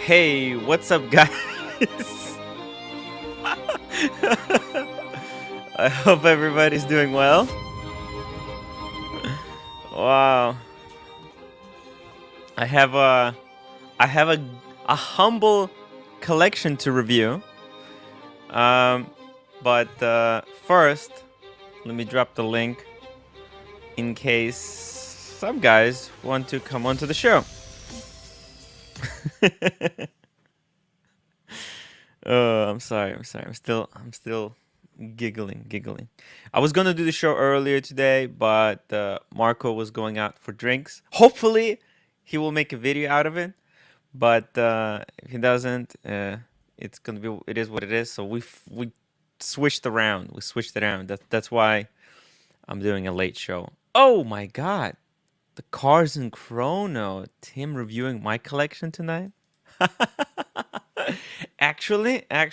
Hey, what's up, guys? I hope everybody's doing well. Wow. I have a humble collection to review. But first, let me drop the link in case some guys want to come onto the show. Oh, I'm sorry. I'm still giggling. I was gonna do the show earlier today, but Marco was going out for drinks. Hopefully, he will make a video out of it. But if he doesn't, it's gonna be. It is what it is. So we switched around. We switched it around. That's why I'm doing a late show. Oh my God, the Cars and Chrono. Tim reviewing my collection tonight. Actually, I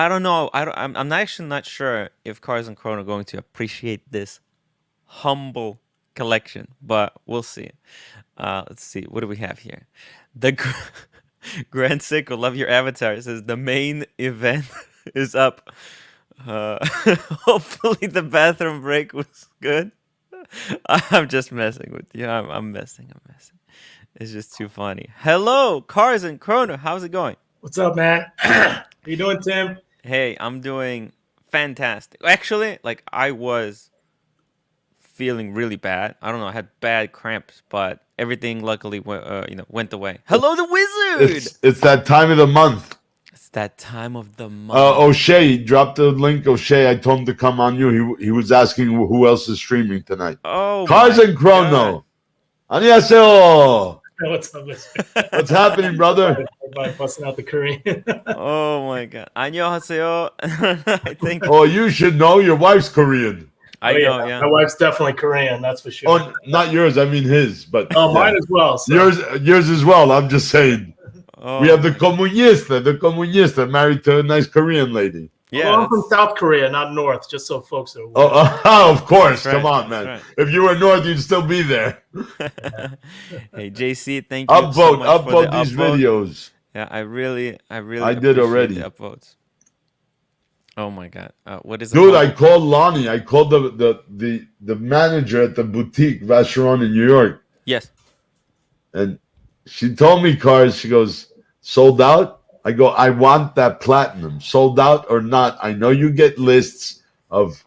don't know. I'm actually not sure if Cars and Chrono are going to appreciate this humble collection, but we'll see. Let's see. What do we have here? The Grand Sickle, love your avatar. It says the main event is up. Hopefully the bathroom break was good. I'm just messing with you. I'm messing. It's just too funny. Hello, Cars and Chrono. How's it going? What's up, man? How you doing, Tim? Hey, I'm doing fantastic. Actually, like I was feeling really bad. I don't know. I had bad cramps, but everything luckily went away. Hello, the wizard. It's that time of the month. It's that time of the month. O'Shea, drop the link. O'Shea, I told him to come on you. He was asking who else is streaming tonight. Oh, Cars and Chrono. Annyeonghaseyo. What's up, mister? What's happening, brother? Everybody busting out the Korean. Oh my God. 안녕하세요. I think. Oh, you should know. Your wife's Korean. I know. Yeah. My wife's definitely Korean, that's for sure. Oh, not yours. I mean his. But mine as well. So. Yours as well. I'm just saying. Oh. We have the comunista married to a nice Korean lady. Yeah. Well, I'm from South Korea, not North, just so folks are aware. Of course. That's right, Come on, that's man. right. If you were North, you'd still be there. Hey, JC, thank you so much for Upvote the these upvote. videos. Yeah, I really did appreciate already. the upvotes. Oh my God. What is it? Dude, I called Lonnie. I called the manager at the boutique Vacheron in New York, Yes. and she told me cars. She goes, sold out. I go, I want that platinum, sold out or not. I know you get lists of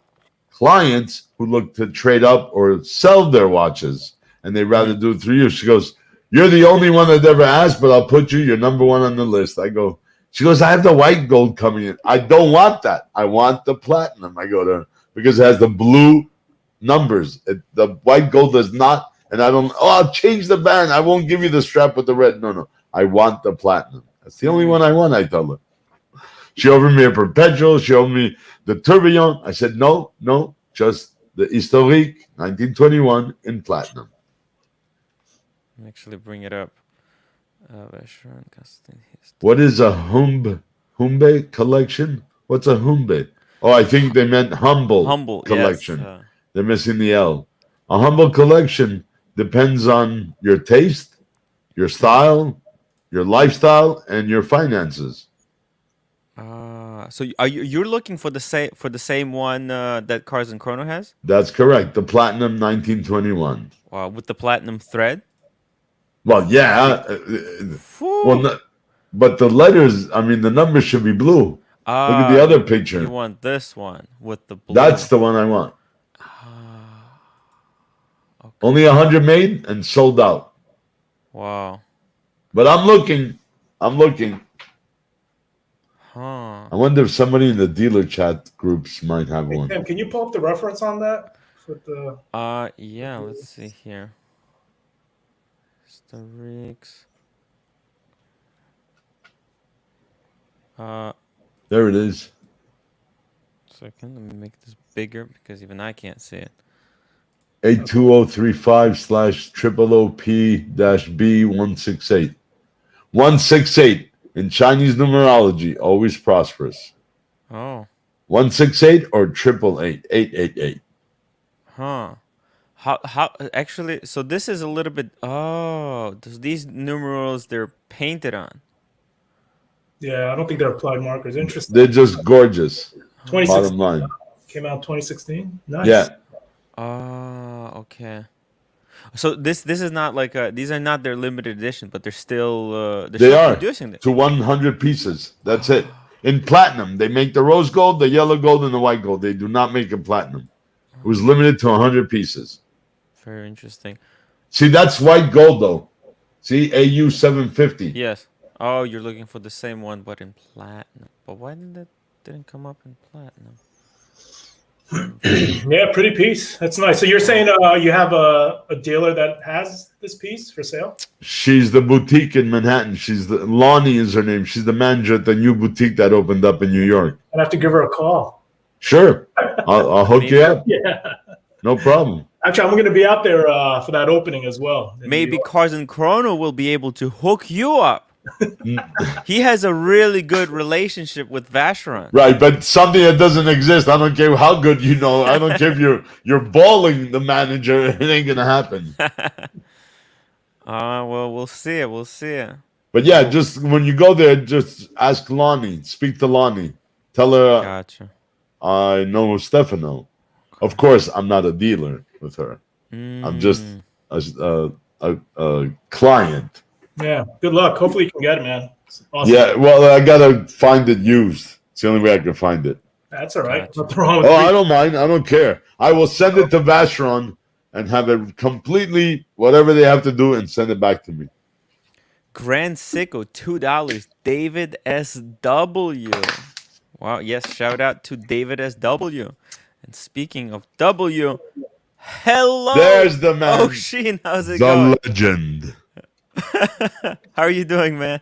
clients who look to trade up or sell their watches, and they rather do it through you. She goes, you're the only one that ever asked, but I'll put you. You're number one on the list. I go. She goes, I have the white gold coming in. I don't want that. I want the platinum. I go to because it has the blue numbers. The white gold does not. And I don't. Oh, I'll change the band. I won't give you the strap with the red. No. I want the platinum. That's the only one I want. I told her. She offered me a perpetual. She offered me the tourbillon. I said no, just the historique 1921 in platinum. Let me actually bring it up. Vacheron Constantin. What is a Humbe collection? What's a Humbe? Oh, I think they meant humble collection. Yes, They're missing the L. A humble collection depends on your taste, your style, your lifestyle, and your finances. So you're looking for the same one that Cars and Chrono has? That's correct. The platinum 1921. Wow, with the platinum thread. Well, yeah. But the letters, I mean, the numbers should be blue. Look at the other picture. You want this one with the blue. That's the one I want. Okay. Only 100 made and sold out. Wow. But I'm looking. Huh. I wonder if somebody in the dealer chat groups might have one. Tim, can you pull up the reference on that? With the... Yeah, let's see here. Historiques. There it is. Second, let me make this bigger because even I can't see it. 82035/OOP-B168. 168 in Chinese numerology, always prosperous. Oh. 168 or 888. 888. Huh. How actually? So this is a little bit. Oh, these numerals they're painted on. Yeah, I don't think they're applied markers. Interesting. They're just gorgeous. 2016 Bottom line. came out 2016. Nice. Yeah. Oh, okay. So this is not like these are not their limited edition, but they're still They still are producing them. to 100 pieces. That's it. In platinum, they make the rose gold, the yellow gold, and the white gold. They do not make it platinum. It was limited to 100 pieces. Very interesting. See, that's white gold though. See, AU 750. Yes. Oh, you're looking for the same one, but in platinum. But why didn't come up in platinum? Yeah, pretty piece. That's nice. So you're saying you have a dealer that has this piece for sale? She's the boutique in Manhattan. Lonnie is her name. She's the manager at the new boutique that opened up in New York. I'd have to give her a call. Sure. I'll hook you up. Yeah. No problem. Actually, I'm going to be out there for that opening as well. in New Maybe York. Cars and Chrono will be able to hook you up. He has a really good relationship with Vacheron. Right, but something that doesn't exist. I don't care how good you know. I don't care if you're balling the manager. It ain't gonna happen. Well, we'll see it. We'll see it. But yeah, just when you go there, just ask Lonnie. Speak to Lonnie. Tell her Gotcha. I know Stefano. Of course, I'm not a dealer with her. I'm just a client. Yeah. Good luck. Hopefully you can get it, man. It's awesome. Yeah, well, I gotta find it used. It's the only way I can find it. That's all right. Gotcha. Nothing wrong with Oh, I don't mind. I don't care. I will send it to Vacheron and have it completely whatever they have to do and send it back to me. Grand Sicko, $2. David SW. Wow, yes, shout out to David SW. And speaking of W, hello. There's the man. Oh, Sheen, how's it The going? legend. How are you doing, man?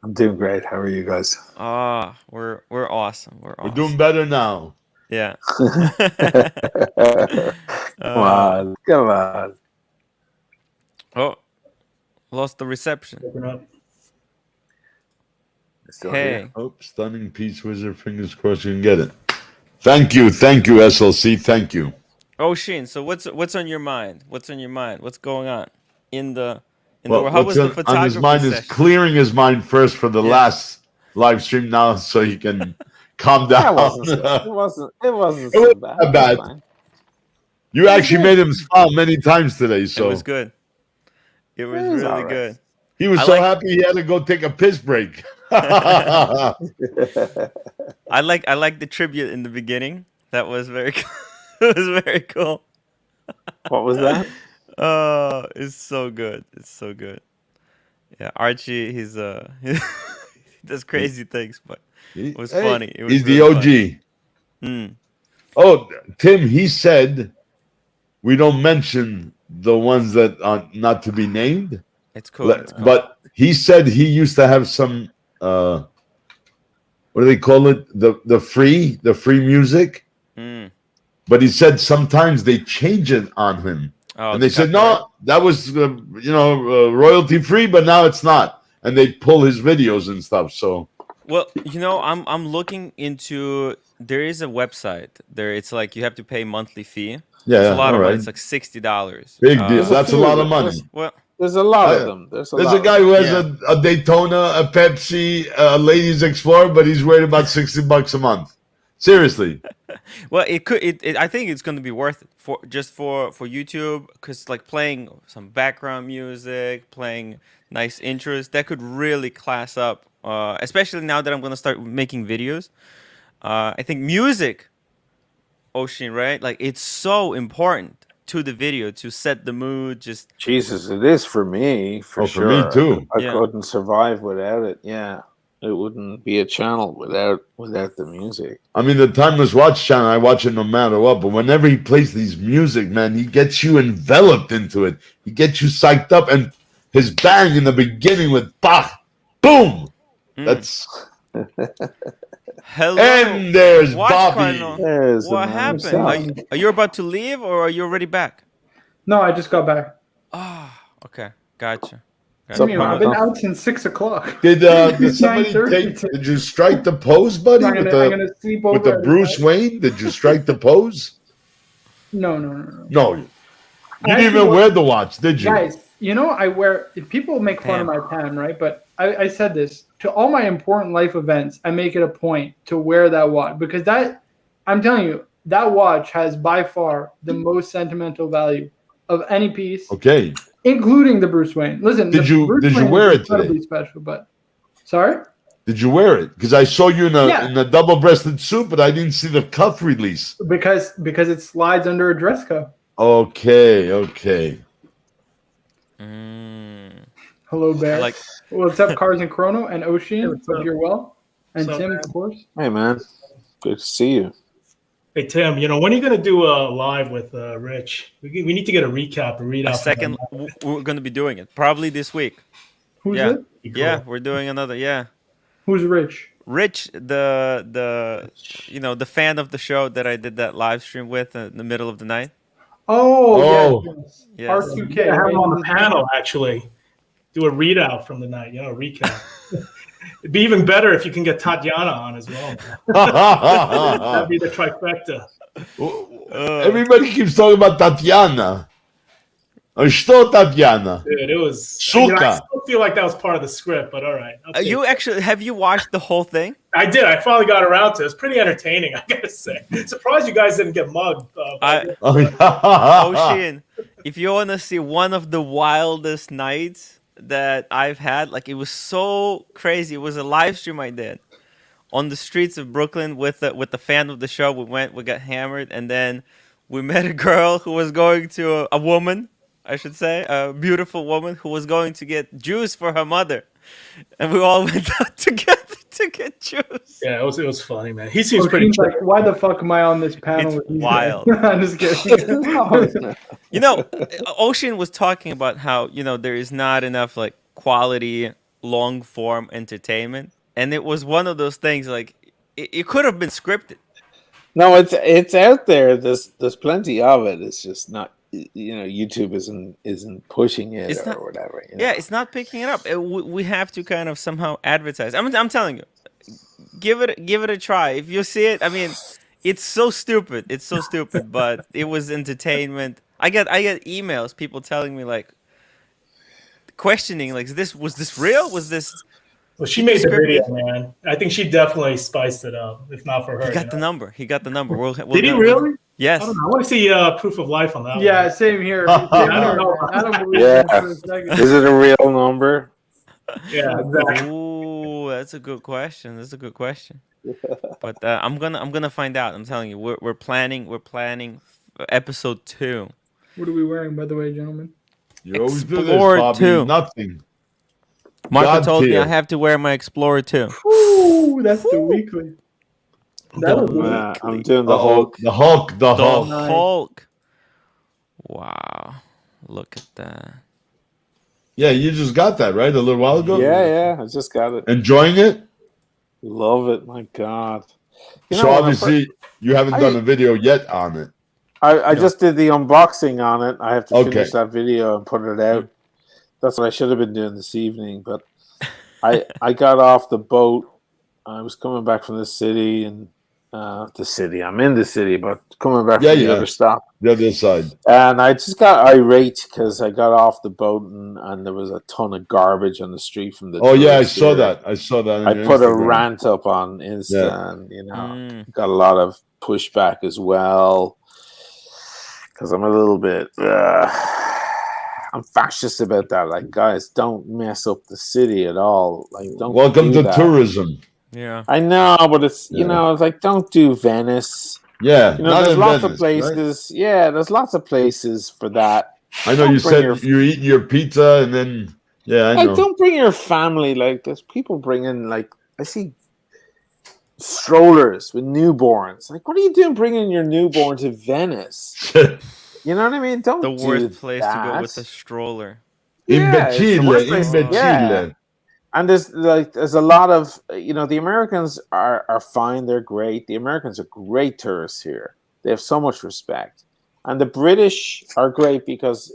I'm doing great. How are you guys? We're awesome. We're We're awesome. doing better now. Yeah. Come on, come on. Oh, lost the reception. Open up. Still Hey. here? Oh, stunning Peach Wizard. Fingers crossed you can get it. Thank you, SLC. Thank you. Oh, Sheen. So what's on your mind? What's on your mind? What's going on in the Well, how was what's the on his photography mind is session? clearing his mind first for the Yeah. last live stream now, so he can calm down. It wasn't so wasn't bad. that bad. It was fine. You actually made him smile many times today, so It was good. It was It was really alright. good. he was I so like- happy he had to go take a piss break. I like the tribute in the beginning. That was very it was very cool. What was that? Oh, it's so good. It's so good. Yeah, Archie, he does crazy things, but it was funny. It was He's the really OG. funny. Mm. Oh, Tim, he said we don't mention the ones that are not to be named. It's cool. It's cool. But he said he used to have some what do they call it? The free music. Mm. But he said sometimes they change it on him. Oh, And they the said, copyright? no, that was, royalty free, but now it's not. And they pull his videos and stuff. So, Well, I'm looking into. There is a website. It's like you have to pay monthly fee. yeah, It's a lot all of money. right. It's like $60. Big deal. There's a That's a few lot of of them. money. Well, There's a lot Oh, of yeah. them. There's There's lot a guy of who them. has a Daytona, a Pepsi, a Ladies Explorer, but he's worried about $60 a month. Seriously. well, it could. I think it's going to be worth it for YouTube, because like playing some background music, playing nice intros, that could really class up. Especially now that I'm going to start making videos. I think music, Ocean, right? Like it's so important to the video to set the mood. Just Jesus, it is for me, for Oh, sure. for me too. I Yeah. couldn't survive without it. Yeah, it wouldn't be a channel without the music. I mean, the Timeless Watch channel, I watch it no matter what. But whenever he plays these music, man, he gets you enveloped into it. He gets you psyched up. And his bang in the beginning with bah, boom. That's hello. and there's Watch Bobby. Cardinal. There's the What man happened? himself. Are you about to leave, or are you already back? No, I just got back. Ah, okay, gotcha. So, You know, I've been out since 6 o'clock. Did somebody 9:30. Did you strike the pose, buddy? I'm With gonna sleep over. the at Bruce night. Wayne? Did you strike the pose? No. No. You didn't even wear the watch, did you? Guys, I wear. People make fun of my tan, right? But I said this to all my important life events. I make it a point to wear that watch because I'm telling you, that watch has by far the most sentimental value of any piece, Okay. including the Bruce Wayne. Listen, Did you Wayne wear is it incredibly today? special, but sorry. Did you wear it? Because I saw you in Yeah. a double-breasted suit, but I didn't see the cuff release. Because it slides under a dress code. Okay. Hello, Bear. Like What's up, Cars and Chrono and Ocean? what's Hope up? you're well. And What's up, Tim, man? of course. Hey, man. Good to see you. Hey Tim, when are you gonna do a live with Rich? We need to get a recap, a readout. a second, we're going to be doing it probably this week. Who's Yeah. it? Yeah, we're doing another. Yeah, Who's Rich? Rich, the fan of the show that I did that live stream with in the middle of the night. Oh. Yes. R2K. Yeah, have him on the right? panel actually. Do a readout from the night, a recap. It'd be even better if you can get Tatiana on as well. That'd be the trifecta. Everybody keeps talking about Tatiana. Что Tatiana? Dude, it was. Suka. I still feel like that was part of the script, but all right. I'll take it. Have you watched the whole thing? I did. I finally got around to it. It's pretty entertaining, I gotta say. Surprised you guys didn't get mugged. Ocean, if you want to see one of the wildest nights that I've had, like, it was so crazy. It was a live stream I did on the streets of Brooklyn with the fan of the show. We got hammered, and then we met a girl who was going to a woman, I should say, a beautiful woman who was going to get juice for her mother, and we all went out together to get juice. Yeah, it was funny, man. He seems Or pretty Keith's chill. like, why the fuck am I on this panel It's with these wild. guys? I'm just kidding. Ocean was talking about how there is not enough like quality long form entertainment, and it was one of those things like it could have been scripted. No, it's out there. There's plenty of it. It's just not. YouTube isn't pushing it It's or not- whatever. Yeah, it's not picking it up. We have to kind of somehow advertise. I'm telling you, give it a try. If you see it, I mean, it's so stupid. It's so stupid, but it was entertainment. I get emails, people telling me like, questioning like, was this real? Was this? Well, she made the video, man. I think she definitely spiced it up. If not for her, He got the number. He got the number. Did he really? Yes. I don't know. I want to see proof of life on that. Yeah, one. same here. I don't know. I don't believe Yeah. it for a second. Is it a real number? Yeah, exactly. Ooh, that's a good question. But I'm gonna find out. I'm telling you, we're planning episode 2. What are we wearing, by the way, gentlemen? You always do this, Explorer Bobby. 2. Nothing. Marco God told me tier. I have to wear my Explorer 2. Ooh, that's the weekly. That was I'm doing the Uh-oh. Hulk. The The Hulk. Nice. Hulk. Wow, look at that. Yeah, you just got that, right? A little while ago? Yeah. I just got it. Enjoying it? Love it. My God. So when I obviously you haven't done a video yet on it. I just did the unboxing on it. I have to Okay. finish that video and put it out. That's what I should have been doing this evening. But I got off the boat. I was coming back from the city and the city. I'm in the city, but coming back from the other stop. The other side. And I just got irate because I got off the boat and there was a ton of garbage on the street from the. Oh yeah, I tourists saw here. that. I saw that. On I your put a Instagram. rant up on Insta, Yeah. and got a lot of pushback as well because I'm a little bit. I'm fascist about that. Like, guys, don't mess up the city at all. Like, don't. Welcome do to that. tourism. Yeah. I know, but it's Yeah. it's like don't do Venice. Yeah, There's not in lots Venice, of places. Right? Yeah, there's lots of places for that. I know Don't you bring said your- you're eating your pizza and then I know. Don't bring your family. Like, there's people bringing I see strollers with newborns. Like, what are you doing bringing your newborn to Venice? You know what I mean? Don't The do worst place to go that. with a stroller. It's the worst place. Imbecile. Yeah. And there's a lot of the Americans are fine, they're great. The Americans are great tourists here. They have so much respect. And the British are great because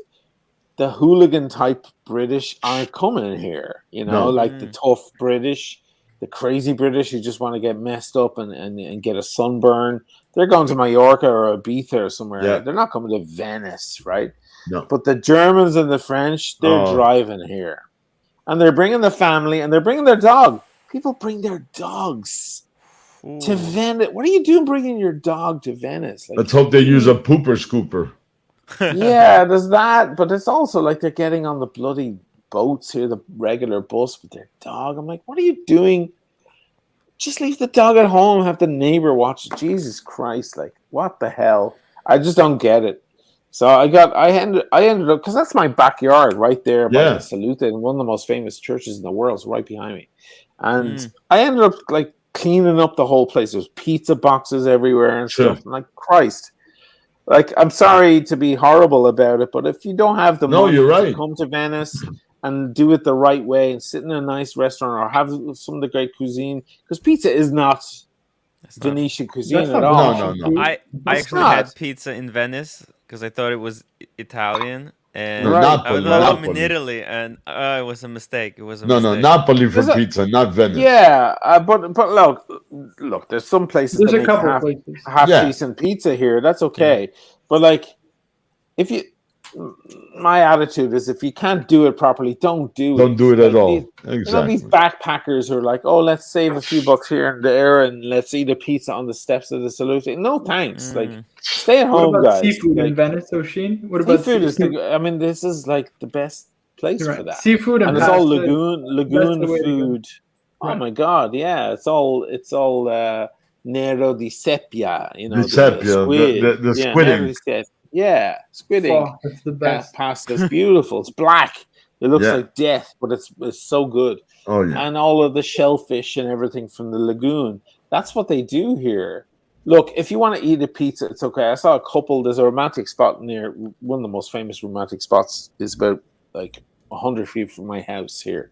the hooligan type British aren't coming here. No. Like the tough British, the crazy British who just want to get messed up and get a sunburn. They're going to Mallorca or Ibiza or somewhere. Yeah. They're not coming to Venice, right? No. But the Germans and the French, they're Oh. driving here. And they're bringing the family and they're bringing their dog. People bring their dogs to Ooh. Venice. What are you doing bringing your dog to Venice? Like, Let's hope they use a pooper scooper. yeah, there's that. But it's also like they're getting on the bloody boats here, the regular bus with their dog. I'm like, what are you doing? Just leave the dog at home. Have the neighbor watch it. Jesus Christ! Like, what the hell? I just don't get it. So I ended up because that's my backyard right there by Yeah. the Salute, and one of the most famous churches in the world is right behind me. And I ended up like cleaning up the whole place. There's pizza boxes everywhere and Sure. stuff. I'm like, Christ. Like, I'm sorry to be horrible about it, but if you don't have the money you're to right. come to Venice and do it the right way and sit in a nice restaurant or have some of the great cuisine, because pizza is not Venetian cuisine That's at not all. Venetian food. I It's actually not. had pizza in Venice because I thought it was Italian, and No, Right. I was Napoli. I'm in Napoli. Italy, and it was a mistake. It was a No, mistake. Napoli for There's a- pizza, not Venice. Yeah, but look, there's some places There's that a make couple half places. Yeah. decent pizza here. That's okay. But like, if you, my attitude is if you can't do it properly, don't do it. Don't do it at Like, all. You know, Exactly. these backpackers who are like, oh, let's save a few bucks here and there and let's eat a pizza on the steps of the Salute. No thanks. Like, stay at What home, about guys. seafood Like, in Venice, Oshin? What about seafood is seafood? I mean, this is like the best place You're for right. that. Seafood and And it's pasta. all That's lagoon the way to go. food. Oh Right. my god, yeah. It's all Nero di Seppia, you know, The sepia, squid. the Yeah, squid Nero ink. di Seppia. Yeah, squid ink. Oh, that's the best. Pasta is beautiful. It's black. It looks Yeah. like death, but it's so good. Oh yeah. And all of the shellfish and everything from the lagoon. That's what they do here. Look, if you want to eat a pizza, it's okay. I saw a couple. There's a romantic spot near one of the most famous romantic spots. Is about like 100 feet from my house here,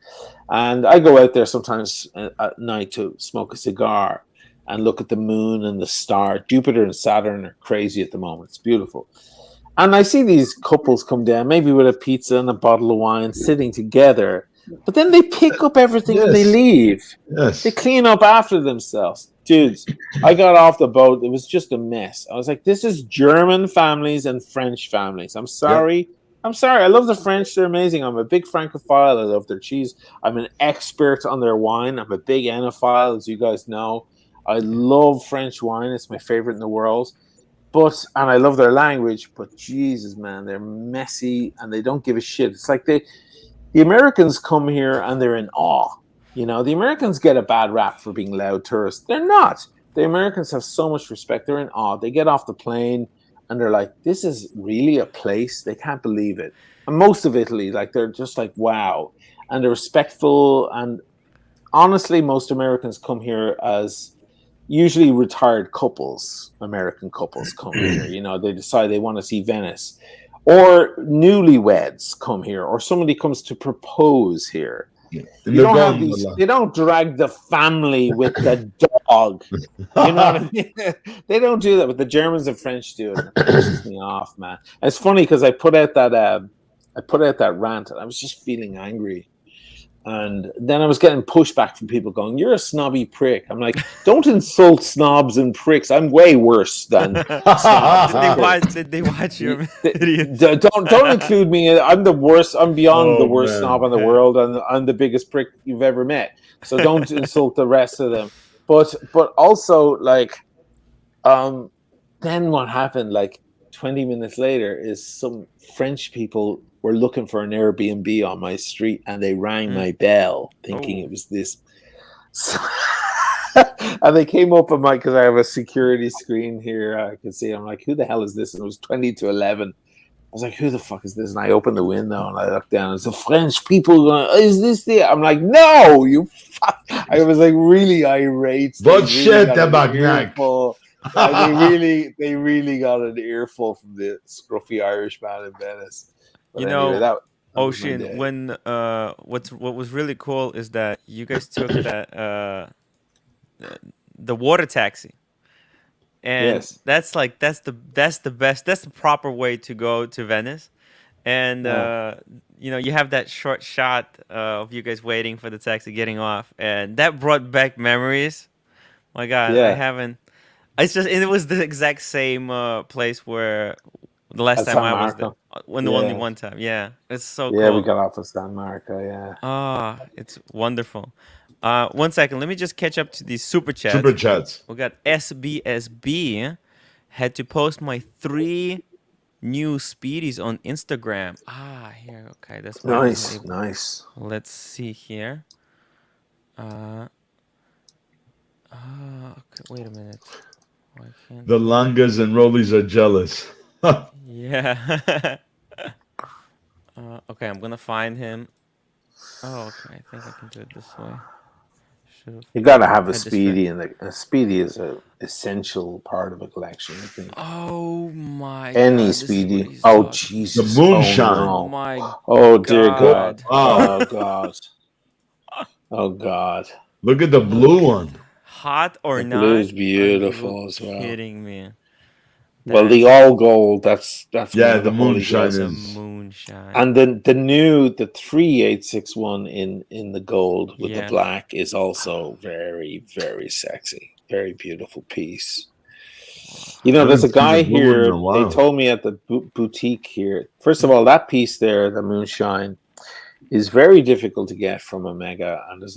and I go out there sometimes at night to smoke a cigar and look at the moon and the star. Jupiter and Saturn are crazy at the moment. It's beautiful. And I see these couples come down, maybe with a pizza and a bottle of wine, sitting together. But then they pick up everything and they Yes. leave. Yes. They clean up after themselves. Dudes, I got off the boat. It was just a mess. I was like, this is German families and French families. I'm sorry. I'm sorry. I love the French. They're amazing. I'm a big Francophile. I love their cheese. I'm an expert on their wine. I'm a big Enophile, as you guys know. I love French wine. It's my favorite in the world. And I love their language, but Jesus, man, they're messy and they don't give a shit. It's like the Americans come here and they're in awe. You know, the Americans get a bad rap for being loud tourists. They're not. The Americans have so much respect. They're in awe. They get off the plane and they're like, this is really a place. They can't believe it. And most of Italy, like, they're just like, wow. And they're respectful. And honestly, most Americans come here as usually retired couples. American couples come here. You know, they decide they want to see Venice. Or newlyweds come here. Or somebody comes to propose here. And You they're don't have going these. a lot. They don't drag the family with the dog. You know what I mean? They don't do that, but the Germans and French do it. It pisses me off, man. And it's funny because I put out that rant, and I was just feeling angry. And then I was getting pushback from people going, "You're a snobby prick." I'm like, "Don't insult snobs and pricks. I'm way worse than snobs." Did they watch your They- videos? don't include me. I'm the worst. I'm beyond the Oh, worst man. snob in the world, and I'm the biggest prick you've ever met. So don't insult the rest of them. But also, like, then what happened? Like 20 minutes later, is some French people were looking for an Airbnb on my street, and they rang my bell, thinking it was this. So, and they came up on because I have a security screen here. I can see. I'm like, who the hell is this? And it was 20 to 11. I was like, who the fuck is this? And I opened the window and I looked down. And it's the French people going, is this the? I'm like, no, you fuck. I was like really irate. But They shit, got an Tabagnac. earful. They really got an earful from the scruffy Irish man in Venice. But You know, that was my Ocean, day. when what was really cool is that you guys took that the water taxi, and Yes. that's the best, that's the proper way to go to Venice. And you know, you have that short shot of you guys waiting for the taxi getting off, and that brought back memories. My God, I Yeah. haven't. It's just, and it was the exact same place where the last At time San I was Marco. when only one time. Yeah, it's so Yeah, we cool. got off of San Marco. Yeah. Ah, it's wonderful. 1 second, let me just catch up to these super Super chats. chats. We got SBSB had to post my 3 new speedies on Instagram. Here, okay, that's why I wasn't able. Nice. Let's see here. Okay, wait a minute. Why can't? The Langas and Rollies are jealous. Yeah. Okay, I'm gonna find him. Oh, okay. I think I can do it this way. Should've You gotta have a had this speedy, and a speedy is an essential part of a collection. I think. Oh my Any god, this is what speedy. he's Oh talking. Jesus! The moonshine. Oh Oh, my no. Oh dear God! God. Wow. Oh God! Oh God! Look at the blue one. Hot or The not? blue's Are beautiful you as well. kidding me? Well, the That's all gold. That's Yeah, one of the the holy moonshine grails. the is. moonshine. And the 3861 in the gold with the Yeah. black is also very, very sexy. Very beautiful piece. You know, there's a Haven't seen guy the blue one in here. a They while. told me at the boutique here. First of all, that piece there, the moonshine, is very difficult to get from Omega, and there's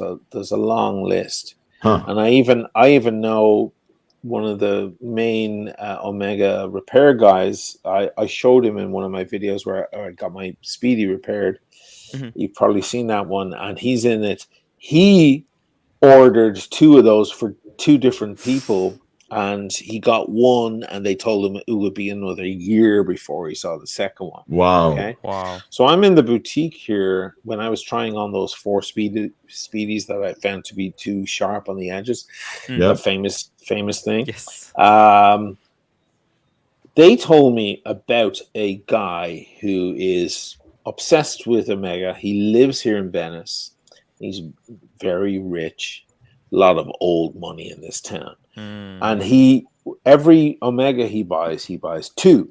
a long list. Huh. And I even know one of the main Omega repair guys. I showed him in one of my videos where I got my Speedy repaired. Mhm. You've probably seen that one, and he's in it. He ordered 2 of those for 2 different people, and he got one, and they told him it would be another year before he saw the second one. Wow. Okay. Wow. So I'm in the boutique here when I was trying on those 4 speedies that I found to be too sharp on the edges. Mm. Yep. The famous thing. Yes. They told me about a guy who is obsessed with Omega. He lives here in Venice. He's very rich. A lot of old money in this town. And every Omega he buys 2.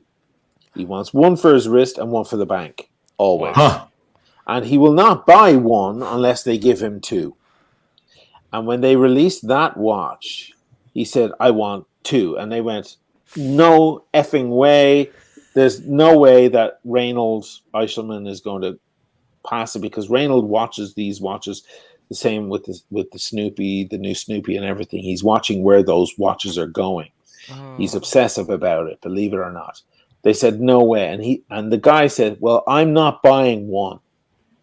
He wants one for his wrist and one for the bank, always. Huh. And he will not buy one unless they give him 2. And when they released that watch, he said, I want 2. And they went, no effing way. There's no way that Reynolds Eichelman is going to pass it, because Reynolds watches these watches the same with the Snoopy, the new Snoopy and everything. He's watching where those watches are going. He's obsessive about it, believe it or not. They said, no way. And the guy said, well, I'm not buying one.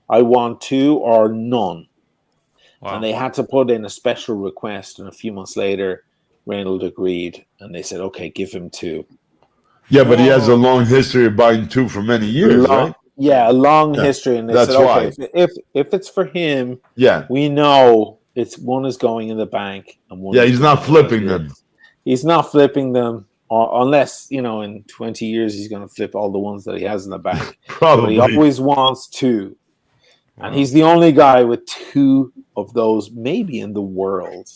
I want 2 or none. Wow. And they had to put in a special request. And a few months later, Reynolds agreed. And they said, okay, give him 2. Yeah, but he has a long history of buying 2 for many years, right? Yeah, a long history. And they That's said, okay, why. if it's for him, Yeah. we know one is going in the bank. And one Yeah, is he's going not flipping them. He's not flipping them. Unless, in 20 years he's going to flip all the ones that he has in the bank. Probably. But he always wants 2. And he's the only guy with 2 of those maybe in the world.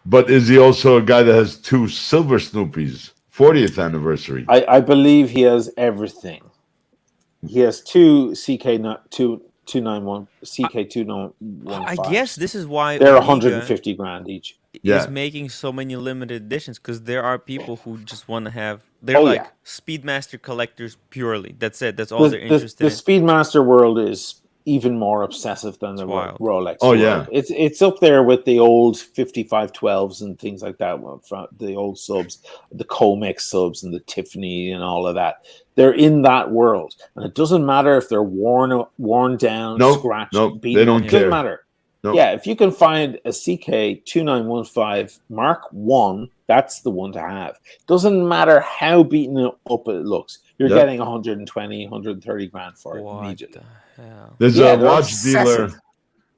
But is he also a guy that has 2 silver Snoopies? 40th anniversary. I believe he has everything. He has 2 CK291 CK291. I guess this is why they're Omega 150 grand each. is making so many limited editions, because there are people who just want to have. They're like Speedmaster collectors purely. That's it. That's all they're interested in. The Speedmaster world is even more obsessive than the Rolex. Oh, world. yeah. It's up there with the old 5512s and things like that, the old subs, the Comex subs and the Tiffany and all of that. They're in that world. And it doesn't matter if they're worn down, scratched, beaten. They don't It care. doesn't matter. Nope. Yeah, if you can find a CK2915 Mark 1, that's the one to have. Doesn't matter how beaten up it looks. You're getting 120, 130 grand for it immediately. There's a watch dealer.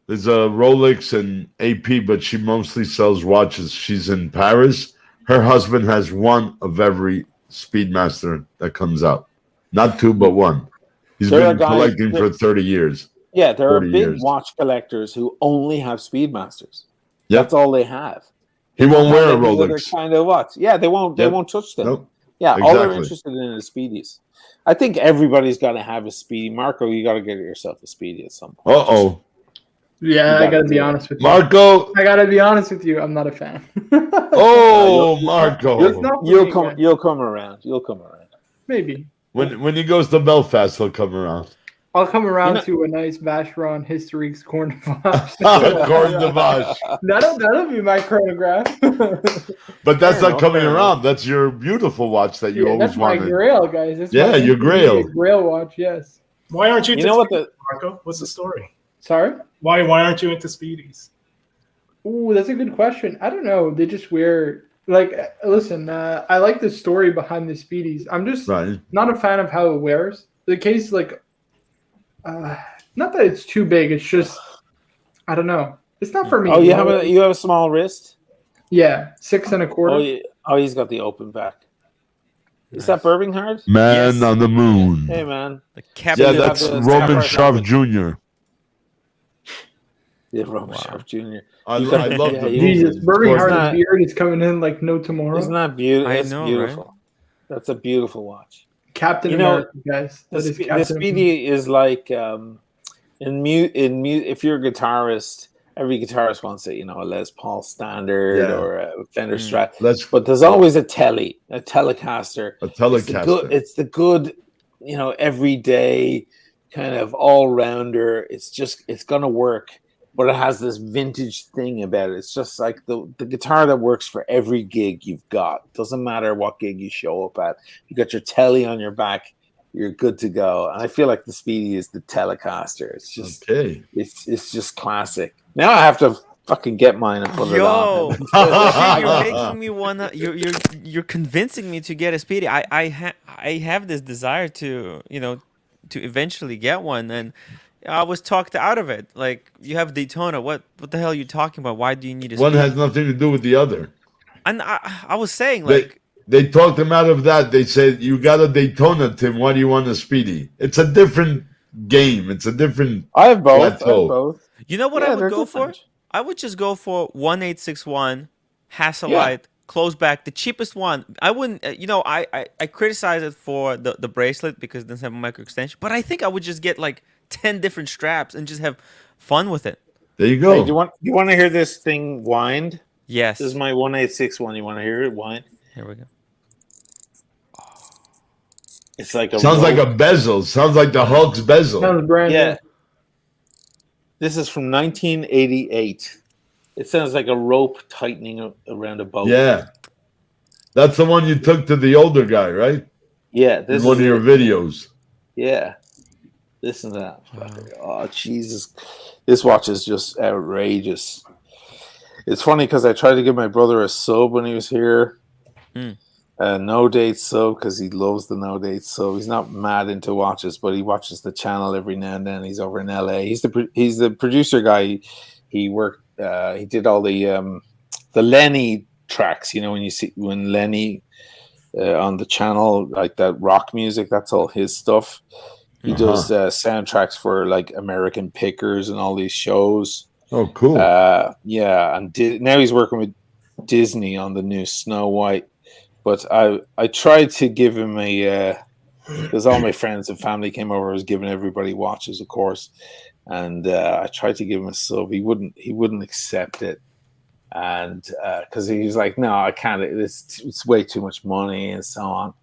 There's a Rolex and AP, but she mostly sells watches. She's in Paris. Her husband has 1 of every Speedmaster that comes out. Not 2, but 1. He's been collecting for 30 years. Yeah, there are big watch collectors who only have Speedmasters. Yep. That's all they have. He won't wear a Rolex. Kind of watch. Yeah, they won't touch them. Nope. Yeah, all they're interested in is Speedies. I think everybody's got to have a Speedy. Marco, you got to get yourself a Speedy at some point. Uh-oh. Yeah, I got to be honest with you. Marco. I got to be honest with you. I'm not a fan. Oh, Marco. You'll come around. You'll come around. Maybe. When he goes to Belfast, he'll come around. I'll come around know- to a nice Vacheron Historiques corn vache. Corn de vache. That'll be my chronograph. But that's Fair not enough, coming fair around. That's your beautiful watch that you Yeah, always that's my wanted. Grail, guys. That's Yeah, my your Grail. Grail watch. Yes. Why aren't you? You into know what Speedies, the Marco? What's the story? Sorry. Why aren't you into Speedies? Ooh, that's a good question. I don't know. They just wear like. Listen, I like the story behind the Speedies. I'm just Right. not a fan of how it wears. The case, like, not that it's too big. It's just, I don't know. It's not for me. Oh, you you know? have a small wrist. Yeah, 6 1/4. Oh, yeah. Oh, he's got the open back. Is that Birminghard? Man Yes. on the moon. Hey, man. The captain. Yeah, you have that's the Roman Sapphire Sharp helmet. Jr. Yeah, Roman Wow. Sharp Jr. I You got- love yeah, the you- Jesus, movie. Burby Of course. Hard's not- beard is coming in like no tomorrow. Isn't that beautiful? I That's know, beautiful. That's a beautiful watch. Captain You know, America, guys. That is The Captain Speedy is like if you're a guitarist, every guitarist wants a Les Paul Standard Yeah. or a Fender Mm. Strat, Let's but there's always a Telecaster. a It's Telecaster. the good, everyday kind of all rounder. It's gonna work, but it has this vintage thing about it. It's just like the guitar that works for every gig you've got. Doesn't matter what gig you show up at. You got your telly on your back, you're good to go. And I feel like the Speedy is the Telecaster. It's just Okay. it's just classic. Now I have to fucking get mine and put it Yo, on. you're making me wanna. You're convincing me to get a Speedy. I have this desire to to eventually get one, and I was talked out of it. Like, you have Daytona. What the hell are you talking about? Why do you need a One Speedy? has nothing to do with the other. And I was saying, They- like, They talked him out of that. They said, "You got a Daytona, Tim. Why do you want a Speedy?" It's a different game. It's a different. I have both. I have Plateau. both. you know what Yeah, I would they're go for? different. I would just go for 1861 Hasselite close back, the cheapest one. I wouldn't, I criticize it for the bracelet because it doesn't have a micro extension, but I think I would just get like 10 different straps and just have fun with it. There you Hey, go. do you want to hear this thing wind? Yes. This is my 1861. You want to hear it wind? Here we go. It's like a Sounds like rope. a bezel. Sounds like the Hulk's bezel. Sounds brand Yeah. new. This is from 1988. It sounds like a rope tightening around a boat. Yeah, that's the one you took to the older guy, right? Yeah. In This one is of your it. videos. Yeah. This and that. Wow. Oh, Jesus. This watch is just outrageous. It's funny because I tried to give my brother a sub when he was here. Mm. No date sub because he loves the no date sub. He's not mad into watches, but he watches the channel every now and then. He's over in LA. He's the producer guy. He worked. He did all the Lenny tracks. When Lenny on the channel, like that rock music. That's all his stuff. He does soundtracks for like American Pickers and all these shows. Oh, cool. Yeah, and now he's working with Disney on the new Snow White. But I tried to give him because all my friends and family came over. I was giving everybody watches, of course, and I tried to give him a sub. He wouldn't accept it, and because he was like, "No, I can't. It's way too much money," and so on.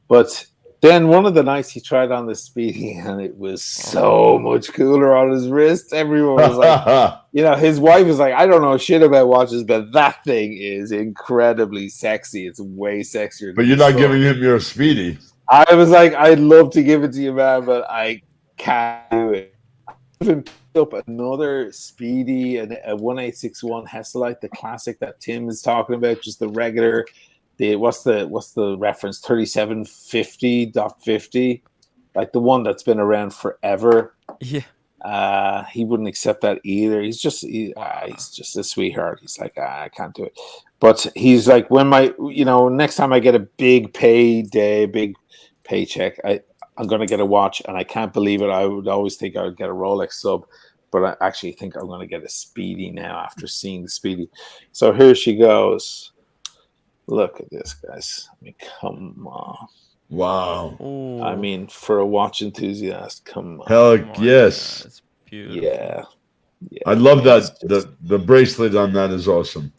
But then one of the nights he tried on the Speedy, and it was so much cooler on his wrist. Everyone was like, his wife was like, I don't know shit about watches, but that thing is incredibly sexy. It's way sexier. But you're not giving him your Speedy. I was like, I'd love to give it to you, man, but I can't do it. I even picked up another Speedy, a 1861 Hasselite, the classic that Tim is talking about, just the regular. What's the reference? 3750.50, like the one that's been around forever. Yeah. He wouldn't accept that either. He's just a sweetheart. He's like, I can't do it. But he's like, when next time I get a big payday, big paycheck, I'm gonna get a watch, and I can't believe it. I would always think I would get a Rolex sub, but I actually think I'm gonna get a Speedy now after seeing the Speedy. So here she goes. Look at this, guys. I mean, come on. Wow. Ooh. I mean, for a watch enthusiast, come on. Heck Oh my yes. God, it's beautiful. Yeah. I love that. It's just- The bracelet on that is awesome.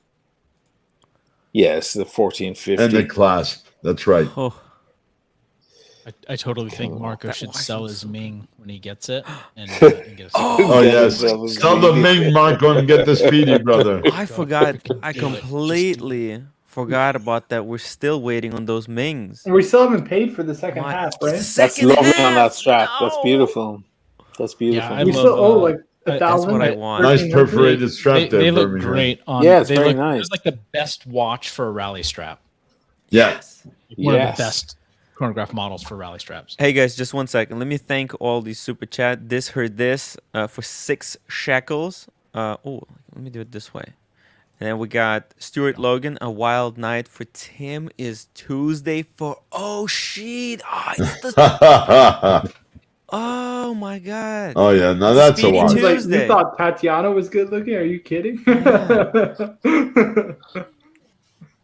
Yes, the 1450. And the clasp. That's right. Oh, I totally think Marco That should watch sell looks his so good. Ming when he gets it and get a Oh Get yes, himself a sell the Speedy. Ming, Marco, and get the Speedy, brother. I forgot. freaking I do it. Just do it. completely forgot about that. We're still waiting on those Mings. We still haven't paid for the second My, half, it's the right? That's second lovely on that half. strap. That's No. beautiful. That's Yeah, beautiful. I We love. still owe like That's 1,000. what I I- want. Nice 1,300. perforated strap there, they look Birmingham. great on. Yeah, it's they very look, nice. It's like the best watch for a rally strap. Yeah. Yes. One of Yes. the best chronograph models for rally straps. Hey guys, just 1 second. Let me thank all these super chat. This heard this for 6 shekels. Oh, let me do it this way. And then we got Stuart Logan, a wild night for Tim is Tuesday for sheet. Oh, it's the oh my god. Oh yeah, now It's a that's a Speedy watch. Like, Tuesday. you thought Tatiana was good looking? Are you kidding?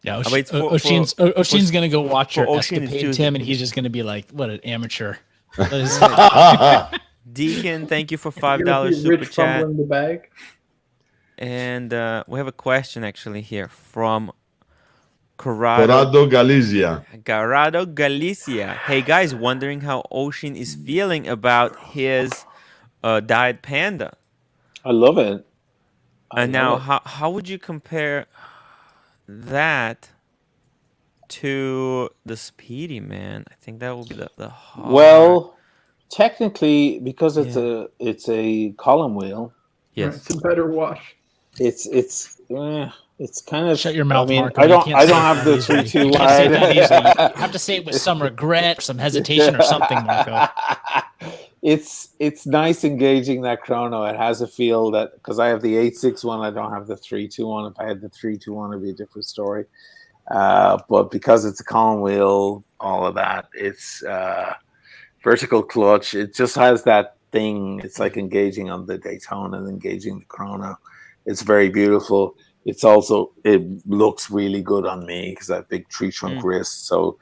Yeah, I wait for- Oshin's gonna go watch for your Oshin is escapade, Tuesday. Tim, and he's just gonna be like, "What an amateur." That is- Deacon, thank you for You're gonna $5 see super Rich chat. fumbling the bag. And we have a question actually here from Corrado Corrado Galizia. Galicia. Hey guys, wondering how Oshin is feeling about his dyed panda. I love it. And now, how would you compare that to the Speedy, man? I think that would be the hard. Well, technically, because it's Yeah. a column wheel, yes. It's a better watch. it's kind of. Shut your mouth, I mean, Marco. I You don't can't say have that the easily. 3-2 You can't say that wide. easily. You have to say it with some regret, or some hesitation, or something, Marco. It's nice engaging that chrono. It has a feel that because I have the 861, I don't have the 321. If I had the 321, it'd be a different story. But because it's a column wheel, all of that, it's vertical clutch. It just has that thing. It's like engaging on the Daytona and engaging the chrono. It's very beautiful. It looks really good on me because I have big tree trunk wrists. So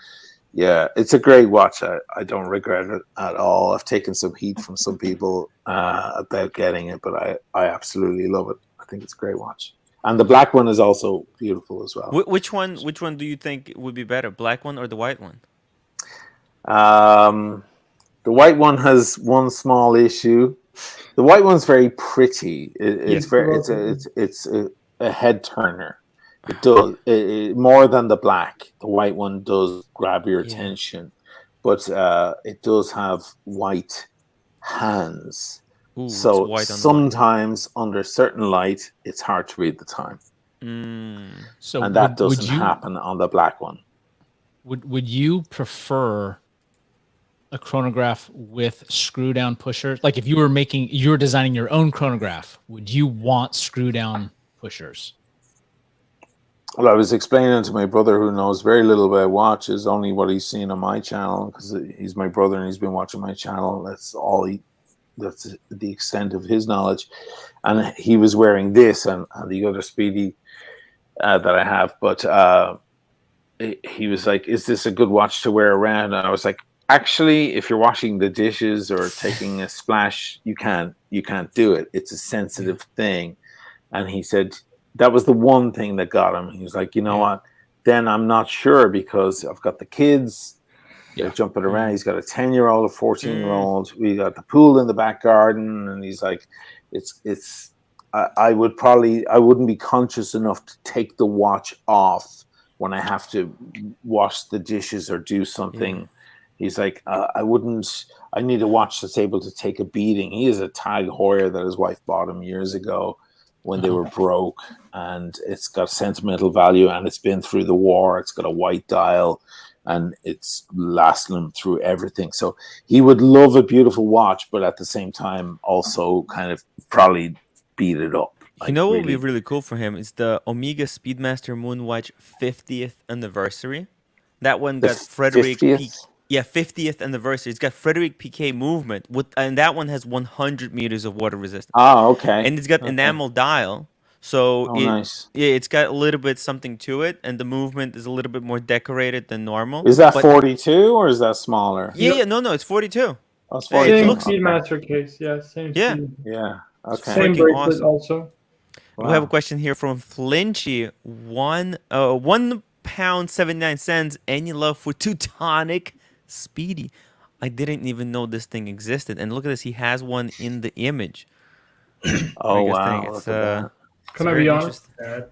yeah, it's a great watch. I don't regret it at all. I've taken some heat from some people about getting it, but I absolutely love it. I think it's a great watch. And the black one is also beautiful as well. Which one do you think would be better, black one or the white one? The white one has one small issue. The white one's very pretty. It's a head turner. It does more than the black. The white one does grab your attention, but it does have white hands. Ooh, So white on sometimes under certain light, it's hard to read the time, So and that doesn't happen on the black one. Would you prefer a chronograph with screw down pushers? Like if you were designing your own chronograph, would you want screw down pushers? Well, I was explaining to my brother, who knows very little about watches, only what he's seen on my channel, because he's my brother and he's been watching my channel. That's the extent of his knowledge. And he was wearing this and the other Speedy that I have, but he was like, "Is this a good watch to wear around?" And I was like, "Actually, if you're washing the dishes or taking a splash, you can't do it. It's a sensitive thing." And he said that was the one thing that got him. He was like, "You know what? Then I'm not sure because I've got the kids. They're jumping around. He's got a 10-year-old, a 14-year-old. We got the pool in the back garden." And he's like, I wouldn't be conscious enough to take the watch off when I have to wash the dishes or do something. He's like, I need a watch that's able to take a beating. He has a Tag Heuer that his wife bought him years ago when they were broke, and it's got sentimental value, and it's been through the war. It's got a white dial, and it's lasted him through everything. So he would love a beautiful watch, but at the same time also kind of probably beat it up. You know what would be really cool for him is the Omega Speedmaster Moonwatch 50th anniversary. That one got Frederick 50th? 50th anniversary. It's got Frederick Piquet movement and that one has 100 meters of water resistance. Oh, okay. And it's got enamel dial. So nice. Yeah, it's got a little bit something to it, and the movement is a little bit more decorated than normal. Is that 42 or is that smaller? Yeah, no, it's 42. Oh, it's Hey, 42. Same looks- Speedmaster case, yeah. Same. Yeah. Speed. Yeah. Okay. Same freaking bracelet awesome. also. We have a question here from Flinchy. £1.79. Any love for Teutonic Speedy. I didn't even know this thing existed. And look at this. He has one in the image. Oh you guys think? wow, It's look at that. it's Can I very be honest? interesting.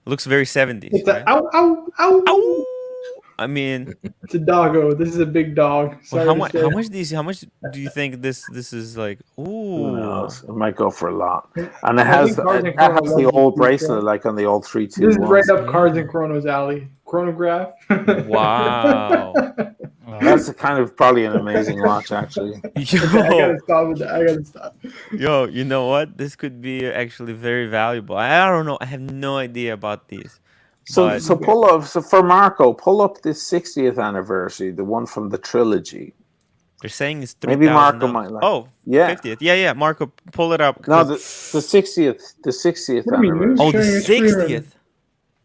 Looks very 70s, It's right? a ow ow ow. Ow! I mean, It's a doggo. This is a big dog. well, Sorry how to much? say. How much do you think this is like? Who Ooh, knows? It might go for a lot. And I think Cars and Chrono has the loves old this bracelet feature. like on the old This 321. is right up Yeah. Cars and Chrono's alley. Chronograph. wow. That's kind of probably an amazing watch, actually. I Yo, gotta stop with that. I gotta stop. yo, you know what? This could be actually very valuable. I don't know. I have no idea about these. So, But pull up. So for Marco, pull up the 60th anniversary, the one from the trilogy. they're saying it's Maybe 3,000. Marco might like. Oh, Yeah. 50th. Yeah. Marco, pull it up. No, 'cause- the 60th What do you mean? anniversary. oh, the sharing your screen right 60th.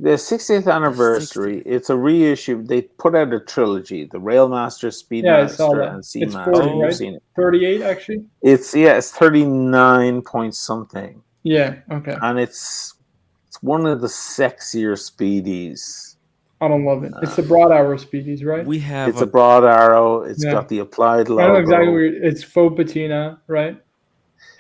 The 60th anniversary. It's a reissue. They put out a trilogy: the Railmaster, Yeah, I saw Speedmaster, that. and It's Seamaster. 40, You've right? seen it. 38, actually. It's 39 point something, Yeah. Okay. and it's one of the sexier speedies. I don't love it. It's the broad arrow speedies, right? We have It's a broad arrow. It's Yeah. got the applied I logo. know exactly where it's faux patina, right?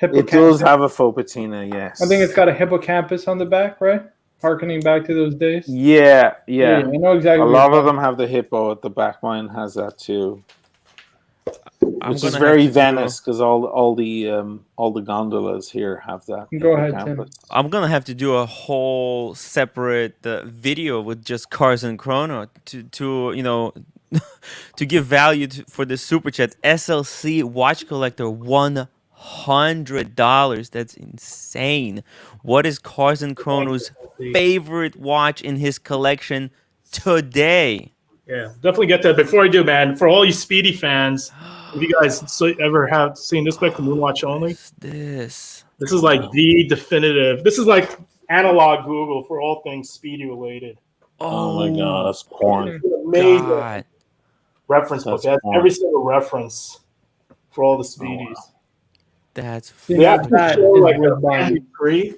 It does have a faux patina, yes. I think it's got a hippocampus on the back, right? Harkening back to those days. Yeah. I know exactly. A what lot you're of them have the hippo at the back. Mine has that too, I'm which is gonna very have to do- Venice because all the gondolas here have that. Go ahead, Tim. hippocampus. I'm gonna have to do a whole separate video with just Cars and Chrono to you know to give value for the super chat. SLC watch collector $100. That's insane. What is Cars and Chrono's favorite watch in his collection today? Yeah, definitely get that. Before I do, man, for all you Speedy fans, if you guys ever have seen this back from Moonwatch only, What's this? this is like the definitive. This is like analog Google for all things Speedy related. Oh my god, that's porn. Amazing God. reference book. That's It has porn. every single reference for all the Speedies. That's See, They now actually that show is like worth a buying. family tree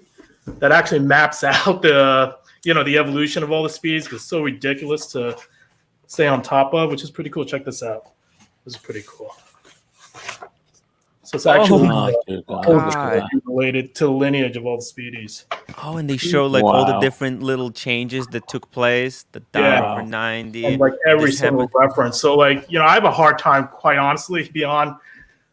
that actually maps out the the evolution of all the Speedies. 'Cause it's so ridiculous to stay on top of, which is pretty cool. Check this out. This is pretty cool. So it's actually Oh, dear God. God. related to the lineage of all the Speedies. Oh, and they show like all the Wow. different little changes that took place. The Yeah. dive over 90. And like every this single happened. reference. So like, I have a hard time, quite honestly, beyond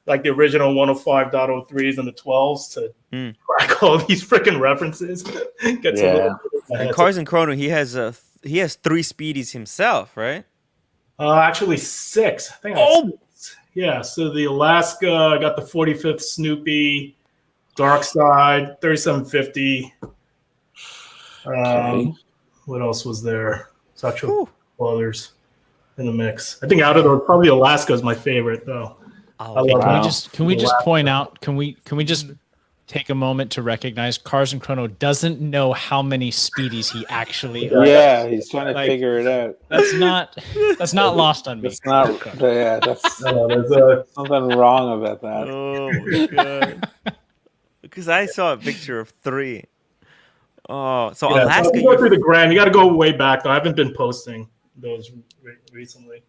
like the original 105.03s and the 12s to Hmm. crack all these freaking references. Gets a Yeah. little bit of a And head. Cars and Chrono, he has 3 speedies himself, right? Actually 6. I think I had 6. Yeah, so the Alaska, I got the 45th Snoopy, Dark Side, 3750. Okay. What else was there? It's actually Whew. others in the mix. I think out of those, probably Alaska is my favorite though. Oh, I love Can Wow. we just point out? Can we just take a moment to recognize Cars and Chrono doesn't know how many speedies he actually owns. Yeah, he's trying to Like- figure it out. That's not lost on me. That's not. Yeah, that's There's something wrong about that. Oh my god! Because I saw a picture of 3. Oh, so yeah, Alaska. so you go through the gram. You got to go way back though. I haven't been posting those recently.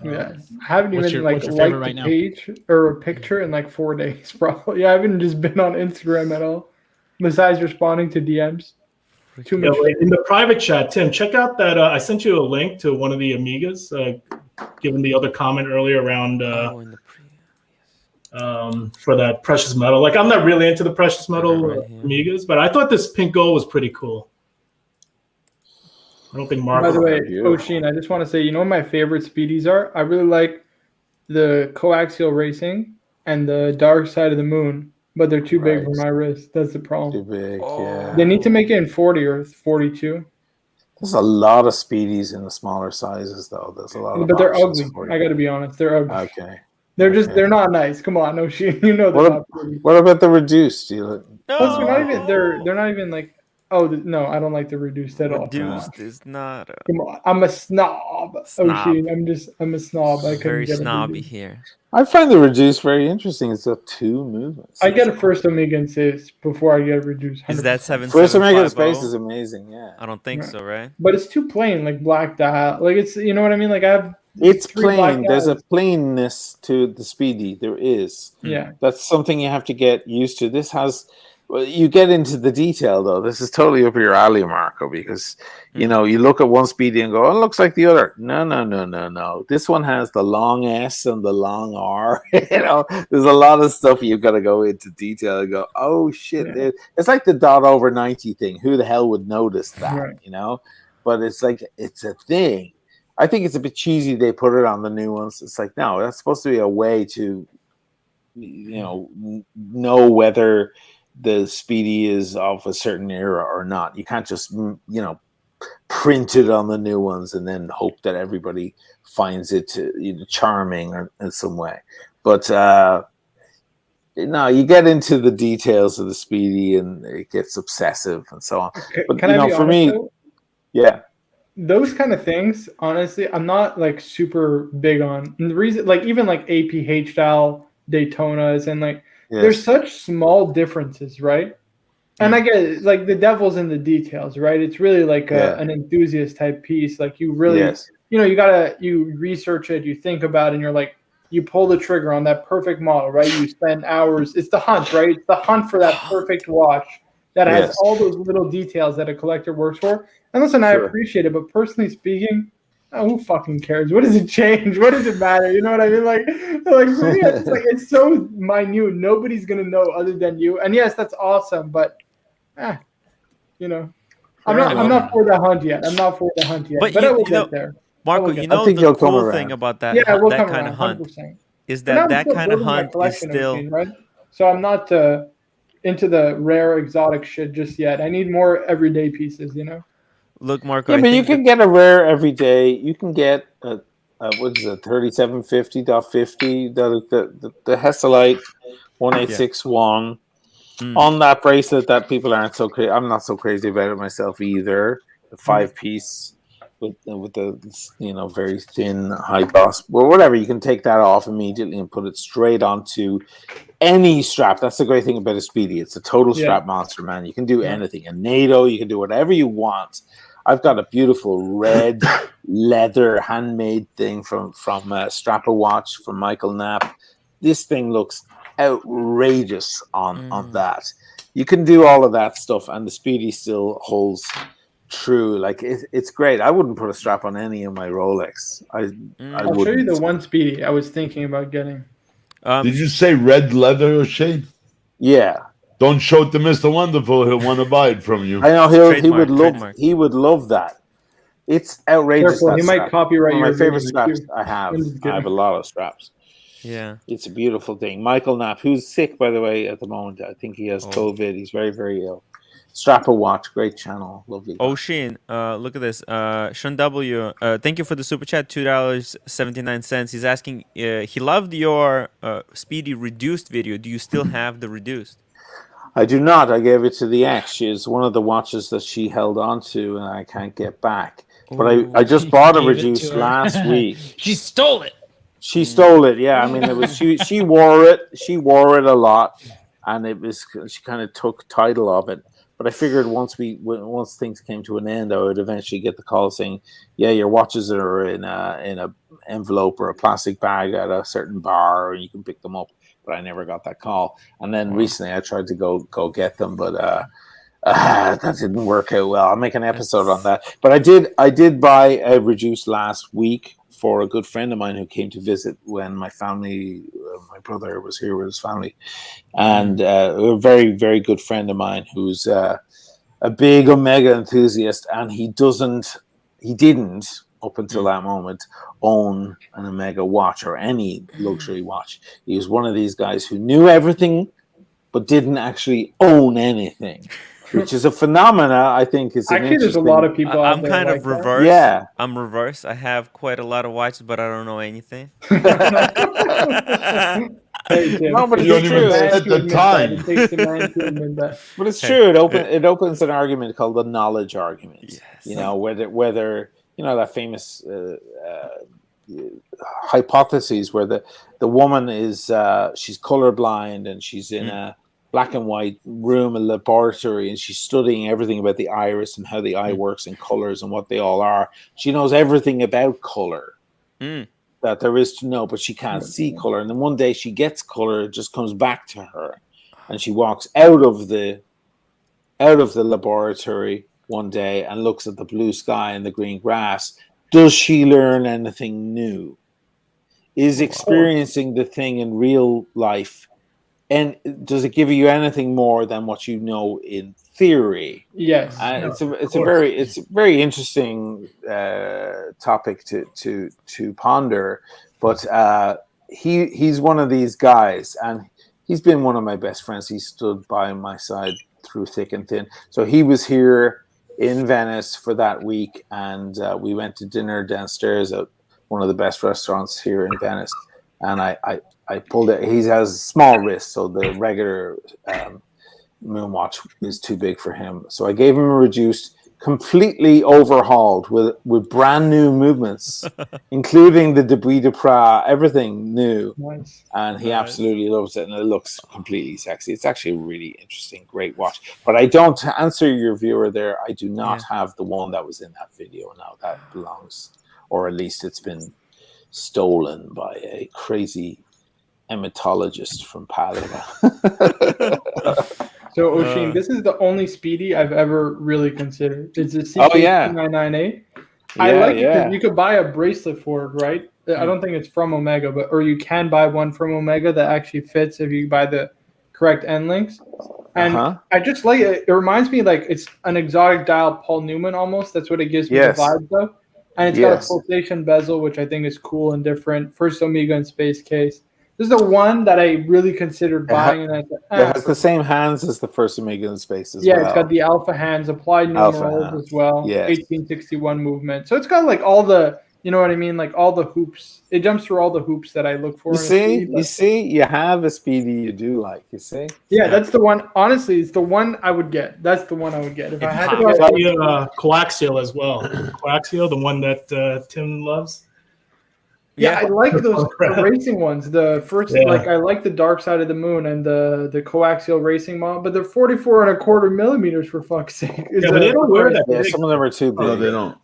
Yeah, I haven't What's even your- like what's your liked favorite the right now? page or a picture in like 4 days, probably. Yeah, I haven't just been on Instagram at all, besides responding to DMs. Too Yeah, much. like, in the private chat, Tim, check out that. I sent you a link to one of the Amigas, given the other comment earlier around Oh, in the pre- for that precious metal. Like, I'm not really into the precious metal Right here. Amigas, but I thought this pink gold was pretty cool. I don't think Mark. By the way, beautiful. Oshin, I just want to say, you know what my favorite speedies are? I really like the coaxial racing and the dark side of the moon, but they're too big Right. for my wrist. That's the Too problem. big. Oh. Yeah. They need to make it in 40 or 42, There's a lot of speedies in the smaller sizes, though. There's a lot of. but they're options ugly. for you. I got to be honest, they're ugly. Okay. They're just okay. they're not nice. Come on, Oshin, you know they're What, not pretty. what about the reduced? No, Plus, they're not even like. Oh no, I don't like the reduced at all. reduced is not Come on, I'm a snob. Snob. Oshin, I'm a snob. I couldn't very get a snobby reduced. here. I find the reduced very interesting. It's got 2 movements. I get a first Omega and 6 before I get a reduced. Is that 100%. First Omega in Space 7750? is amazing. Yeah. I don't think Right. so, right? But it's too plain, like black dial. Like it's, you know what I mean? Like I have It's three black plain. There's a guys. plainness to the Speedy. There is. Yeah. That's something you have to get used to. This has, well, you get into the detail though. This is totally up your alley, Marco, because you know you look at one Speedy and go, "Oh, it looks like the other." No, no, no, no, no. This one has the long S and the long R. There's a lot of stuff you've got to go into detail and go, "Oh shit!" Yeah. It's like the dot over 90 thing. Who the hell would notice that? Right. But it's like it's a thing. I think it's a bit cheesy they put it on the new ones. It's like, no, that's supposed to be a way to, know whether the Speedy is of a certain era or not. You can't just, print it on the new ones and then hope that everybody finds it charming or in some way. But no, you get into the details of the Speedy and it gets obsessive and so on. But Can I be for honest, me, though? yeah. Those kind of things, honestly, I'm not like super big on. And the reason, like even like APH style Daytonas and like there's such small differences, right? And I get like the devil's in the details, right? It's really like an enthusiast type piece. Like you really, you research it, you think about it, and you're like, you pull the trigger on that perfect model, right? You spend hours. It's the hunt, right? It's the hunt for that perfect watch that has all those little details that a collector works for. And listen, I appreciate it, but personally speaking, who fucking cares? What does it change? What does it matter? You know what I mean? Like for me, it's like it's so minute. Nobody's gonna know other than you. And yes, that's awesome, but I'm not for the hunt yet. But I will get there. Marco, the cool thing about that that kind of hunt 100%. Is that kind of hunt is still machine, right? So I'm not into the rare exotic shit just yet. I need more everyday pieces, Look, Marco. Yeah, but you can get a rare every day. You can get a what is it, 3750.50, the Hesalite 1861 on that bracelet that people aren't so crazy. I'm not so crazy about it myself either. The 5-piece with the very thin high boss, well, whatever. You can take that off immediately and put it straight onto any strap. That's the great thing about a Speedy. It's a total strap monster, man. You can do anything. A NATO, you can do whatever you want. I've got a beautiful red leather handmade thing from Strapper Watch from Michael Knapp. This thing looks outrageous on that. You can do all of that stuff, and the Speedy still holds true. Like it's great. I wouldn't put a strap on any of my Rolex. I'll show you the one Speedy I was thinking about getting. Did you say red leather or shade? Yeah. Don't show it to Mr. Wonderful. He'll want to buy it from you. I know he would love that. It's outrageous. Careful, he might copyright one of my favorite straps. too. I have a lot of straps. Yeah, it's a beautiful thing. Michael Knapp, who's sick by the way at the moment. I think he has COVID. He's very, very ill. Strapper Watch, great channel, lovely. Sheen, look at this. Sean W. Thank you for the super chat, $2.79. He's asking, he loved your Speedy reduced video. Do you still have the reduced? I do not. I gave it to the ex. She is one of the watches that she held on to, and I can't get back. But I just bought a reduced last week. She stole it. She stole it. Yeah, I mean, it was she wore it. She wore it a lot, and she kind of took title of it. But I figured once things came to an end, I would eventually get the call saying, "Yeah, your watches are in a envelope or a plastic bag at a certain bar, and you can pick them up." But I never got that call. And then recently, I tried to go get them, but that didn't work out well. I'll make an episode on that. But I did buy a reduced last week for a good friend of mine who came to visit when my family, my brother was here with his family, and a very, very good friend of mine who's a big Omega enthusiast, and he didn't up until that moment own an Omega watch or any luxury watch. He was one of these guys who knew everything but didn't actually own anything, which is a phenomena I think is actually there's a lot of people I'm kind of reverse. Yeah, I'm reverse. I have quite a lot of watches, but I don't know anything. No, but you don't even at the time. But it's true. It opens an argument called the knowledge argument. Yes. You know, whether that famous hypothesis where the woman is she's colorblind and she's in a black and white room, a laboratory, and she's studying everything about the iris and how the eye works and colors and what they all are. She knows everything about color, Mm. that there is to know, but she can't see color. And then one day she gets color, it just comes back to her, and she walks out of the laboratory one day and looks at the blue sky and the green grass. Does she learn anything new? Is experiencing the thing in real life, and does it give you anything more than what you know in theory? Yes. It's a very interesting topic to ponder. But he's one of these guys, and he's been one of my best friends. He stood by my side through thick and thin. So he was here in Venice for that week, and we went to dinner downstairs at one of the best restaurants here in Venice. And I pulled it. He has small wrists, so the regular moon watch is too big for him. So I gave him a reduced, completely overhauled with brand new movements, including the Debris de Pras, everything new. Nice. And he absolutely loves it, and it looks completely sexy. It's actually a really interesting, great watch. But I don't, to answer your viewer there, I do not have the one that was in that video now. That belongs, or at least it's been stolen by a crazy emetologist from Padua. So Oshin, this is the only Speedy I've ever really considered. It's a CK299A. I like it because you could buy a bracelet for it, right? I don't think it's from Omega, or you can buy one from Omega that actually fits if you buy the correct end links. And I just like it. It reminds me like it's an exotic dial Paul Newman almost. That's what it gives me the vibes of. And it's got a pulsation bezel, which I think is cool and different. First Omega in space case. This is the one that I really considered buying. And it has the same hands as the first Omega in space as well. Yeah, it's got the alpha hands, applied numerals as well. 1861 movement. So it's got like all the, you know what I mean? Like all the hoops. It jumps through all the hoops that I look for. You see, you have a Speedy you do like, you see? Yeah, that's the one. Honestly, it's the one I would get. That's the one I would get. If I had to get the coaxial as well. Coaxial, the one that Tim loves. Yeah, I like those racing ones. The first, like, I like the Dark Side of the Moon and the coaxial racing model, but they're 44.25 millimeters for fuck's sake. Yeah, but they don't wear that. Yeah, some of them are too big. No, they don't.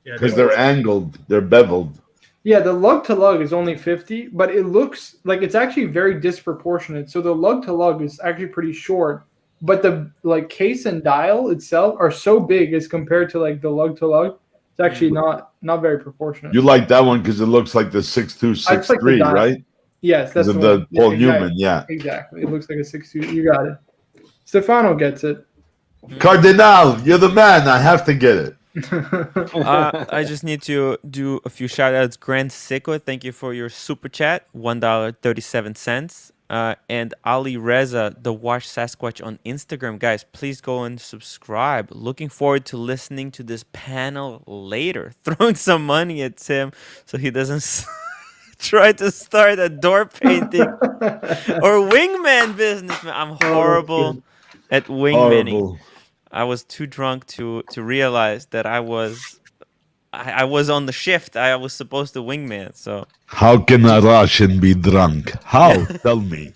Because they're angled. They're beveled. Yeah, the lug to lug is only 50, but it looks like it's actually very disproportionate. So the lug to lug is actually pretty short, but the like case and dial itself are so big as compared to like the lug to lug. It's actually not very proportionate. You like that one because it looks like the 6263, like right? Yes, that's the Paul Newman. Yeah, exactly. It looks like a 62. You got it. Stefano gets it. Cardinal, you're the man. I have to get it. I just need to do a few shout outs. Grand Seco, thank you for your super chat, $1.37. And Ali Reza, the Watch Sasquatch on Instagram. Guys, please go and subscribe. Looking forward to listening to this panel later. Throwing some money at Tim so he doesn't try to start a door painting or wingman business. Man, I'm horrible at wingmaning. I was too drunk to realize that I was on the shift. I was supposed to wingman. So how can a Russian be drunk? How? Tell me.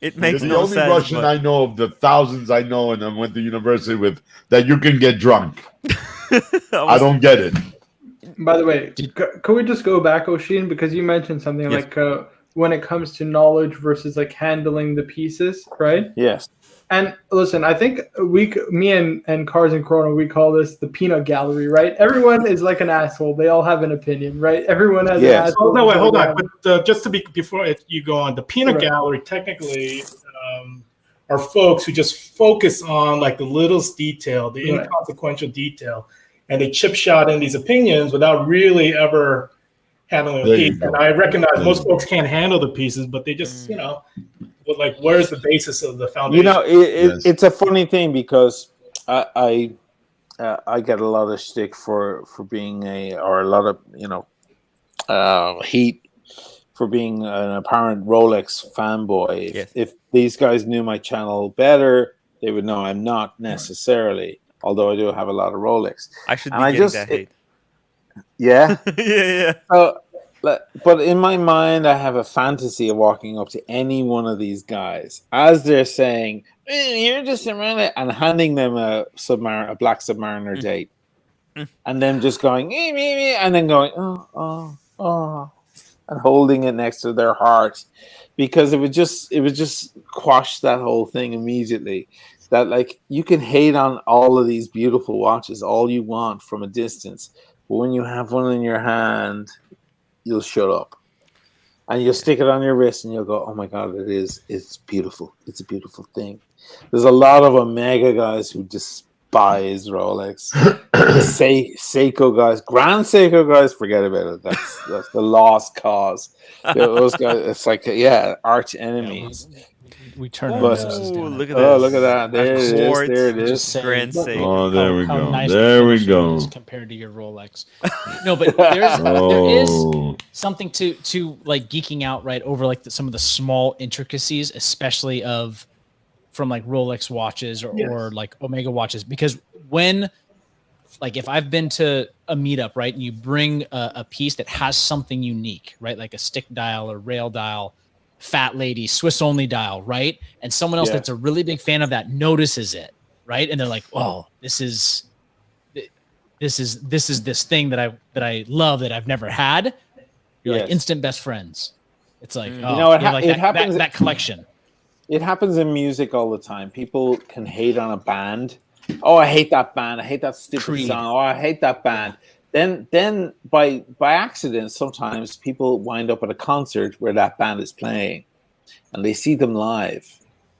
It makes You're no sense. the only Russian I know of the thousands I know and I went to university with that you can get drunk. I don't get it. By the way, could we just go back, Oshin, because you mentioned something like when it comes to knowledge versus like handling the pieces, right? Yes. And listen, I think me and Cars and Chrono, we call this the peanut gallery, right? Everyone is like an asshole. They all have an opinion, right? Everyone has an asshole. Oh, no, wait, hold on. But just to be, before you go on, the peanut gallery technically are folks who just focus on like the littlest detail, the inconsequential detail, and they chip shot in these opinions without really ever handling the piece. And I recognize most folks can't handle the pieces, but they just, but like, where's the basis of the foundation? It's a funny thing because I get a lot of shtick for being a lot of heat for being an apparent Rolex fanboy. If these guys knew my channel better, they would know I'm not necessarily. Although I do have a lot of Rolex. I should be getting that hate. Yeah. yeah. But in my mind, I have a fantasy of walking up to any one of these guys as they're saying, "You're just a man," and handing them a Black Submariner date, and them just going, and then going, oh, and holding it next to their heart, because it would just quash that whole thing immediately. That like you can hate on all of these beautiful watches all you want from a distance, but when you have one in your hand, you'll shut up. And you'll stick it on your wrist and you'll go, oh my God, it's beautiful. It's a beautiful thing. There's a lot of Omega guys who despise Rolex. Seiko guys, Grand Seiko guys, forget about it. That's the lost cause. Those guys, it's like, arch enemies. We turn Oh, our noses down. look at Oh, this. look at that. There it is. Quartz, There it is. Just saying, Grand Seiko. Oh, there we how go. nice There the we finishing go. is compared to your Rolex. No, but there is Oh, something to like geeking out right over like some of the small intricacies, especially from like Rolex watches or like Omega watches, because when like if I've been to a meetup, right, and you bring a piece that has something unique, right, like a stick dial or rail dial, fat lady, Swiss only dial, right, and someone else that's a really big fan of that notices it, right, and they're like, oh, this is this thing that I love that I've never had. You're like instant best friends. It's like, it happens that collection. It happens in music all the time. People can hate on a band. Oh, I hate that band. I hate that stupid song. Oh, I hate that band. Then by accident, sometimes people wind up at a concert where that band is playing, and they see them live,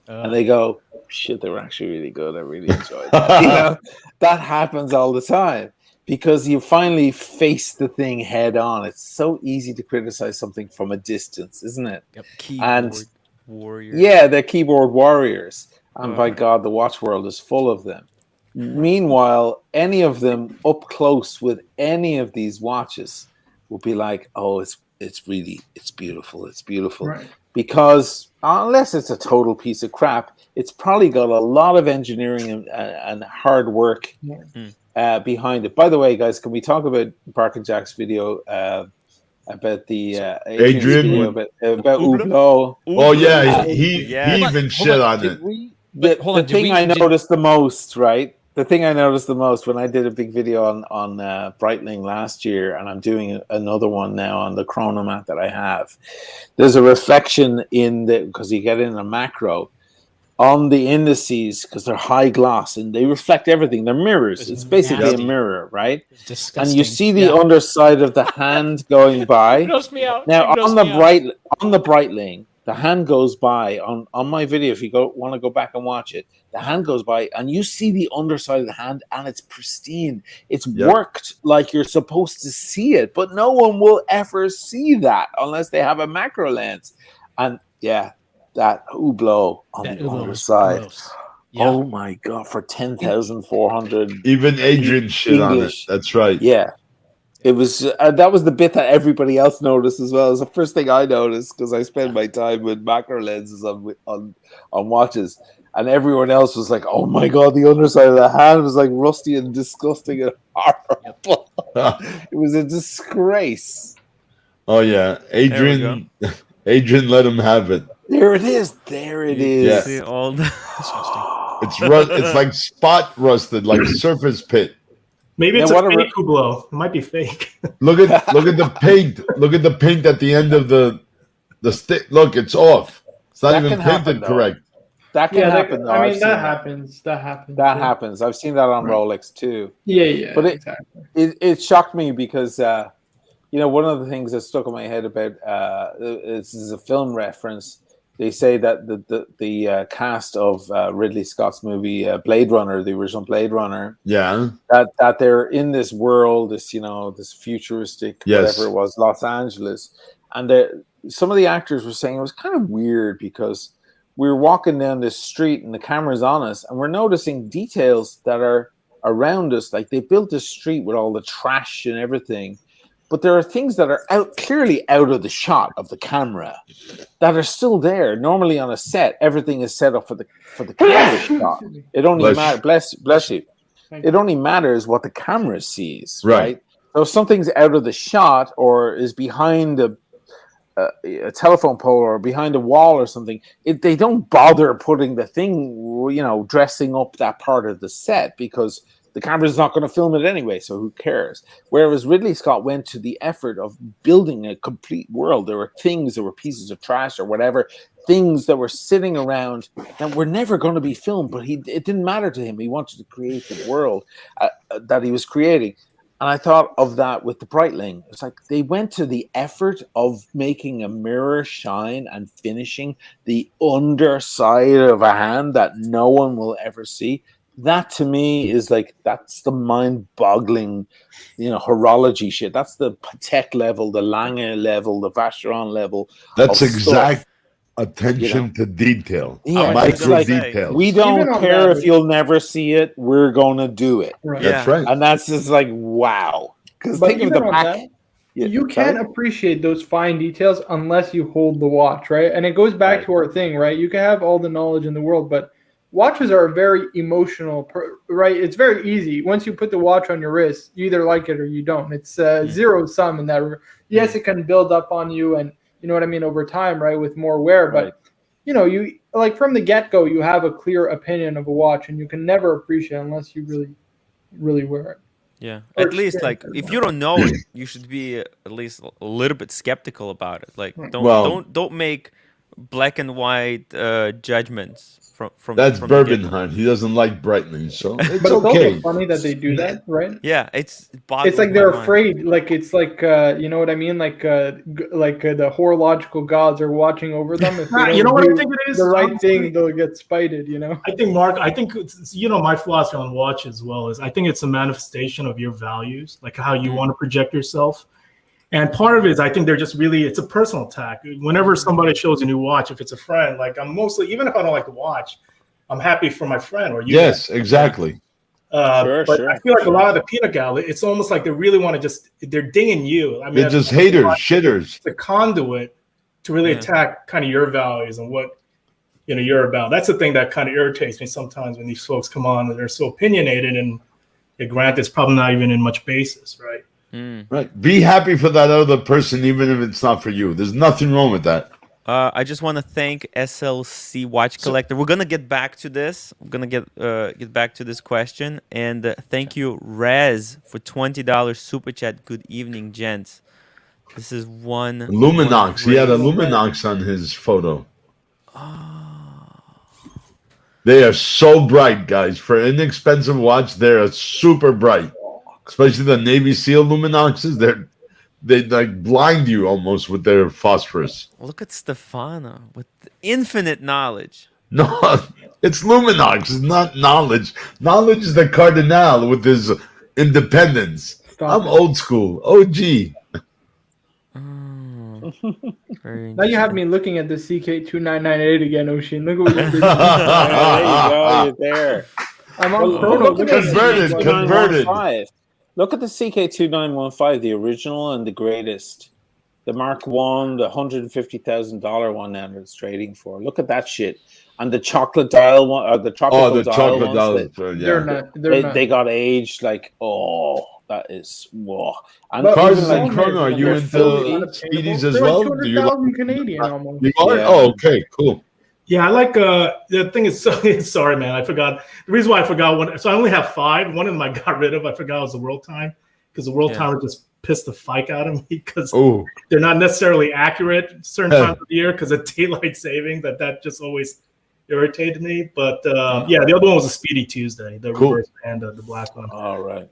and they go, "Shit, they were actually really good. I really enjoyed that." That happens all the time because you finally face the thing head on. It's so easy to criticize something from a distance, isn't it? Yep. Keyboard warriors. Yeah, they're keyboard warriors, and by God, the watch world is full of them. Meanwhile, any of them up close with any of these watches will be like, "Oh, it's beautiful, it's beautiful," Right. because unless it's a total piece of crap, it's probably got a lot of engineering and hard work behind it. By the way, guys, can we talk about Bark and Jack's video about the Adrian video about Hublot? oh yeah, he even shit on it. The thing I noticed the most, right? The thing I noticed the most when I did a big video on Breitling last year, and I'm doing another one now on the chronomat that I have. There's a reflection because you get in a macro on the indices because they're high gloss and they reflect everything. They're mirrors. It's basically a mirror, right? Disgusting. And you see the underside of the hand going by. Gross me out. Now on the Breitling, the hand goes by on my video. If you want to go back and watch it, the hand goes by and you see the underside of the hand and it's pristine. It's worked like you're supposed to see it, but no one will ever see that unless they have a macro lens. And that Hublot on the underside. Yeah. Oh my God, for 10,400. Even Adrian shit on it. That's right. Yeah. It was that was the bit that everybody else noticed as well. It's the first thing I noticed because I spend my time with macro lenses on watches, and everyone else was like, "Oh my God, the underside of the hand was like rusty and disgusting and horrible." It was a disgrace. Oh yeah, Adrian let him have it. There it is. There it is. Yeah. See all the It's like spot rusted, like surface pit. Maybe it's a fake Hublot. It might be fake. Look at the paint. Look at the paint at the end of the stick. Look, it's off. It's not even painted correct. That can happen. Though. I mean, that happens. That happens. I've seen that on Rolex too. Yeah. But it shocked me because one of the things that stuck in my head about this is a film reference. They say that the cast of Ridley Scott's movie Blade Runner, the original Blade Runner, that they're in this world, this futuristic whatever it was, Los Angeles, and some of the actors were saying it was kind of weird because we were walking down this street and the camera's on us, and we're noticing details that are around us, like they built this street with all the trash and everything. But there are things that are clearly out of the shot of the camera that are still there. Normally on a set, everything is set up for the camera shot. It only matters. Bless you. It only matters what the camera sees, right? So if something's out of the shot or is behind a telephone pole or behind a wall or something, they don't bother putting the thing, dressing up that part of the set because the camera's not going to film it anyway, so who cares? Whereas Ridley Scott went to the effort of building a complete world. There were things, there were pieces of trash or whatever, things that were sitting around that were never going to be filmed, but it didn't matter to him. He wanted to create the world that he was creating. And I thought of that with the Breitling. It's like they went to the effort of making a mirror shine and finishing the underside of a hand that no one will ever see. That to me is like, that's the mind-boggling, horology shit. That's the Patek level, the Lange level, the Vacheron level. That's exact attention to detail. Yeah, micro like, details. we don't care if you'll never see it. We're going to do it. Right. That's right. And that's just like, wow. Because But think of even the on back. that, you can't appreciate those fine details unless you hold the watch, right? And it goes back to our thing, right? You can have all the knowledge in the world, but watches are very emotional, right? It's very easy. Once you put the watch on your wrist, you either like it or you don't. It's zero sum in that. Yes, it can build up on you, and you know what I mean, over time, right? With more wear, but you like from the get-go, you have a clear opinion of a watch, and you can never appreciate it unless you really, really wear it. Yeah, at least like if you don't know it, you should be at least a little bit skeptical about it. Like don't make black and white judgments from. That's from Bourbon Hunt. He doesn't like Breitling, so it's But it's okay. also funny that they do that, right? Yeah, it's like they're afraid. Like it's like you know what I mean. Like the horological gods are watching over them. If they You know don't what I do think it is? the right Honestly, thing, they'll get spited. I think, Mark, it's, my philosophy on watch as well is I think it's a manifestation of your values, like how you want to project yourself. And part of it is I think they're just really, it's a personal attack. Whenever somebody shows a new watch, if it's a friend, like I'm mostly, even if I don't like the watch, I'm happy for my friend or you. Yes, exactly. But I feel like a lot of the peanut gallery, it's almost like they really want to they're dinging you. I mean, they're just haters, shitters. It's a conduit to really attack kind of your values and what you're about. That's the thing that kind of irritates me sometimes when these folks come on and they're so opinionated, and granted, it's probably not even in much basis, right? Right. Be happy for that other person, even if it's not for you. There's nothing wrong with that. I just want to thank SLC Watch Collector. We're gonna get back to this. I'm gonna get back to this question, and thank you, Rez, for $20 super chat. Good evening, gents. This is one Luminox. He had a Luminox on his photo. They are so bright, guys. For an inexpensive watch, they are super bright. Especially the Navy SEAL Luminoxes. They like blind you almost with their phosphorus. Look at Stefano with infinite knowledge. No, it's Luminox. It's not knowledge. Knowledge is the Cardinal with his independence. I'm old school. OG. Now you have me looking at the CK2998 again, Oshin. Look at what you did. There you go. You're there. I'm on Chrono. Converted. Look at the CK2915, the original and the greatest. The Mark 1, the $150,000 one now it's trading for. Look at that shit. And the chocolate dial one, or the chocolate dial. They got aged like, that is, whoa. And Cars like Chrono, are you into Speedies as well? Do you like Canadian almost? You are? Yeah. Oh, okay, cool. Yeah, I like the thing is sorry, man. I forgot the reason why I forgot one. So I only have 5. One of them I got rid of. I forgot it was the World Time because the World Timer just pissed the fike out of me because they're not necessarily accurate certain times of the year because of daylight saving. That just always irritated me. But the other one was a Speedy Tuesday, the reverse Panda, the black one. All right.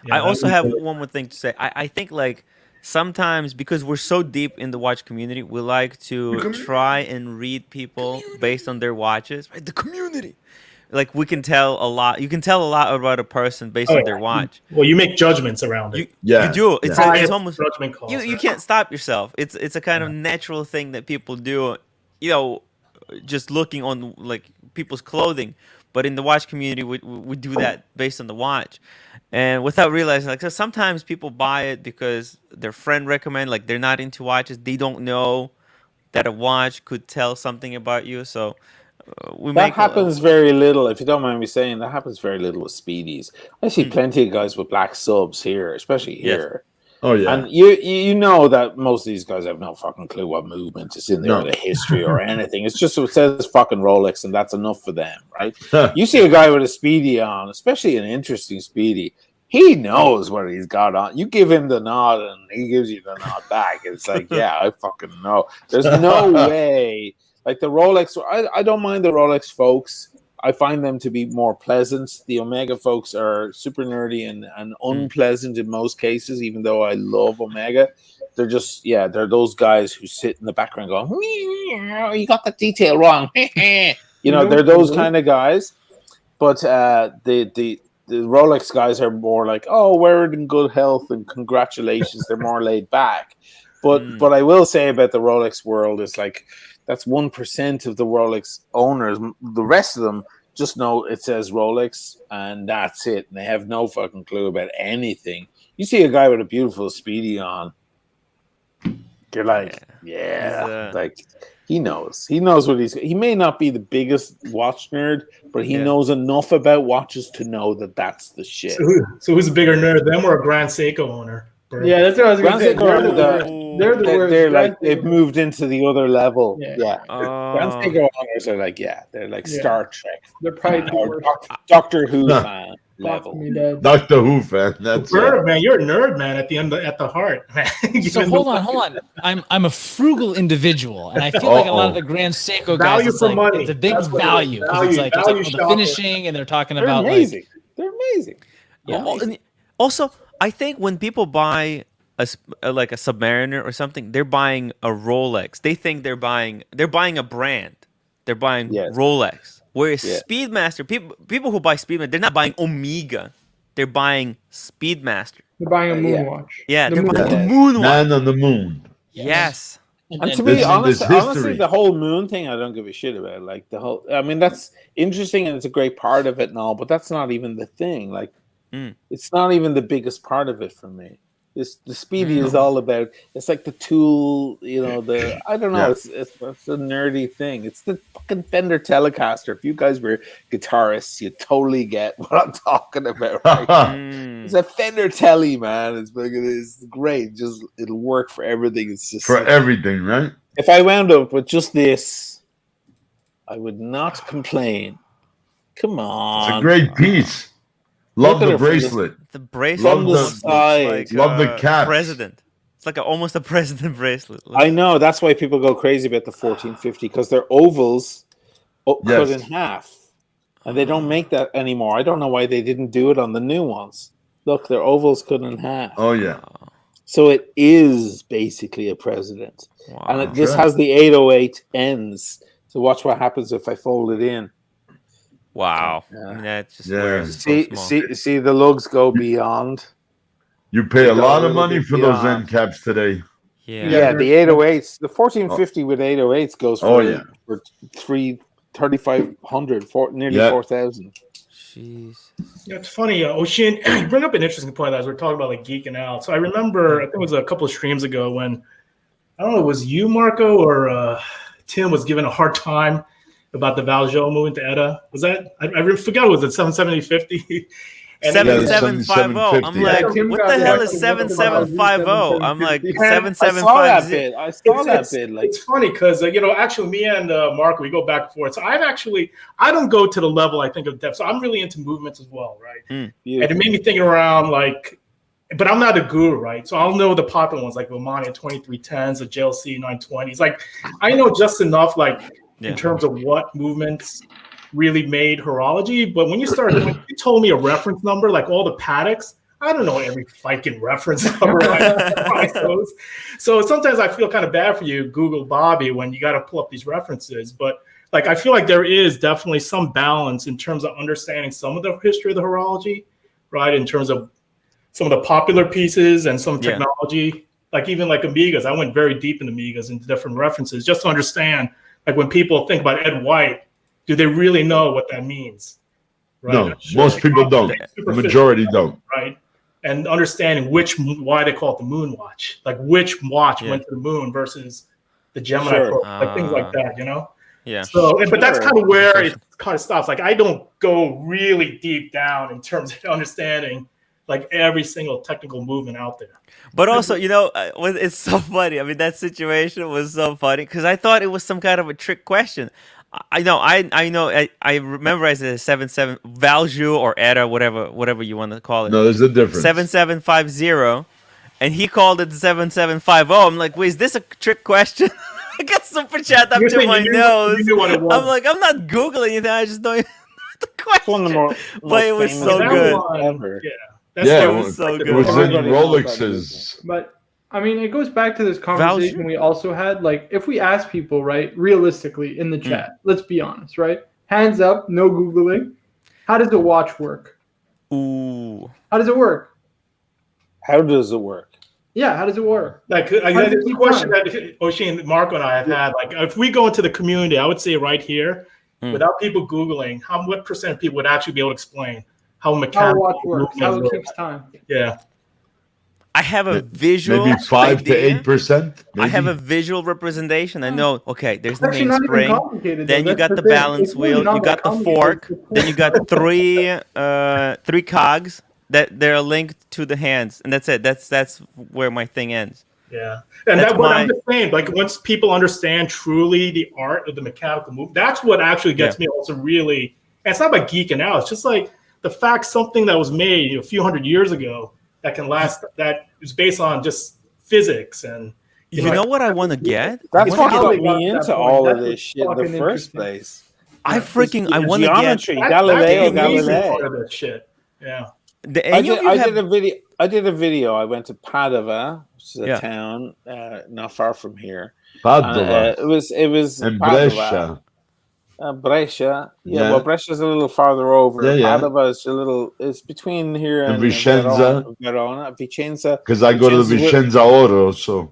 Yeah, I also have one more thing to say. I think like sometimes because we're so deep in the watch community, we like to try and read people based on their watches. Right? The community. Like we can tell a lot. You can tell a lot about a person based on their watch. Well, you make judgments around it. You do. It's almost judgment calls. You can't stop yourself. It's a kind of natural thing that people do. Just looking on like people's clothing. But in the watch community, we do that based on the watch, and without realizing, like, so sometimes people buy it because their friend recommend, like, they're not into watches, they don't know that a watch could tell something about you. So that happens very little, if you don't mind me saying. That happens very little with Speedies. I see plenty of guys with black subs here, especially here. Oh yeah. And you know that most of these guys have no fucking clue what movement is in there, or the history or anything. It's just it says fucking Rolex, and that's enough for them, right? You see a guy with a Speedy on, especially an interesting Speedy, he knows what he's got on. You give him the nod, and he gives you the nod back. It's like, yeah, I fucking know. There's no way. Like the Rolex, I don't mind the Rolex folks. I find them to be more pleasant. The Omega folks are super nerdy and unpleasant in most cases, even though I love Omega. They're just, they're those guys who sit in the background going, you got the detail wrong. They're those kind of guys. But the Rolex guys are more like, oh, wear it in good health and congratulations. They're more laid back. But I will say about the Rolex world is like, that's 1% of the Rolex owners. The rest of them just know it says Rolex and that's it. And they have no fucking clue about anything. You see a guy with a beautiful Speedy on, you're like, like he knows. He knows what he may not be the biggest watch nerd, but he knows enough about watches to know that that's the shit. So who's a bigger nerd, them or a Grand Seiko owner? Yeah, that's what I was going to say. They're the worst. They're like they've moved into the other level. Yeah. Oh. Grand owners are like, they're like Star Trek. They're probably the worst. Doctor Who fan level. Doctor Who fan. That's Bird, man, you're a nerd, man. At the heart, man. So hold on. I'm a frugal individual, and I feel like a lot of the Grand Seiko guys, value for money. It's a big value. It's like they're talking about the finishing, and they're talking about amazing. They're amazing. Yeah. And also, I think when people buy a Submariner or something, they're buying a Rolex. They think they're buying a brand. They're buying Rolex. Whereas Speedmaster, people who buy Speedmaster, they're not buying Omega. They're buying Speedmaster. They're buying a moon watch. Yeah, they're buying the moon watch. Man on the moon. Yes. And to be honest, the whole moon thing, I don't give a shit about. Like the whole, I mean, that's interesting and it's a great part of it and all, but that's not even the thing. Like, it's not even the biggest part of it for me. The Speedy is all about. It's like the tool, I don't know. It's a nerdy thing. It's the fucking Fender Telecaster. If you guys were guitarists, you totally get what I'm talking about. Right? It's a Fender Tele, man. It's great. Just it'll work for everything. It's just for everything, right? If I wound up with just this, I would not complain. Come on, it's a great piece. Love the bracelet. The bracelet. Love the cap. President. It's like almost a president bracelet. I know. That's why people go crazy about the 1450 because they're ovals cut in half, and they don't make that anymore. I don't know why they didn't do it on the new ones. Look, they're ovals cut in half. Oh yeah. So it is basically a president, and this has the 808 ends. So watch what happens if I fold it in. Wow. I mean, that's just see the lugs go beyond. You pay a lot of money for those end caps today. Yeah, the 808s, the 1450 with 808s goes for 3,500 for nearly 4,000. Jeez. Yeah, it's funny, Ocean. You bring up an interesting point as we're talking about like geeking out. So I remember, I think it was a couple of streams ago when I don't know, it was you, Marco, or Tim was given a hard time about the Vacheron moving to ETA. Was that? I forgot. Was it 7750? 7750. I'm like, what the hell is 7750? I'm like 7750. I saw that bit. Like, it's funny because actually, me and Marco, we go back and forth. So I don't go to the level I think of depth. So I'm really into movements as well, right? And it made me think around like, but I'm not a guru, right? So I'll know the popular ones like Romani 2310s, the JLC 920s. Like I know just enough, like. In terms of what movements really made horology. But when you told me a reference number, like all the Patek's, I don't know every fucking reference number. So sometimes I feel kind of bad for you, Google Bobby, when you got to pull up these references. But like I feel like there is definitely some balance in terms of understanding some of the history of the horology, right? In terms of some of the popular pieces and some technology, like even like Amigas. I went very deep into Amigas and different references just to understand. Like when people think about Ed White, do they really know what that means? Right? No, most people don't. The majority don't. Right. And understanding why they call it the moon watch, like which watch went to the moon versus the Gemini program, like things like that, Yeah. So, but that's kind of where it kind of stops. Like I don't go really deep down in terms of understanding like every single technical movement out there. But also, it's so funny. I mean, that situation was so funny because I thought it was some kind of a trick question. I know, I remember I said 77 Valju or Eta, whatever you want to call it. No, there's a difference. 7750, and he called it 7750. I'm like, wait, is this a trick question? I got super chat up to my nose. You knew what it was. I'm like, I'm not googling it. I just don't even know the question. It's one of the more But it was famous so good. one, ever. Yeah, Yeah, it was so It good. was in Everybody knows about Rolexes. But I mean, it goes back to this conversation we also had. Like, if we ask people, right, realistically in the chat, let's be honest, right? Hands up, no Googling. How does a watch work? Ooh. How does it work? How does it work? Yeah, how does it work? Like, there's a question that Oshin, Marco, and I have had. Like, if we go into the community, I would say right here, without people Googling, what percent of people would actually be able to explain how How a mechanical watch works, how it movement keeps time. Yeah. I have a visual Maybe 5 to idea. 8%. I have a visual representation. I know, okay, there's the Actually, main not even spring. complicated. Then though. you got That's the thing. balance It's really wheel. not You got that the complicated. fork. It's Then you got three cogs that they're linked to the hands, and that's it. That's where my thing ends. Yeah, and That's that's what my- I'm just saying. Like, once people understand truly the art of the mechanical movement, that's what actually gets me also really. And it's not about geeking out. It's just like the fact something that was made a few hundred years ago that can last, that is based on just physics and. You know what I want to get? That's I what wanna how got they got me to that into point. all of That's this what's shit in the fucking first interesting. place. I want to get Geometry, That's Galileo the amazing Galilei. part of that shit. Yeah. I did a video. I went to Padova, which is a Yeah. town not far from here. Padova. It was and Padova. Brescia. Brescia. Yeah, Yeah. well, Brescia's a little farther over. Yeah, yeah. Padova is it's between here And and Vicenza. Verona. Vicenza. Because I go to the Vicenza Oro, so.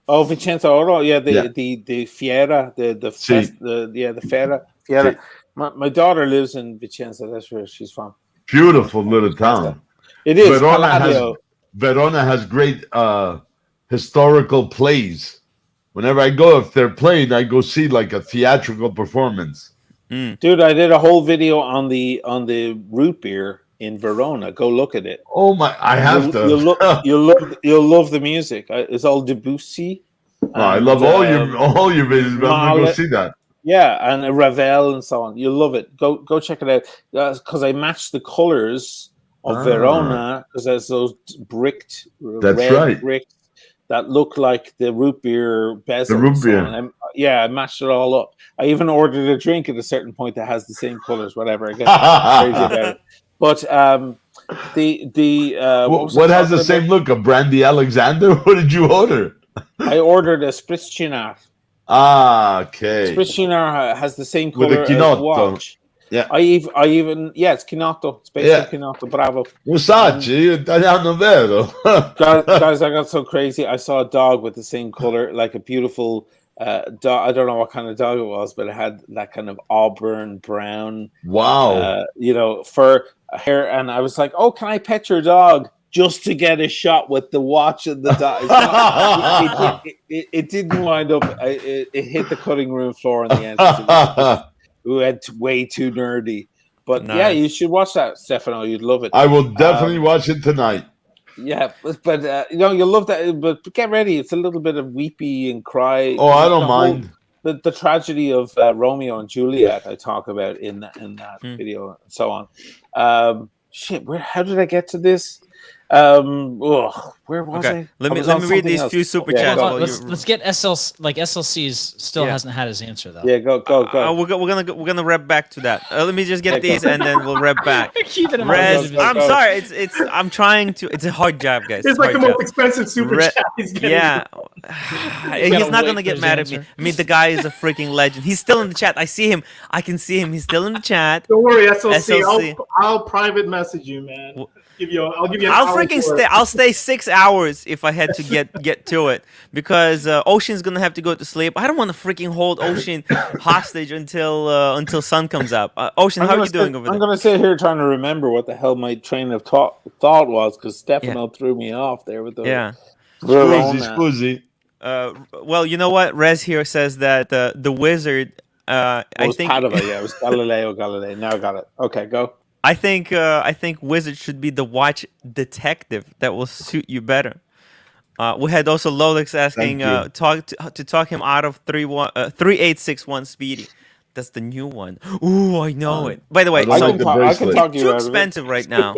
Oh, Vicenza Oro. Yeah, Yeah. the Fiera, the Sì. Fiera. Sì. My daughter lives in Vicenza. That's where she's from. Beautiful little town. It is. Verona Palladio. has great historical plays. Whenever I go, if they're playing, I go see like a theatrical performance. Dude, I did a whole video on the root beer in Verona. Go look at it. Oh my! I have to. You'll love the music. It's all Debussy. I love all your videos, but I'm gonna go see that. Yeah, and Ravel and so on. You'll love it. Go check it out. Because I matched the colors of Verona because there's those bricked That's red right. bricks that look like the root beer bezel. The root and so beer. on. I matched it all up. I even ordered a drink at a certain point that has the same colors. Whatever. I get crazy about it. But what has the same look? A Brandy Alexander? What did you order? I ordered a Spritzchinar. Ah, okay. Spritzchinar has the same With color a as the Chinotto. watch. Yeah. I even it's Chinotto. It's based on Chinotto. Bravo. Versace, italiano vero. guys, I got so crazy. I saw a dog with the same color, like a beautiful dog. I don't know what kind of dog it was, but it had that kind of auburn brown, Wow. fur hair. And I was like, "Oh, can I pet your dog?" Just to get a shot with the watch and the dog. It didn't wind up. It hit the cutting room floor in the end. We went way too nerdy. But yeah, you should watch that, Stefano. You'd love it. I will definitely watch it tonight. Yeah, but you'll love that. But get ready; it's a little bit of weepy and cry. Oh, I don't mind. The tragedy of Romeo and Juliet. I talk about in that video and so on. How did I get to this? Where was I? Let me read these few super chats. Let's get SLC's still hasn't had his answer though. Yeah, go. We're gonna rep back to that. Let me just get these and then we'll rep back. Keep it in Rez, mind. I'm sorry. I'm trying to. It's a hard job, guys. It's like the most expensive super chat he's getting. Yeah, he's not gonna get mad at me. I mean, the guy is a freaking legend. He's still in the chat. I see him. I can see him. He's still in the chat. Don't worry, SLC. I'll private message you, man. I'll give you. I'll stay 6 hours if I had to get to it because Ocean's gonna have to go to sleep. I don't want to freaking hold Ocean hostage until sun comes up. Ocean, how are you doing over there? I'm gonna sit here trying to remember what the hell my train of thought was because Stefano threw me off there with the Scusi. Well, you know what? Rez here says that the wizard. I think Padova. Yeah, it was Galileo. Now I got it. Okay, go. I think Wizard should be the watch detective. That will suit you better. We had also Lolex asking Thank you. to talk him out of 3861 Speedy. That's the new one. Ooh, I know it. By the I way, don't I like can so the talk. I can bracelet. talk it's too you out of it. expensive right now.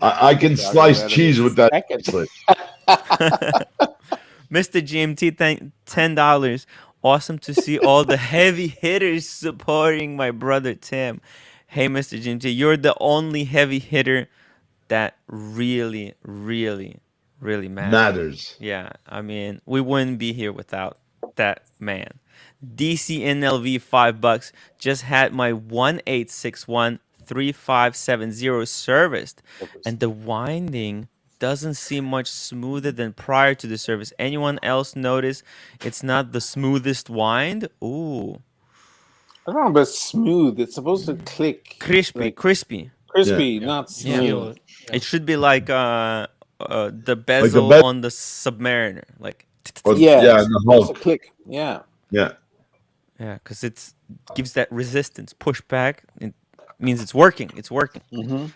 I can Talk you slice out of cheese it with that second. bracelet. Mr. GMT, thank $10. Awesome to see all the heavy hitters supporting my brother Tim. Hey, Mr. GMT, you're the only heavy hitter that really, really, really matters. Matters. Yeah, I mean, we wouldn't be here without that man. DCNLV $5 just had my 1861-3570 serviced, and the winding doesn't seem much smoother than prior to the service. Anyone else notice it's not the smoothest wind? Ooh, I don't know about smooth. It's supposed to click. crispy, Like crispy. crispy, Yeah. not Yeah. smooth. It should be like the Like a bezel bezel. on the Submariner, like Or, Yeah, yeah, it's and the supposed to Hulk. click. Yeah. Yeah. yeah, because it's gives that resistance, push back. It means it's working. It's working. Mm-hmm.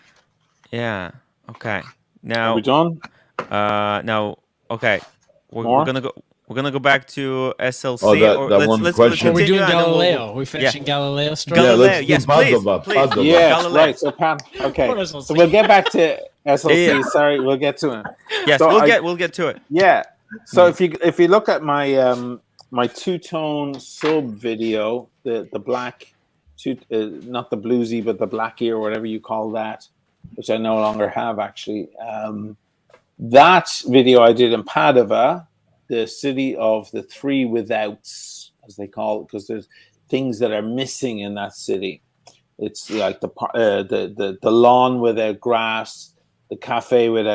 Yeah. Okay. Are Now, we done? okay. We're More? gonna go. We're gonna go back to SLC. Oh, that- or that let's one let's question. Are we continue doing and then Galileo? Are we finishing yeah. Galileo story? Yeah, Galileo. let's do Yes, please, Padova, please. Padova. Yes, Galileo. right. So Pat, okay. What is So we'll get back to SLC. Yeah. Sorry, we'll get to him. Yes, So we'll get to it. Yeah. So if you look at my my two-tone sub video, the black, not the bluesy, but the black ear, whatever you call that, which I no longer have actually. That video I did in Padova, the city of the three withouts, as they call it, because there's things that are missing in that city. It's like the lawn without grass, the cafe with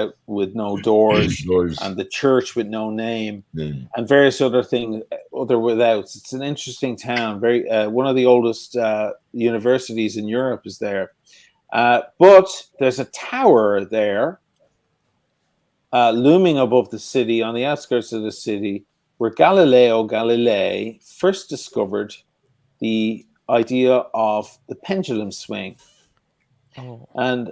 no doors, and the church with no name, and various other things, other withouts. It's an interesting town. Very one of the oldest universities in Europe is there, but there's a tower there, looming above the city on the outskirts of the city, where Galileo Galilei first discovered the idea of the pendulum swing. Oh. And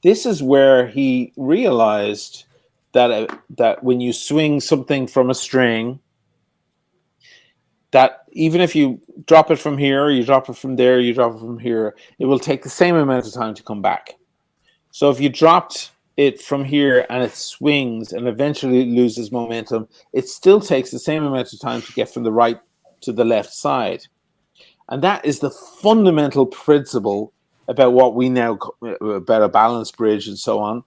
this is where he realized that when you swing something from a string, that even if you drop it from here, you drop it from there, you drop it from here, it will take the same amount of time to come back. So if you dropped it from here and it swings and eventually it loses momentum, it still takes the same amount of time to get from the right to the left side. And that is the fundamental principle about what we now about a balance bridge and so on.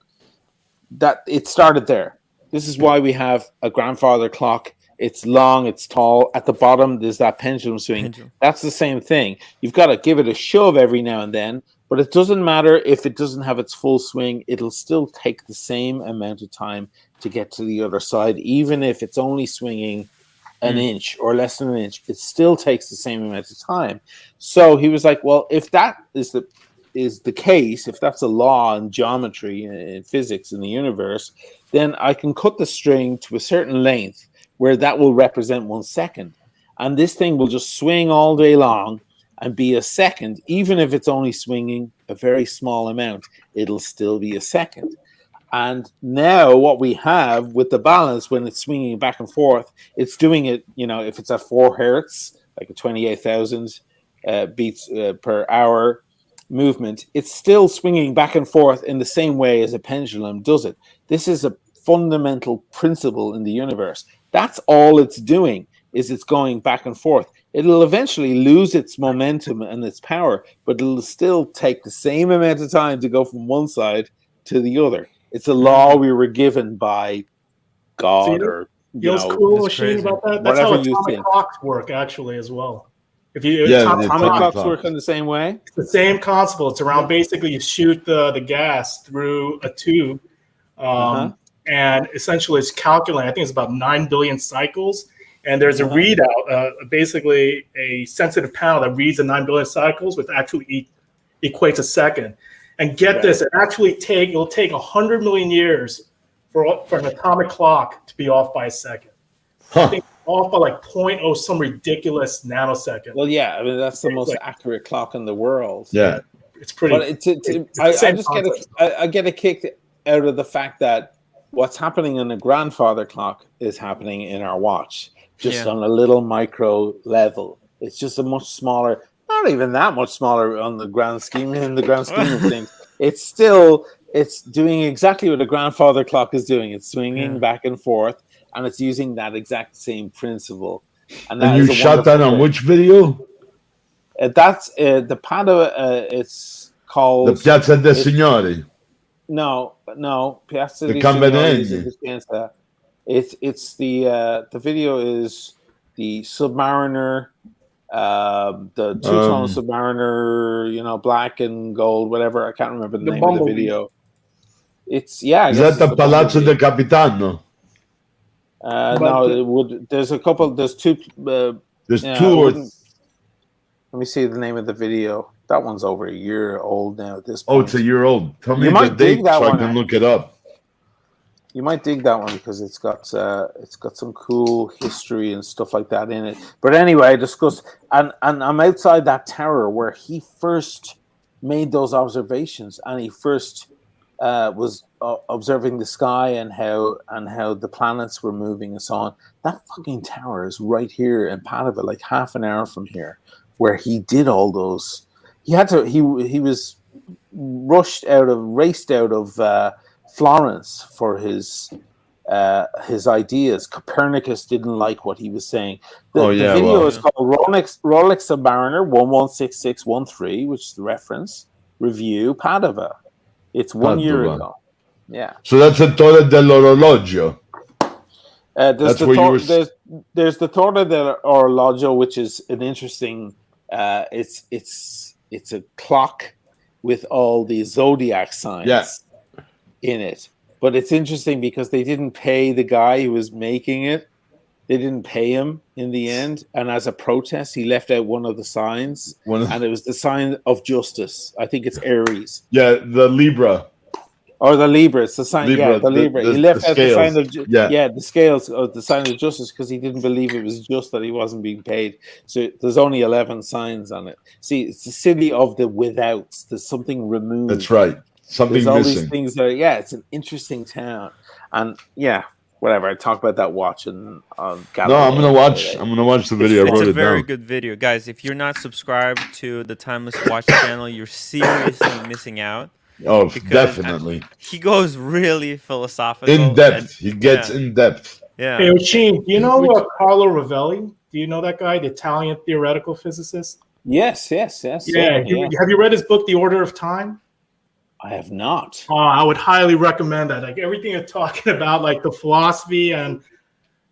That it started there. This is why we have a grandfather clock. It's long, it's tall. At the bottom, there's that pendulum swing. That's the same thing. You've got to give it a shove every now and then, but it doesn't matter if it doesn't have its full swing. It'll still take the same amount of time to get to the other side, even if it's only swinging an inch or less than an inch. It still takes the same amount of time. So he was like, well, if that is the case, if that's a law in geometry and physics in the universe, then I can cut the string to a certain length where that will represent 1 second. And this thing will just swing all day long and be a second. Even if it's only swinging a very small amount, it'll still be a second. And now what we have with the balance, when it's swinging back and forth, it's doing it, if it's at 4 hertz, like a 28,000 beats per hour movement, it's still swinging back and forth in the same way as a pendulum does it. This is a fundamental principle in the universe. That's all it's doing, is it's going back and forth. It'll eventually lose its momentum and its power, but it'll still take the same amount of time to go from one side to the other. It's a law we were given by God, or what's cool, that's Shane, crazy. about that? That's how Whatever you atomic think. clocks work, actually, as well. If you Yeah, the atomic atomic clocks clock. work in the same way. It's the same concept. It's around basically you shoot the gas through a tube, and essentially it's calculating. I think it's about 9 billion cycles, and there's a readout, basically a sensitive panel that reads the 9 billion cycles, which actually equates a second. And get this, it'll take 100 million years for an atomic clock to be off by a second. I think off by like 0.0 some ridiculous nanosecond. Well, yeah, I mean that's the most accurate clock in the world. Yeah. It's pretty. But I just get a kick out of the fact that what's happening in the grandfather clock is happening in our watch, just on a little micro level. It's just a much smaller, not even that much smaller on the grand scheme of things. It's doing exactly what the grandfather clock is doing. It's swinging back and forth, and it's using that exact same principle. And you shot that on which video? That's the Padova. It's called the Piazza dei Signori. No, Piazza the dei Signori. It's the video is the Submariner, the two-tone Submariner, black and gold, whatever. I can't remember the name of the video. It's Is that the Palazzo del Capitano? No, there's a couple. There's two. There's two. Let me see the name of the video. That one's over a year old now at this point. Oh, it's a year old. Tell me the date so I can look it up. You might dig that one because it's got some cool history and stuff like that in it. But anyway, discuss and I'm outside that tower where he first made those observations, and he first was observing the sky and how the planets were moving and so on. That fucking tower is right here in Padova, like half an hour from here, where he did all those. He was raced out of Florence for his ideas. Copernicus didn't like what he was saying. The video is called Rolex Submariner 116613, which is the reference review Padova. It's 1 year ago. Yeah. So that's a Torre dell'Orologio. There's the Torre dell'Orologio, which is an interesting. It's a clock with all the zodiac signs in it. But it's interesting because they didn't pay the guy who was making it. They didn't pay him in the end. And as a protest, he left out one of the signs. And it was the sign of justice. I think it's Aries. Yeah, the Libra. Or the Libra. It's the sign. Libra, the Libra. He left out the sign of the scales of the sign of justice because he didn't believe it was just that he wasn't being paid. So there's only 11 signs on it. See, it's the city of the withouts. There's something removed. That's right. Something there's all missing. These things that it's an interesting town. And whatever. I talk about that watch and I'm gonna watch the video. It's a very good video, guys. If you're not subscribed to the Timeless Watch channel, you're seriously missing out. Oh, definitely. He goes really philosophical. In depth. He gets in depth. Yeah. Hey, Oisin, do you know Carlo Rovelli? Do you know that guy, the Italian theoretical physicist? Yes. Yeah. Have you read his book, The Order of Time? I have not. I would highly recommend that. Like everything you're talking about, like the philosophy and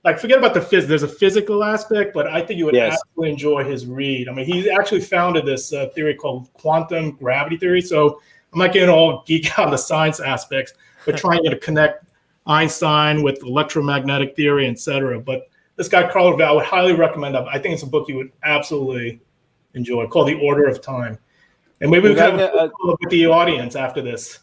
like forget about the physics. There's a physical aspect, but I think you would absolutely enjoy his read. I mean, he's actually founded this theory called quantum gravity theory. So I'm not getting all geek out on the science aspects, but trying to connect Einstein with electromagnetic theory, etc. But this guy, Carlo Rovelli, I would highly recommend that. I think it's a book you would absolutely enjoy called The Order of Time. And maybe we can have a look with the audience after this.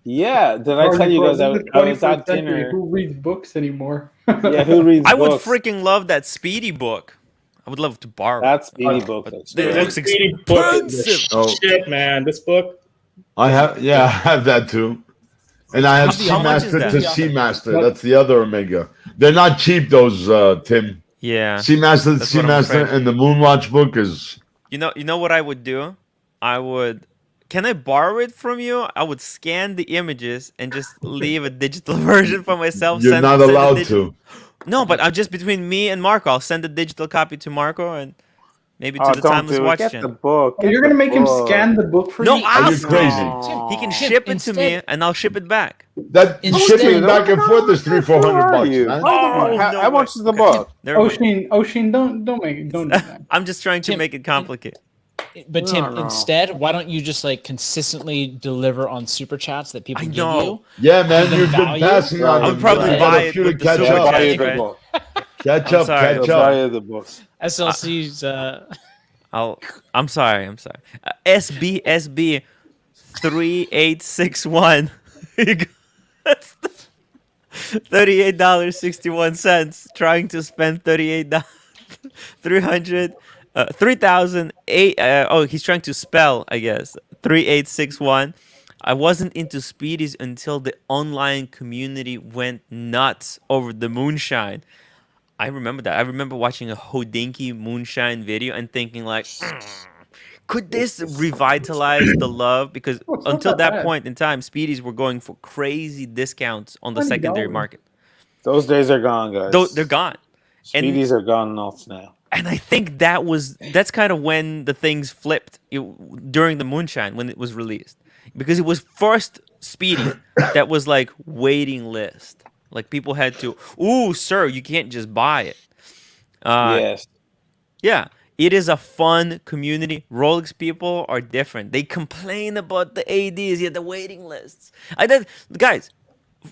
Yeah, did I tell you guys I was at dinner? Who reads books anymore? Yeah, who reads I books? would freaking love that Speedy book. I would love to borrow that Speedy book. That Speedy book is shit, man. This book. I have that too. And I have Seamaster to Seamaster. That's the other Omega. They're not cheap, those, Tim. Yeah. Seamaster to Seamaster and the Moonwatch book is... You know what I would do? Can I borrow it from you? I would scan the images and just leave a digital version for myself. You're not allowed to. No, but I'm just between me and Marco. I'll send a digital copy to Marco and maybe to the Timeless Watch channel. The book. You're gonna make him scan the book for you? No, Are you crazy? He can ship it to me and I'll ship it back. That shipping back and forth is $300-400, man. How much is the book? Oisin, don't do that. I'm just trying to make it complicated. But Tim, instead, why don't you just like consistently deliver on super chats that people give you? Yeah, man, you've been passing on. I'll probably buy it with the super chat, right? Catch up. The books. SLC's. I'm sorry. SBSB 3861. That's $38.61. Trying to spend $38. 3,008. He's trying to spell, I guess. 3861. I wasn't into speedies until the online community went nuts over the moonshine. I remember that. I remember watching a Hodinky moonshine video and thinking like, could this revitalize the love? Because Oh, it's not until that that bad. point in time, speedies were going for crazy discounts on the secondary $20. market. Those days are gone, guys. Though they're gone. Speedies are gone nuts now. And I think that's kind of when the things flipped during the moonshine when it was released, because it was first speedy that was like waiting list, like people had to, ooh sir, you can't just buy it. Yes. Yeah, it is a fun community. Rolex people are different. They complain about the ads, yeah, the waiting lists. Guys,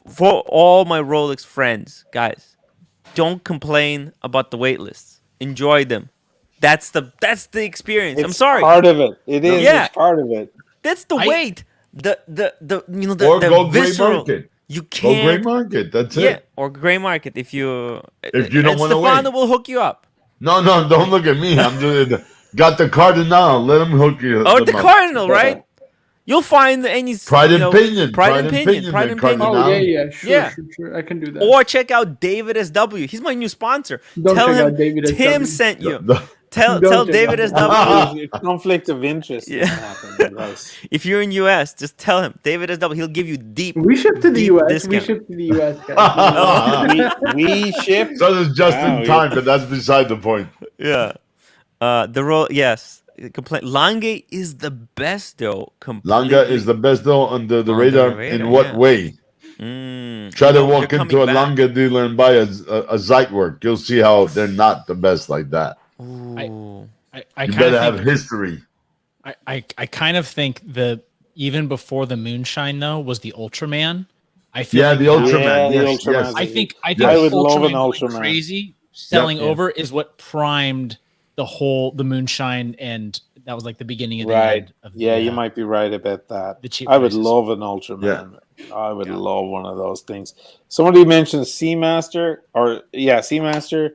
for all my Rolex friends, guys, don't complain about the wait lists. Enjoy them. That's the experience. I'm It's sorry. part of it. It is. Yeah. It's part of it. That's the wait. The Or go gray visceral. market. You Go gray can't. market. That's Yeah, it. or gray market if you don't wanna Stefano wait. will hook you up. No, don't look at me. I'm just got the Cardinal. Let him hook you. Or the them up. Cardinal, right? You'll find any Pride and Pinion. Pride and Pinion. the Oh Cardinal. yeah, sure, Yeah. sure. I can do that. Or check out David SW. He's my new sponsor. Don't Tell check him out David Tim SW. sent you. The- Tell Don't check David out- SW. There's a conflict of interest. Yeah. Happening, guys. If you're in US, just tell him David SW. He'll give you deep. We ship to the Deep US. We discount. ship to the US, guys. we ship. So it's just Wow, in time, but that's beside the point. Yeah. The role. Yes. Complaint. Lange is the best though. Langa is the best though under the Under radar. the radar, In what yeah. way? Try to They're walk into coming a back. Langa dealer and buy a Zeitwerk. You'll see how they're not the best like that. Ooh. I You kind better of have think, history. I kind of think the even before the moonshine though was the Ultraman. I feel Yeah, like the that- Ultraman. Yeah, the yes, Ultraman. yes. I think Yes. I would love an going Ultraman. crazy selling Yeah. over is what primed the moonshine, and that was like the beginning of the Right. end of Yeah, the, you might be right about that. the cheap I would prices. love an Ultraman. I would love one of those things. Somebody mentioned Seamaster, Seamaster.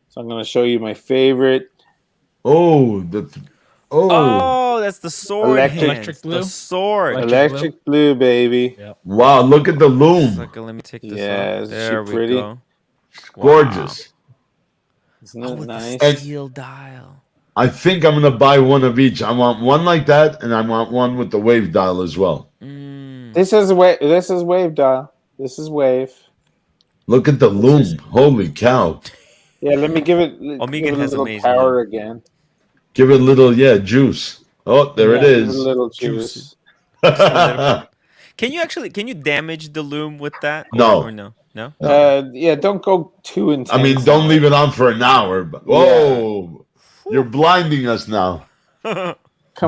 So I'm going to show you my favorite. Oh, Oh, that's the sword. Electric- hands. Electric blue? The sword. Electric Electric blue, baby. Yep. wow! Look at the loom. Okay, let me take this Yeah, off. isn't she There we pretty? go. Gorgeous. Isn't Oh, it with nice? the steel dial. I think I'm gonna buy one of each. I want one like that, and I want one with the wave dial as well. This is wave. This is wave dial. This is wave. Look at the loom. Holy cow! Yeah, let me give it. Megan give it a has little amazing power look. again. Give it a little, juice. Oh, there it Yeah, give is. it a little Juicy. juice. Can you damage the loom with that? No. Or no? No? Yeah, don't go too intense. I mean, don't leave it on for an hour. But, whoa! You're blinding us now. Come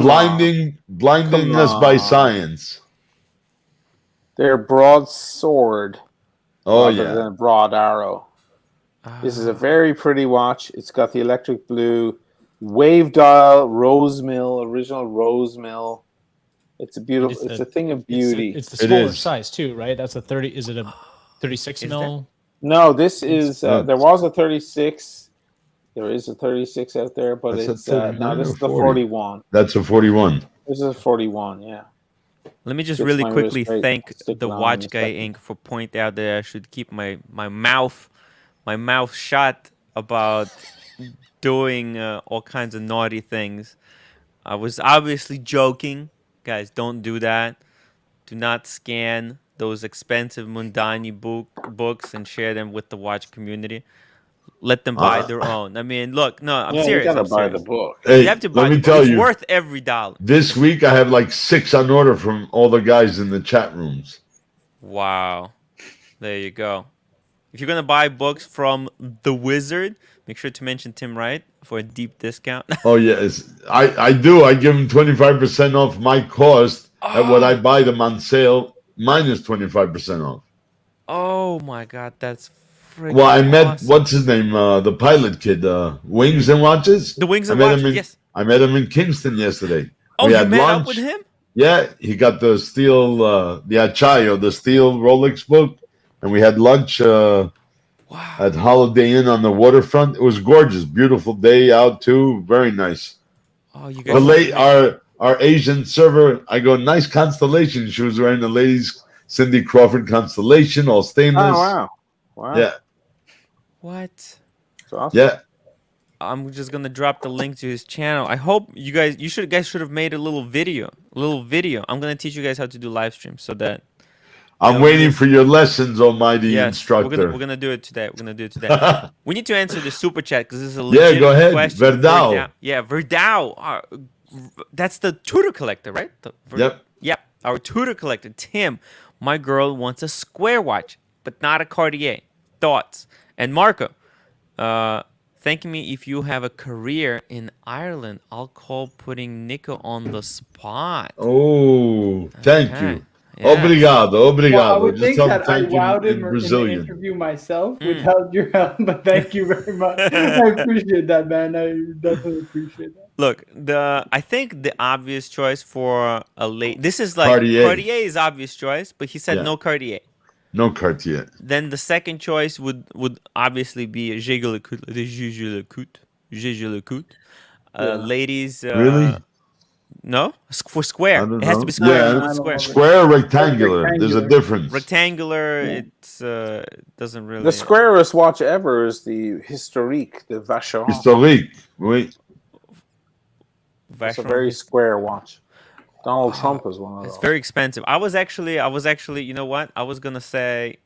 blinding Come us by on. science. They're broadsword. Oh rather yeah. than a broad arrow. This is a very pretty watch. It's got the electric blue wave dial, rose mill, original rose mill. It's a beautiful. It's a thing of beauty. It's the It smaller is. size too, right? That's a 30. Is it a 36 Is mil? No, this is. Oh. There was a 36. There is a 36 out there, but That's a it's 39 no. This or is the 40. 41. That's a 41. This is a 41. Yeah. Let me just Gets really my quickly wrist rate thank stick the on Watch in a Guy second. Inc. for pointing out that I should keep my mouth shut about doing all kinds of naughty things. I was obviously joking. Guys, don't do that. Do not scan those expensive Mundani books and share them with the watch community. Let them buy their own. I mean, look, no, I'm Yeah, serious. you gotta I'm buy serious. the book. Hey, You have to buy let me the tell book. It's you. worth every dollar. This week I have like 6 on order from all the guys in the chat rooms. Wow. There you go. If you're going to buy books from The Wizard, make sure to mention timwrite for a deep discount. Oh yes, I do. I give them 25% off my cost at what I buy them on sale, minus 25% off. Oh my God, that's freaking Well, I met awesome. what's his name, the pilot kid, Wings and Watches. The Wings I and met Watches, him in, yes. I met him in Kingston yesterday. Oh, we you had met lunch. up with him? Yeah, he got the steel, the Achayo, the steel Rolex book, and we had lunch Wow. at Holiday Inn on the waterfront. It was gorgeous, beautiful day out too, very nice. Oh, you The guys. our Asian server. I go, nice constellation. She was wearing the ladies' Cindy Crawford constellation, all stainless. Oh wow. Yeah, What? That's awesome. yeah. I'm just gonna drop the link to his channel. I hope you guys should have made a little video. I'm gonna teach you guys how to do live streams so that I'm waiting for your lessons, almighty instructor. we're gonna do it today. We need to answer the super chat because this is a Yeah, legitimate go ahead. question. Verdao. Yeah, Verdao. That's the Tudor collector, right? Yep. Yep. Our Tudor collector, Tim. My girl wants a square watch, but not a Cartier. Thoughts? And Marco, thanking me if you have a career in Ireland. I'll call putting Nico on the spot. Oh, thank Okay. you. Yeah. Obrigado, Well, I obrigado. would Just think tell that I thank you wowed him in in the Brazilian. interview myself without your help, but thank you very much. I appreciate that, man. I definitely appreciate that. Look, I think the obvious choice for a late. This is like Cartier. is obvious choice, but he said Yeah. no Cartier. No Cartier. Then the second choice would obviously be Jaeger LeCoultre. Ladies. Really? No, for square. I don't It has to know. be square. Yeah. You want I square. don't know. Square or rectangular? There's a Rectangular. difference. Rectangular. It's doesn't really. The squarest watch ever is the Historique, the Vacheron. Historique. Oui. It's a Vacheron very is- square watch. Donald Trump is one of those. It's very expensive. I was actually, you know what? I was gonna say,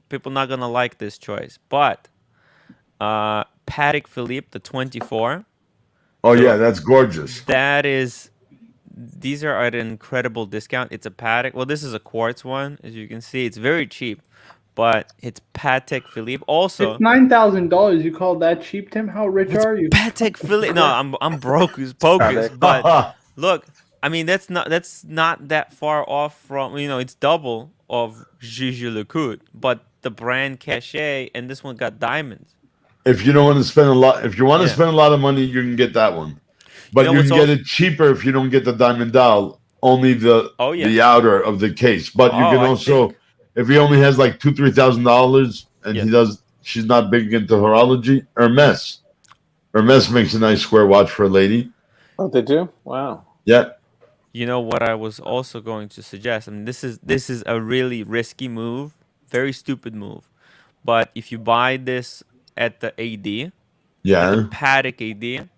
people not gonna like this choice, but Patek Philippe, the 24. Oh yeah, that's gorgeous. That is, these are at an incredible discount. It's a Patek. Well, this is a quartz one, as you can see. It's very cheap, but it's Patek Philippe. Also, It's $9,000. You call that cheap, Tim? How rich are you? Patek Philippe. No, I'm broke as pocus, Patek. but look, I mean that's not that far off from, it's double of Gigi Lecoultre, but the brand cachet, and this one got diamonds. If you don't want to spend a lot, if you want to Yeah. spend a lot of money, you can get that one. But you what's can get also- it cheaper if you don't get the diamond dial, only the Oh, yeah. the outer of the case. But you Oh, can I also, think- if he only has like $2,000-3,000, and Yeah. she's not big into horology. Hermes makes a nice square watch for a lady. Oh, they do? Wow. Yeah, You know what I was also going to suggest? I mean, this is a really risky move, very stupid move. But if you buy this at the AD, yeah. the Patek AD,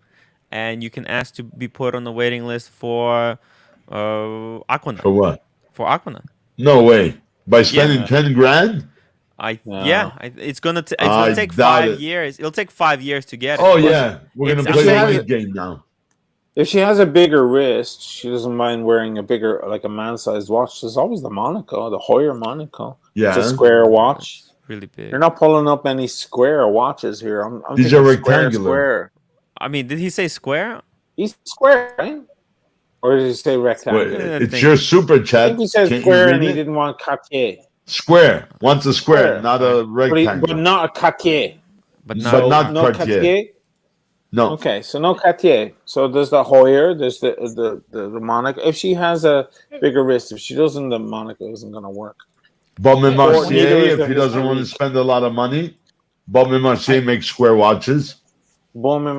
and you can ask to be put on the waiting list for Aquana. For what? For Aquana. No way. By spending Yeah. 10 grand? No. It's gonna I take doubt 5 it. years. It'll take 5 years to get it. Oh yeah, we're It's gonna play the actually- weight game now. If she has a bigger wrist, she doesn't mind wearing a bigger, like a man-sized watch. There's always the Monaco, the Hoyer Monaco. Yeah. It's a square watch. It's really big. You're not pulling up any square watches here. I'm These thinking are square, rectangular. Square. I mean, did he say square? He's square, right? Or did he say Wait, rectangular? I it's think- your super I chat. think he said Can't you square read and he it? didn't want Cartier. Square. Wants a square, Square. not a But rectangle. not a Cartier. But But not. not No Cartier. No. Okay, so no Cartier. So there's the Hoyer, there's the Monaco. If she has a bigger wrist, if she doesn't, the Monaco isn't going to work. Baume Or neither Mercier, is if the he doesn't want to Historique. spend a lot of money, Baume Mercier makes square watches. Baume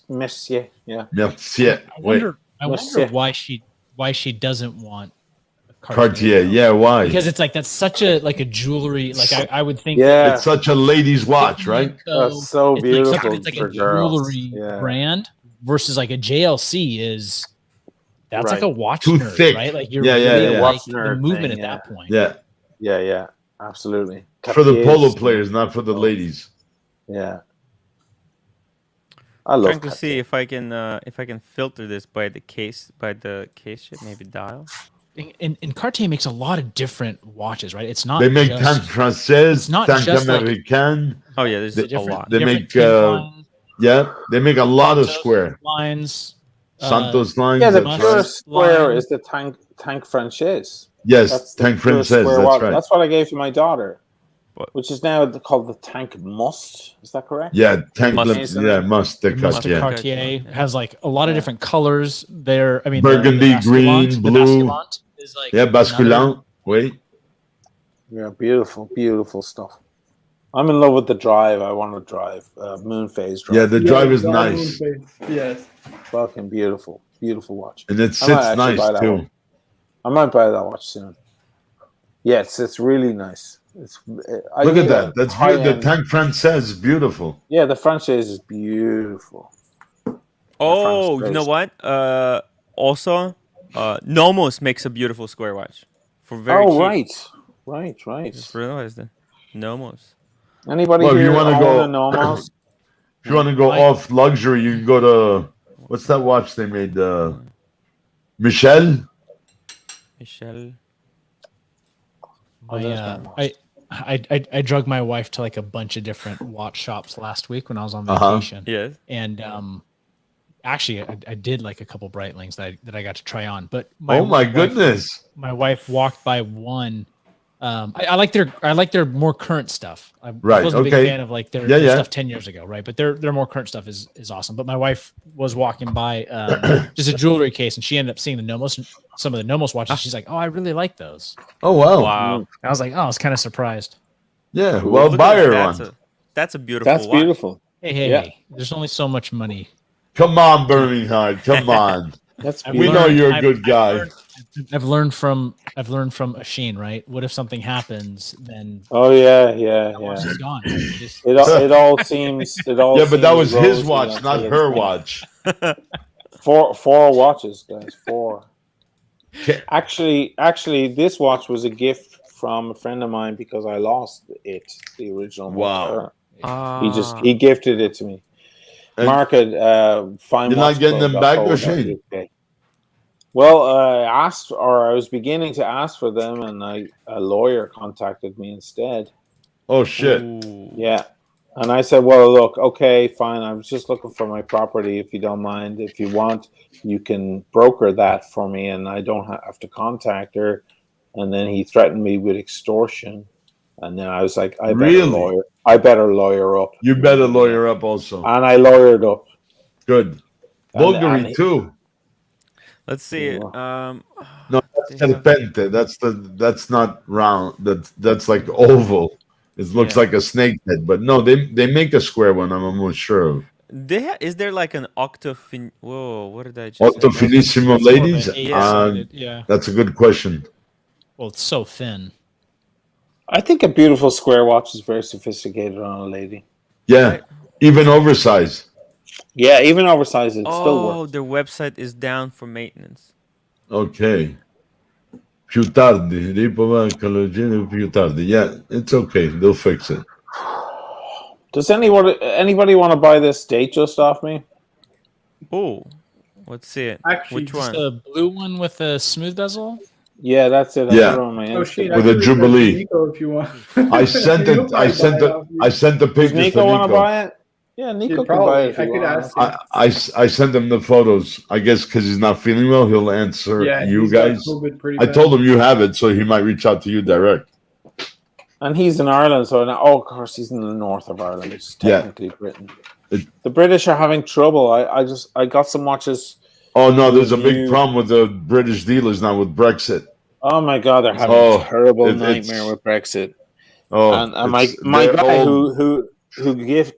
Mercier, yeah. Mercier. I Wait, wonder Let's see. why she doesn't want a Cartier. Yeah, why? Because it's like that's such a jewelry. Like I would think. Yeah. It's such a lady's watch, right? That's so it's beautiful Like, it's like for a girls. jewelry Yeah. brand versus like a JLC is. That's like Right. a watch Too nerd, thick. right? Like you're Yeah, yeah, really yeah. like Watch the nerd movement thing, at that point. Yeah. Yeah, absolutely. For the Cartier's- polo players, not for the ladies. Yeah. I love Trying to Cartier. see if I can filter this by the case shape, maybe dial. And Cartier makes a lot of different watches, right? It's not They make just, Tank Française, it's not Tank just like- Américaine. Oh yeah, there's They- a different, lot. They different make, tank lines, Yeah, they make a lot of Santos square. lines. Santos lines. Yeah, the that's pure right. square line. is the Tank Française. Yes, That's the Tank pure Française. square That's watch. right. That's what I gave to my daughter, What? which is now called the Tank Must. Is that correct? Yeah, Tank. Must- Must. The cut. Must Yeah. Cartier Yeah. has like a lot of Yeah. different colors there. I mean, Burgundy, the green, Basculant- blue. The Basculant is like Yeah, another- basculant. Wait. Yeah, beautiful, beautiful stuff. I'm in love with the drive. I want to drive moon phase drive. Yeah, the drive is John nice. Moonface. Yes. Fucking beautiful. Beautiful watch. And it I might sits actually nice buy that too. one. I might buy that watch soon. Yeah, it's really nice. Look at that. That's beautiful. The Tank Française is beautiful. Yeah, the franchise is beautiful. Oh, you know what? Also, Nomos makes a beautiful square watch for very cheap. Right. Just realized that. Nomos. Anybody Well, if here you want to own a go, Nomos? if you want to go off luxury, you can go to what's that watch they made? Michel. I drug my wife to like a bunch of different watch shops last week when I was on Uh-huh. vacation. Yes. And actually, I did like a couple Breitlings that I got to try on. But Oh my goodness! My wife walked by one. I like their more current stuff. I Right, wasn't a big okay. fan of like their Yeah. stuff 10 years ago, right? But their more current stuff is awesome. But my wife was walking by just a jewelry case, and she ended up seeing some of the Nomos watches. She's like, "Oh, I really like those." Oh wow! Wow. I was like, "Oh, I was kind of surprised." Yeah, well, Look buy at her that. one. That's a beautiful That's watch. beautiful. Hey, there's only so much money. Come on, Birmingham. Come on. That's I've We beautiful. know learned- you're a I've- good I've guy. learned- I've learned from Asheen, right? What if something happens, then Oh yeah. that watch is gone. Just- It all seems. Yeah, but that was seems his rosy watch, until not it's her not. watch. Four watches, guys. 4. Okay. Actually, this watch was a gift from a friend of mine because I lost it, the original. Wow. He gifted it to me. And Mark at fine. you're not getting them back, O'Shane? Well, I was beginning to ask for them, and a lawyer contacted me instead. Oh shit! Ooh. Yeah. And I said, well, look, okay, fine. I was just looking for my property. If you don't mind, if you want, you can broker that for me, and I don't have to contact her. And then he threatened me with extortion. And then I was like, I better lawyer up. You better lawyer up also. And I lawyered up. Good. Bulgari too. Let's see. No, that's serpente. That's not round. That's like oval. It looks like a snake head, but no, they make a square one. I'm almost sure of. Is there like an octofin? Whoa, what did I just say? Octofinissimo, It's more of ladies. an eight-sided, yeah. That's a good question. Well, it's so thin. I think a beautiful square watch is very sophisticated on a lady. Yeah, even oversized. Yeah, even oversized, it still Oh, works. their website is down for maintenance. Okay. Più tardi, riprova calogene più tardi. Yeah, it's okay. They'll fix it. Does anybody want to buy this date just off me? Oh, let's see it. Actually, Which Just one? the blue one with the smooth bezel. Yeah, that's it. Yeah. I put it on my Oh shit! Instagram. With a actually, Jubilee. Nico, if you want. I sent He'll it. probably I sent buy it it. off you. I sent the Does pictures Nico to want to Nico. buy it? Yeah, Nico You'd can buy probably- it. If I you could want. ask him. I sent him the photos. I guess because he's not feeling well, he'll answer Yeah, you he's got guys. COVID pretty I bad. told him you have it, so he might reach out to you direct. And he's in Ireland, so now, of course, he's in the north of Ireland, which is Yeah. technically Britain. It- The British are having trouble. I got some watches. Oh no, there's a big You- problem with the British dealers now with Brexit. Oh my God, they're having Oh, a terrible it's- nightmare with Brexit. Oh, And my they're guy all- who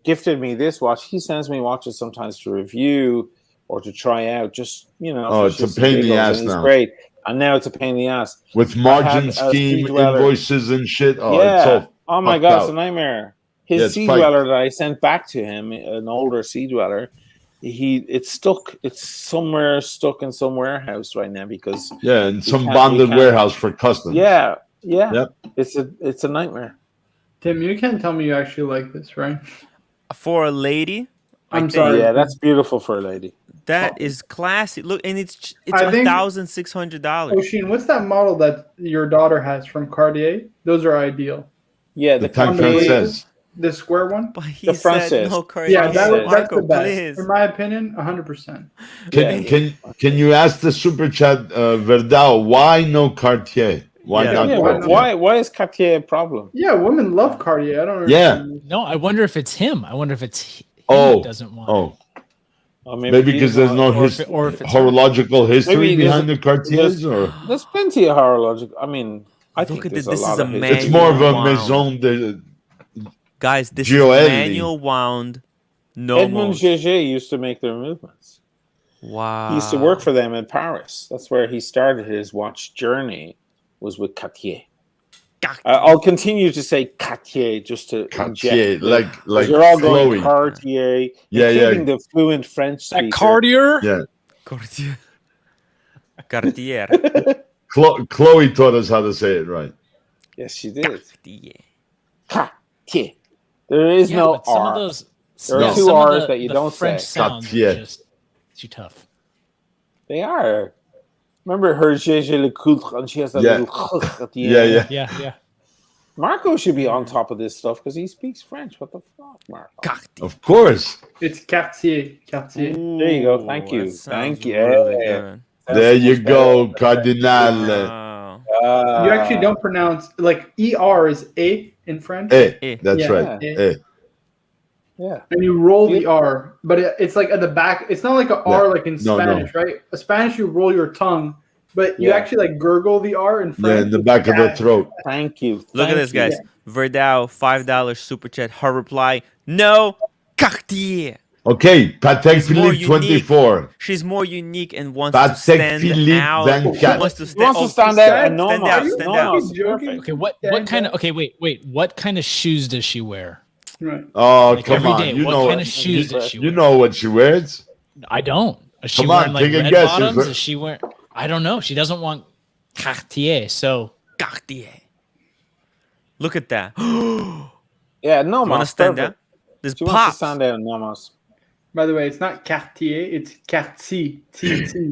gifted me this watch, he sends me watches sometimes to review or to try out. Just Oh, for it's a shits and pain in the giggles, ass and it's now. great. And now it's a pain in the ass. with I margin had a scheme, Sea Dweller. invoices and shit. Oh, yeah. it's all Oh my fucked God, it's a out. nightmare. Yeah, His it's Sea fight. Dweller that I sent back to him, an older Sea Dweller, it's stuck. It's stuck in some warehouse right now because Yeah, and some can't- bonded can't- warehouse for customs. yeah. Yep. It's a nightmare. Tim, you can't tell me you actually like this, right? For a lady, I'm think sorry. Yeah, that's beautiful for a lady. that is classy. Look, and it's I think- $1,600. Oshin, what's that model that your daughter has from Cartier? Those are ideal. Yeah, The Tank Cartier- Française. The square one? But he The said Française. no Cartier. Yeah, that's that's the Marco, best. please. In my opinion, 100%. Can you ask the super chat, Verdao, why no Cartier? Why Yeah. not Yeah, Cartier? why is Cartier a problem? Yeah, women love Cartier. I don't Yeah. understand. No, I wonder if it's him. I wonder if it's he Oh, doesn't want. Oh, Or maybe because there's no or if it's horological history Maybe behind the there's- Cartiers, or There's plenty of horological. I mean, I Look think at there's this. a This lot is a of history. man- it's more of a Wow. maison de. Guys, this Gioelli. is manual wound. No Edmond more. Gégé used to make their movements. Wow. He used to work for them in Paris. That's where he started his watch journey. Was with Cartier. I'll continue to say Cartier just to Cartier, inject like you're all going Chloe. Cartier, Yeah, including the fluent French speaker. That Cartier. Yeah. Cartier. Cartier. Chloe taught us how to say it right. Yes, she did. Cartier. Cartier. There is no but some R. of those There are No. two some of R's the- that you the don't French say. sounds Cartier. are just too tough. They are. Remember her Gégé Le Coultre, and she has that Yeah. little at the Yeah, end. yeah. Yeah. Marco should be on top of this stuff because he speaks French. What the fuck, Marco? Cartier. Of course. It's Cartier. Cartier. There you go. Thank you. That sounds Thank you. Really Yeah. good. There you go, Cardinal. Wow. You actually don't pronounce like ER is A in French, Eh, that's Yeah. right. Eh. Yeah. and you roll the R, but it's like at the back. It's not like a R like in No, Spanish, right? In Spanish, you roll your tongue, but you Yeah. actually like gurgle the R in French. Yeah, in the back of the throat. Thank you. Look at this, guys. Verdao, $5 super chat. Her reply: No, Cartier. Okay, Patek He's more Philippe 24. She's more unique and wants to Patek stand Philippe out. 24. Wants to He wants to stand, stand out. stand- And no, stand no, out, no, stand no, out. it's Joking? perfect. Okay, what kind of wait, what kind of shoes does she wear? Right. Oh, Like come every on. day, You what know kind it. of shoes does she You wear? know what she wears. I don't. Is she Come on, wearing like take a red guess. bottoms? Is she wearing? I don't know. She doesn't want Cartier, so Cartier. Look at that. Yeah, no, You want to stand out? This She wants to pops. stand out, Nomos. By the way, it's not Cartier, it's Cartier.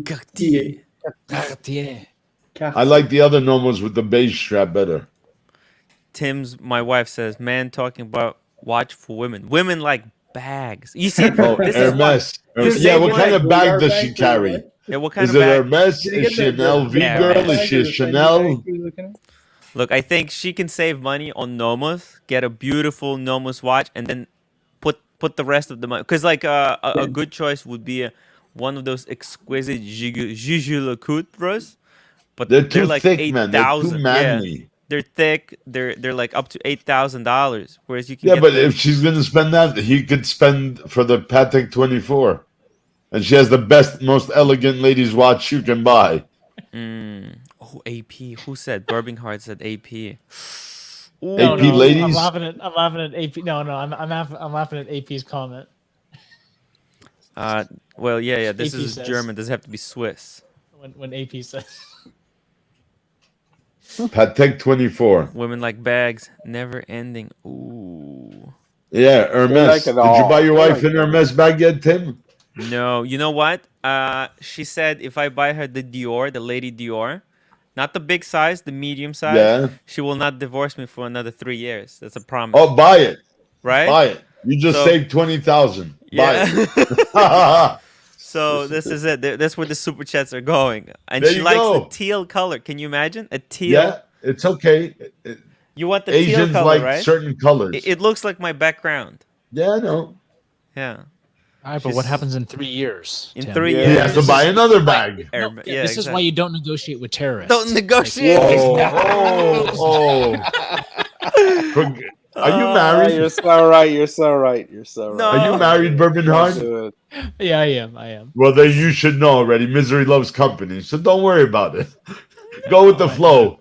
Cartier. Cartier. I like the other normals with the beige strap better. My wife says, man talking about watch for women. Women like bags. You see, Oh, this is why. Hermes. This Yeah, is what why kind of we bag are does she bags, carry? right? Yeah, what kind Is of it bag? Hermes? Did you Is get she an the LV Yeah, girl? Hermes. Is she a Chanel? Look, I think she can save money on Nomos, get a beautiful Nomos watch, and then put the rest of the money. Because like a good choice would be one of those exquisite Gigi Lecoultres, but They're too like thick, man. They're too 8,000. manly. Yeah, they're thick. They're like up to $8,000. Whereas you can Yeah, get but the- if she's going to spend that, he could spend for the Patek 24. And she has the best, most elegant ladies' watch you can buy. Oh, AP. Who said? Birminghard said AP. Ooh. No, AP no, ladies? I'm laughing at AP. No, I'm laughing at AP's comment. Well, yeah. This AP is says. German. Does it have to be Swiss? When AP says. Patek 24. Women like bags, never ending. Ooh. Yeah, Hermes. like it Did you all. buy your They wife like an Hermes bag yet, Tim? No, you know what? She said if I buy her the Dior, the Lady Dior, not the big size, the medium size, Yeah. she will not divorce me for another 3 years. That's a promise. Oh, buy it. right? Buy it. You just So- saved 20,000. Yeah. Buy it. So this is it. That's where the super chats are going. And There she you likes go. the teal color. Can you imagine? A teal. Yeah, it's okay. You want the teal Asians color, like right? certain colors. It looks like my background. Yeah, I know. Yeah. All right, but what happens in 3 years? In Tim? 3 Yeah. He years. has to buy another bag. No, Yeah, this is exactly. why you don't negotiate with terrorists. Don't negotiate. Oh. Are you married? You're so right. You're so right. You're so right. No. Are you married, Bourbon Don't Hart? do it. Yeah, I am. Well, then you should know already. Misery loves company, so don't worry about it. Go with the flow.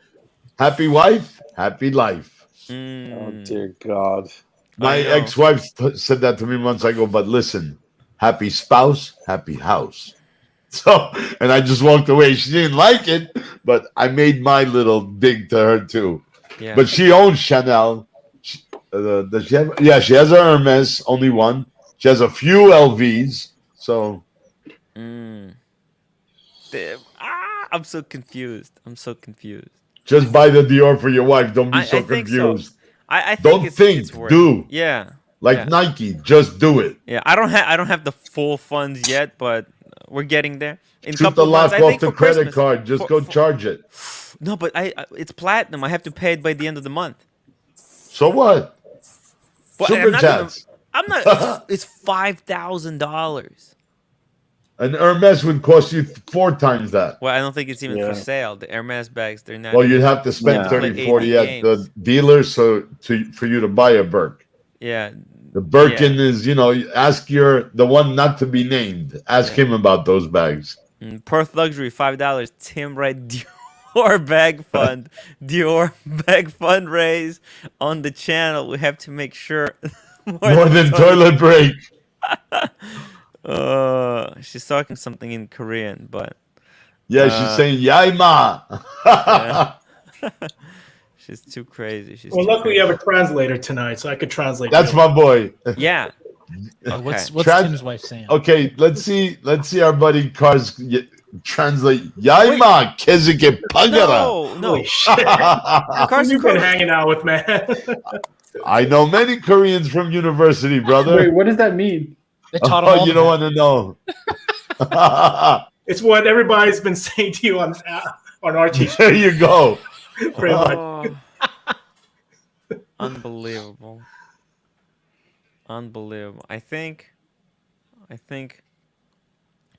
Happy wife, happy life. Oh Mm. dear God. My I know. ex-wife said that to me once. I go, but listen, happy spouse, happy house. So, and I just walked away. She didn't like it, but I made my little dig to her too. Yeah. But she owns Chanel. Does she have? Yeah, she has a Hermes, only one. She has a few LVs. So Mm. Damn. I'm so confused. just buy the Dior for your wife. Don't be I so think so. confused. I think Don't it's, think, it's worth do. it. Yeah. Like Yeah. Nike, just do it. Yeah. I don't have the full funds yet, but we're getting there. In a Shoot couple the of months, lock I off think the for credit Christmas. card. Just For- go for- charge it. No, but it's platinum. I have to pay it by the end of the month. So what? Well, Super chats. I'm not. It's $5,000. An Hermes would cost you 4 times that. Well, I don't think it's even Yeah. for sale. The Hermes bags, they're not. Well, you'd have to spend Yeah. 30, Play 40 80 at the dealer for you to buy a Burke. Yeah, The Birkin is, ask the one not to be named. Ask him about those bags. Perth Luxury, $5. timwrite Dior bag fund. Dior bag fundraise on the channel. We have to make sure More than toilet break. She's talking something in Korean, but Yeah, she's saying Yaima. yeah. She's too crazy. She's Well, too luckily crazy. you have a translator tonight, so I could translate. That's my boy. Yeah. What's Trans- Tim's wife saying? Okay, let's see our buddy Cars translate. Yaima kezike pagara. No. Holy shit. Cars You've been hanging out with, man. I know many Koreans from university, brother. Wait, what does that mean? They taught him all You the don't math. want to know. It's what everybody's been saying to you on our t-shirt. There you go. Pretty much. Oh. Unbelievable. I think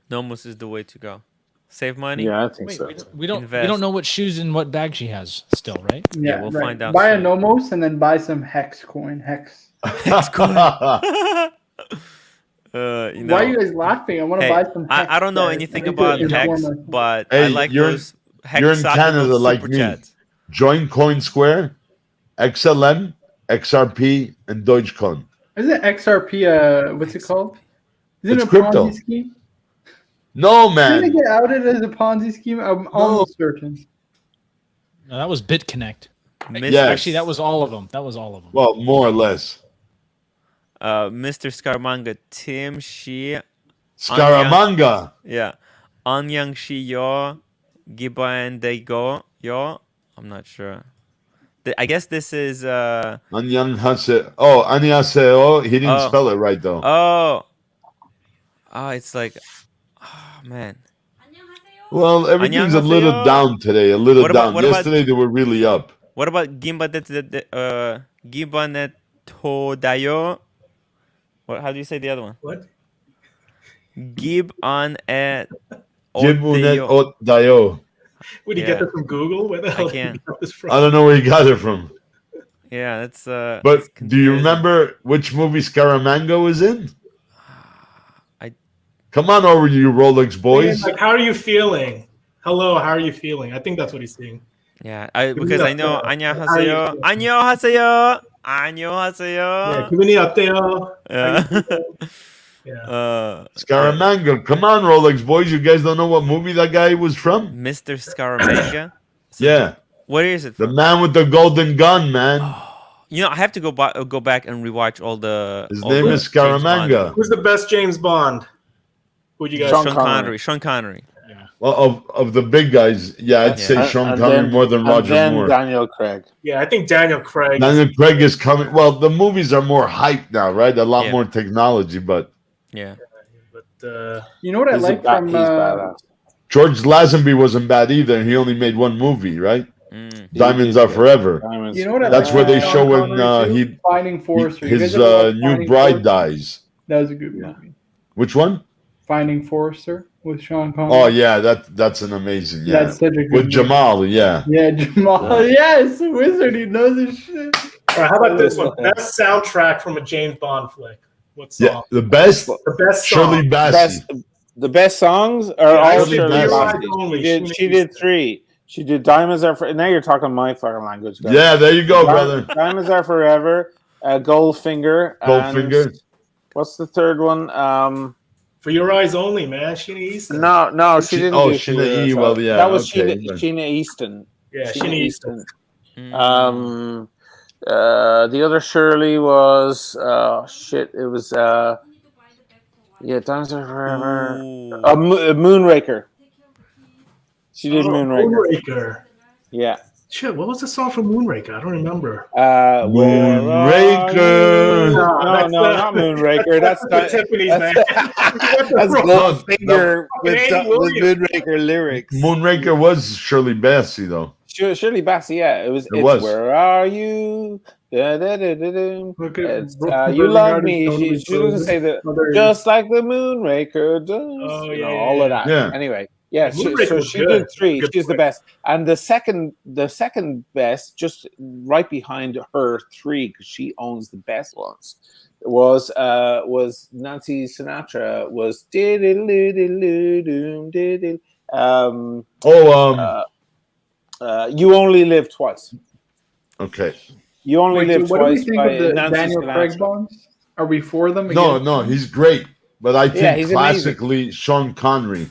Nomos is the way to go. Save money. Yeah, I think Wait, so. we don't Invest. know what shoes and what bag she has still, right? Yeah, we'll find out Buy soon. a Nomos and then buy some Hex coin. Hex. Why Why are you guys laughing? I want to Hey, buy some Hex. I don't know guys. anything I think about it's Hex, informal. but I Hey, like you're- those Hex you're in Canada Sakura like super me. chats. Join Coin Square, XLM, XRP, and Dogecoin. Isn't XRP what's it called? Isn't It's it a crypto. Ponzi scheme? No, Didn't it man. get outed as a Ponzi scheme? I'm almost certain. No, that was BitConnect. Yes. Actually, that was all of them. Well, more or less. Mr. Scaramanga, Tim Shi, Scaramanga. yeah, Anyang Shi Yo, Giba and they go Yo. I'm not sure. I guess this is Annyeonghaseyo. Oh, annyeonghaseyo. He didn't Oh. spell it right, though. oh, it's like, oh man. Well, everything's a little Annyeonghaseyo. down today. A little What about- down. what about- Yesterday, they were really up. What about Gimbanet Todayo? What? How do you say the other one? What? Gib on et Jibunet Odeyo. Odayo. Would you Yeah. get this from Google? Where the hell did can't. you get this from? I don't know where he got it from. Yeah, that's But it's do you confusing. remember which movie Scaramanga was in? I- Come on over, you Rolex boys. Like, how are you feeling? Hello, how are you feeling? I think that's what he's saying. Yeah, me because I that, know how 안녕하세요. you- 안녕하세요. Yeah, 안녕하세요. 기분이 어때요? Yeah. Yeah. Scaramanga. Come on, Rolex boys. You guys don't know what movie that guy was from? Mr. Scaramanga. Yeah. Where is it The from? man with the golden gun, man. You know, I have to go back and rewatch all the. His all name the is James Bond. Scaramanga. Who's the best James Bond? Who'd you guys? Sean Sean Connery. Connery. Sean Connery. Well, of the big guys, yeah, I'd say And- Sean and Connery then- more than and Roger then Moore. Daniel Craig. Yeah, I think Daniel Craig. Daniel Craig is coming. Well, the movies are more hype now, right? A lot Yeah. more technology, but Yeah. But You know what I He's like a from he's badass. George Lazenby wasn't bad either. He only made one movie, right? Mm. Diamonds He Are did, Forever. Diamonds. you know what I That's like where they from show Sean when Connery too? Finding Forrester. You his guys ever watch new Finding bride Forrester? dies. That was a good Yeah. movie. Which one? Finding Forrester with Sean Connery. Oh yeah, that's an amazing. Yeah, That's such a good with movie. Jamal. Yeah. Yeah, Jamal. Yes, Wizard. He knows his shit. all right, how about this one? Best soundtrack from a James Bond flick. What song? Yeah, the best. The best song. Shirley Bassey. The best songs are Yeah, all Shirley Shirley Bassey. Bassey. Only. She did 3. She did Diamonds Are Forever. Now you're talking my fucking language, guys. Yeah, there you go, brother. Diamonds Are Forever. Goldfinger. Goldfinger. And what's the third one? For Your Eyes Only, man. Sheena Easton. No, she didn't. Oh, do Sheena Sheena E. Well, yeah. that was okay. Sheena Easton. Yeah, Sheena Easton. Mm. The other Shirley was shit. It was Diamonds Are Forever. Ooh. Moonraker. She did Moonraker. Moonraker. Yeah. Shit, what was the song from Moonraker? I don't remember. Moonraker. No, not Moonraker. That's That's Tiffany's, man. that's No, Goldfinger with Andy with Williams. Moonraker lyrics. Moonraker was Shirley Bassey, though. Shirley Bassey, yeah, it was. It was. Where are you? Da, da, da, da, da. Look at It's, Brooklyn you love Garden, me. Totally She doesn't Frozen. say that. Oh, there it Just like the Moonraker does. Oh, You know, yeah, all yeah, of that. yeah. Anyway, yeah. Moonraker So was she good. did 3. Good She's the pick. best, and the second best, just right behind her 3, because she owns the best ones. was Nancy Sinatra was You Only Live Twice. Okay. You Only Wait, so Live what do we Twice think by of the Nancy Daniel Craig Sinatra. bonds? Are we for them? No, against no, them? he's great. But I think he's classically Sean Connery.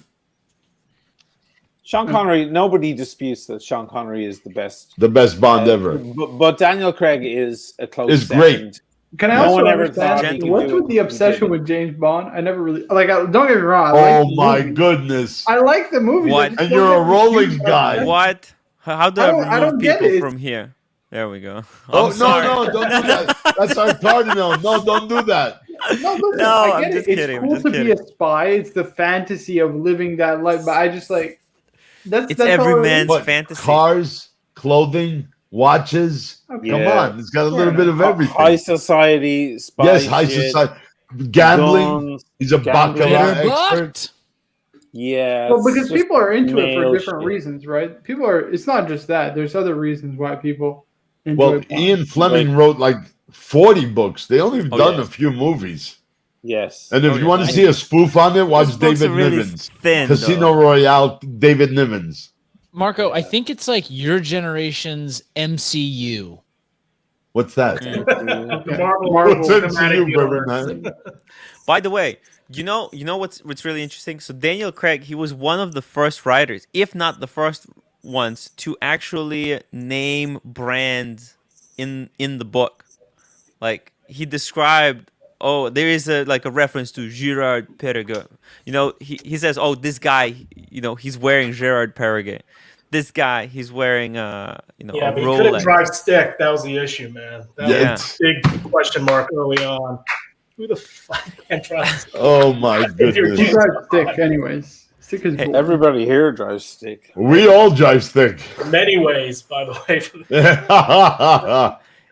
Sean Connery, nobody disputes that Sean Connery is the best. The best Bond ever. But Daniel Craig is a close Is second. great. Can I No also one ever understand thought he could what's do with it. the He obsession didn't. with James Bond? I never really don't get me wrong. I Oh like the my movies. goodness. I like the movies. What? I just And don't you're a get the Rolex huge guy. obsession. What? How do I I remove don't get people it. from here? There we go. Oh, I'm sorry. no, don't do that. That's our cardinal. No, don't do that. No, listen, No, I I'm get just it. kidding, It's I'm cool just to be kidding. a spy. It's the fantasy of living that life. But I just like It's that's every all it is. man's What? fantasy. Cars, clothing, watches. Okay. Come Yeah. on. It's got a Fair little bit of enough. everything. High society, spy Yes, high shit, society. Gambling. guns. He's a Gambling. baccarat Peter expert. Bucht. Yeah. Well, it's because just people are into it for male different shit. reasons, right? People are. It's not just that. There's other reasons why people enjoy. Well, Bond. Ian Fleming wrote like 40 books. They only have Oh, done yeah. a few movies. Yes. And if Oh, you yeah. want to see a spoof on it, watch Those books David are really Niven's. thin, Casino though. Royale, David Niven's. Marco, I think it's like your generation's MCU. What's that? The The Marvel What's Cinematic MCU, brother, Universe. man? By the way, you know what's really interesting? So Daniel Craig, he was one of the first writers, if not the first ones, to actually name brands in the book. Like he described, oh, there is a reference to Girard Perregaux. You know, he says, oh, this guy, you know, he's wearing Girard Perregaux. This guy, he's wearing Yeah, a but he couldn't Rolex. drive stick. That was the issue, man. That Yeah. was a big question mark early on. Who the fuck can't drive stick? Oh my You goodness. drive stick, anyways. Stick is Hey, cool. Everybody here drives stick. We all drive stick. In many ways, by the way.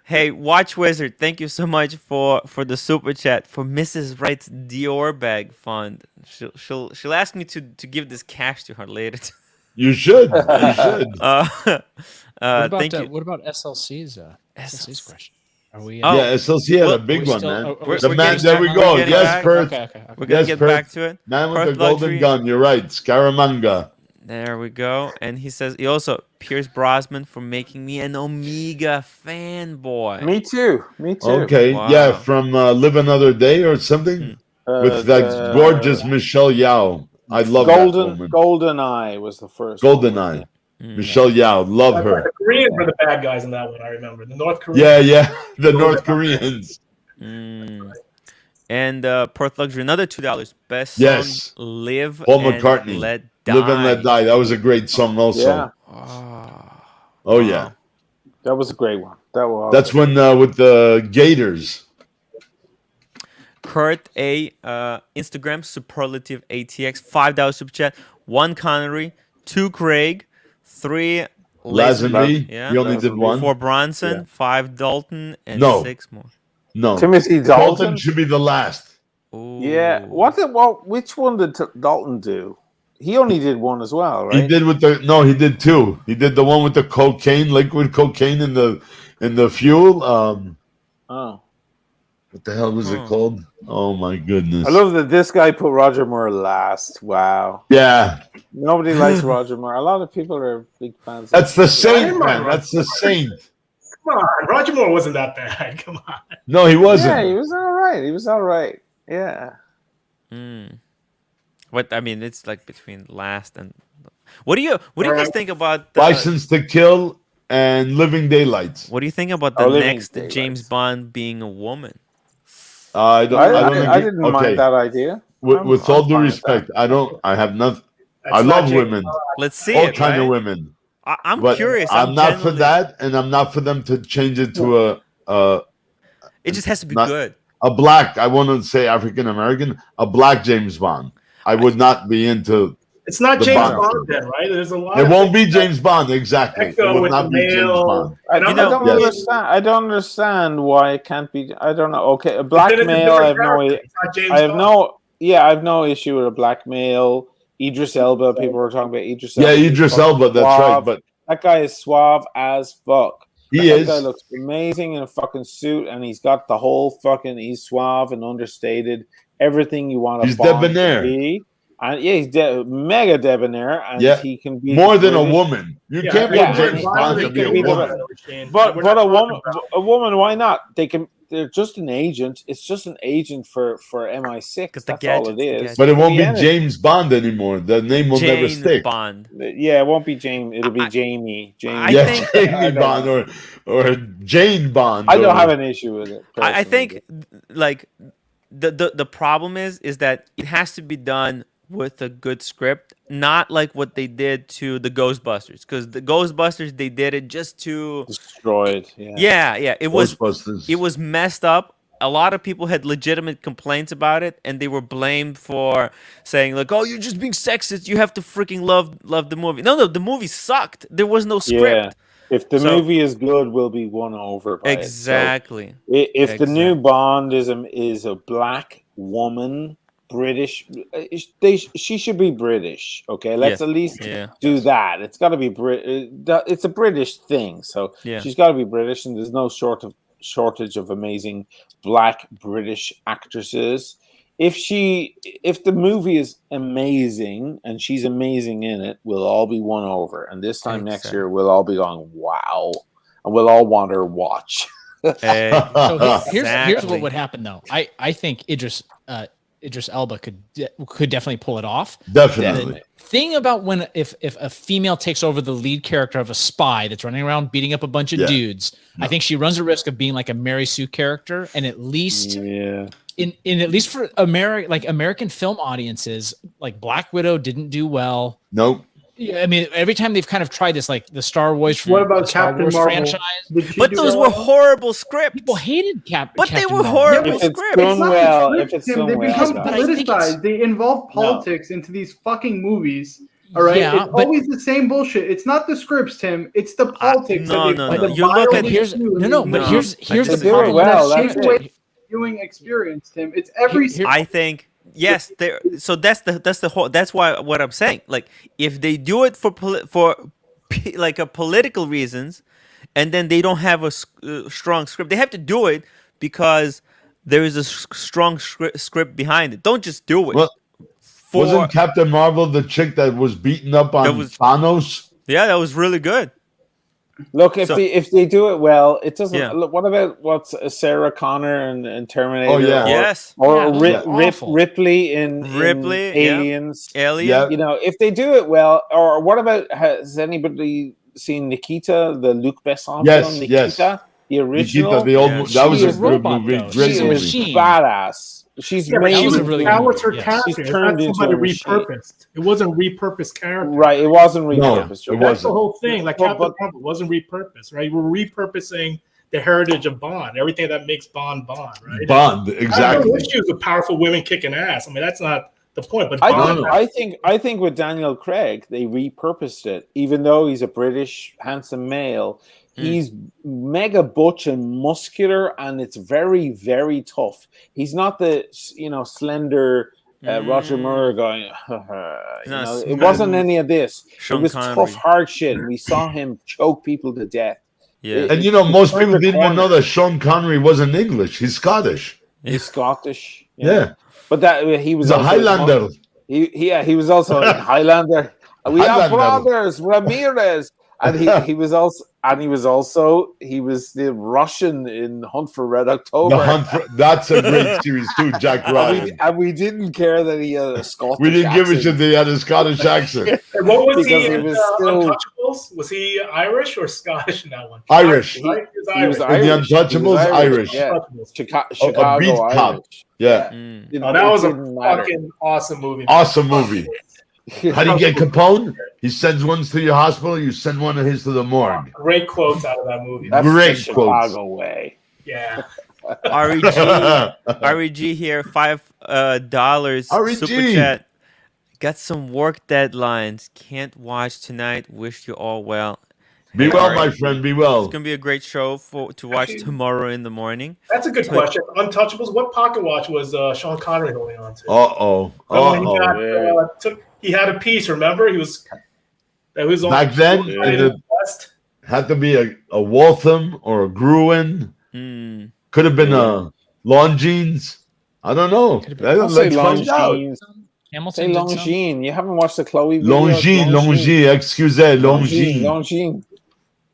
Hey, Watch Wizard, thank you so much for the super chat for Mrs. Wright's Dior bag fund. She'll ask me to give this cash to her later. You should. You should. What about Thank you. what about SLC's SLC's question? Are we? Oh, Yeah, SLC had well, a big we one, still- man. are We're- The we're man, getting there we back- go. we're getting Yes, back. Perth. Okay. We're gonna Yes, get Perth. back to it. Man with Perth the golden Luxury. gun. You're right. Scaramanga. There we go. And he says he also Pierce Brosnan for making me an Omega fanboy. Me too. Me too. Okay. Wow. Yeah, from Live Another Day or something. With that gorgeous Michelle Yao. I love that woman. Golden Eye was the first. Golden one, Eye. Michelle Yao. Love her. The Koreans were the bad guys in that one, I remember. The North Koreans. Yeah. The North Koreans. And Perth Luxury, another $2. Best song, Yes. Live Paul and McCartney. Let Die. Live and Let Die. That was a great song also. Yeah, Oh, yeah. that was a great one. That was. That's when with the Gators. Kurt A, Instagram superlative ATX, $5 super chat. 1 Connery, 2 Craig, 3 Lazenby. Yeah. You only did one. 4 Bronson, Yeah. 5 Dalton, and No. 6 more. No. Timothy Dalton Dalton. should be the last. Ooh. Yeah. Which one did Dalton do? He only did one as well, right? He did he did two. He did the one with the cocaine, liquid cocaine in the fuel. Oh. What the hell was it called? Oh my goodness. I love that this guy put Roger Moore last. Wow. Yeah. Nobody likes Roger Moore. A lot of people are big fans. That's the saint, Come man. on. That's the saint. Come on. Roger Moore wasn't that bad. Come on. No, he wasn't. Yeah, he was all right. Yeah. What I mean, it's like between last and. What do you guys think about License to Kill and Living Daylights. What do you think about the Living next Daylights. James Bond being a woman? I don't I agree. didn't Okay. mind that idea. With all due respect, I have nothing. I That's love not James women, Bond. Let's see all it. kind of right? women. I'm But curious. I'm not for genuinely- that, and I'm not for them to change it to It just has to be not- good. a black. I want to say African American, a black James Bond. I would not be into. It's not The James Bond. Bond then, right? There's a lot It of won't be things that James Bond exactly. It echo would with not the be James male. Bond. I And I'm don't not- understand. I don't understand why it can't be. I don't know. Okay, a black Then it's a male. I have different no. character. It's not James I have Bond. no. Yeah, I have no issue with a black male. Idris Elba. People were talking about Idris Yeah, Elba. He's Idris fucking Elba. That's suave. right. But That guy is suave as fuck. He That guy is. looks amazing in a fucking suit, and he's got the whole fucking. He's suave and understated. Everything you want a He's Bond to debonair. be. And yeah, he's mega debonair, and Yeah. he can be More than a British. woman. You Yeah, can't yeah, put James and Bond he to be can a be the- woman. But We're not a talking woman, about- why not? They're just an agent. It's just an agent for MI6. Get That's the all it gadgets, the is. gadgets. But it won't be anything. James Bond anymore. The name will never Jane stick. Bond. Yeah, it won't be James. It'll be I- Jamie. I Yeah, think- Jamie I don't Bond know. or Jane Bond. I don't or- have an issue with it. I personally, think like the problem is that it has to be done with a good script, not like what they did to the Ghostbusters, because the Ghostbusters, they did it just to but destroyed. Yeah. yeah, it Ghostbusters. was messed up. A lot of people had legitimate complaints about it, and they were blamed for saying like, "Oh, you're just being sexist. You have to freaking love the movie." No, the movie sucked. There was no script. Yeah. If the So- movie is good, we'll be won over by Exactly. it. So if the new Exactly. Bond is a black woman, British, she should be British. Okay, let's Yeah. at least Yeah. do that. It's got to be It's a British thing, so Yeah. she's got to be British, and there's no shortage of amazing black British actresses. If the movie is amazing and she's amazing in it, we'll all be won over. And this time next Exactly. year, we'll all be going, wow, and we'll all want her watch. So here's Exactly. what would happen though. I think Idris Elba could definitely pull it off. Definitely. The thing about if a female takes over the lead character of a spy that's running around beating up a bunch of Yeah. dudes, I think she runs the risk of being like a Mary Sue character, and at least Yeah. in at least for American film audiences, like Black Widow didn't do well. Nope. Yeah, I mean, every time they've kind of tried this, like the Star Wars, What about the Star Captain Wars Marvel? franchise, Did she But do those well? were horrible scripts. people hated But they Captain were Marvel. horrible If it's scripts. done It's not well, the if it's script, Tim. done They well, become but I think it's- politicized. They involve politics into these fucking movies. All right, Yeah, it's but- always the same bullshit. It's not the scripts, Tim. It's the politics. no, that no, they no. put You look the at- But here's violence no, no. But No, here's I the disagree. problem. well, That's that's the it. viewing experience, Tim. It's every. Here- I think yes. There. So that's the whole. That's why what I'm saying. Like if they do it for like a political reasons, and then they don't have a strong script, they have to do it because there is a strong script behind it. Don't just do it. Well, for, Wasn't Captain Marvel the chick that was beaten up on That was- Thanos? yeah, that was really good. Look, if So- they do it well, it doesn't. Yeah. Look, what about what's Sarah Connor and Terminator? Oh, yeah. Yes, Or Yeah, those are awful. Ripley in Ripley, yeah. Aliens. Alien. Yeah. You know, if they do it well, or what about has anybody seen Nikita, the Luc Besson Yes, film? yes. Nikita, the original. Nikita, the old Yeah, that was she a is a good robot, movie. though. Great She's a She movie. was machine. badass. She's Yeah, but That she was made a really that good was her movie, yes. character. She's That's turned into somebody a machine. repurposed. It wasn't repurposed character. right. It wasn't No, repurposed. it You're That's right. wasn't. the whole thing. Like Well, Captain but- Marvel wasn't repurposed, right? We're repurposing the heritage of Bond, everything that makes Bond, right? Bond, I have no exactly. issues with powerful women kicking ass. I mean, that's not the point. But Bond, I think with Daniel Craig, they repurposed it. Even though he's a British handsome male, he's mega butch and muscular, and it's very, very tough. He's not the slender Roger Moore going. Not It wasn't smooth. any of this. Sean it was Connery. tough, hard shit. And we saw him choke people to death. Yeah. And most Turn people the didn't even know corner. that Sean Connery wasn't English. He's Scottish. He's Scottish. Yeah. But that he was He's a also- Highlander. He was also a Highlander. We are Highlander. brothers, Ramirez, and he was the Russian in Hunt for Red October. That's a great series too, Jack Ryan. And we didn't care that he had a Scottish We didn't give a accent. shit that he had a Scottish accent. And what was Because he he in was still- Untouchables? Was he Irish or Scottish in that one? Irish. Right? He was In Irish. The He was Untouchables, Irish. Yeah. Untouchables. Chicago beat cop. Irish. Yeah. Didn't- Oh, that it was a didn't matter. fucking awesome movie. Awesome movie. How do you get Capone? He sends ones to your hospital, you send one of his to the morgue. Great quotes out of that movie. That's Great the Chicago quotes. way. Yeah. REG here, $5 REG. super chat. Got some work deadlines. Can't watch tonight. Wish you all well. Be well, Alright. my friend, be well. It's gonna be a great show to watch Actually- tomorrow in the morning. That's a good question. Untouchables. What pocket watch was Sean Connery holding on to? Uh-oh. He had a piece. Remember, he was on Back then, in in the West. Had to be a Waltham or a Gruen. Mm. Could have been a Longines. I don't know. I'll say Let's find out. Longines. Hamilton Say did some. Longines. You haven't watched the Chloe video? Longines, excusez, Longines. Longines.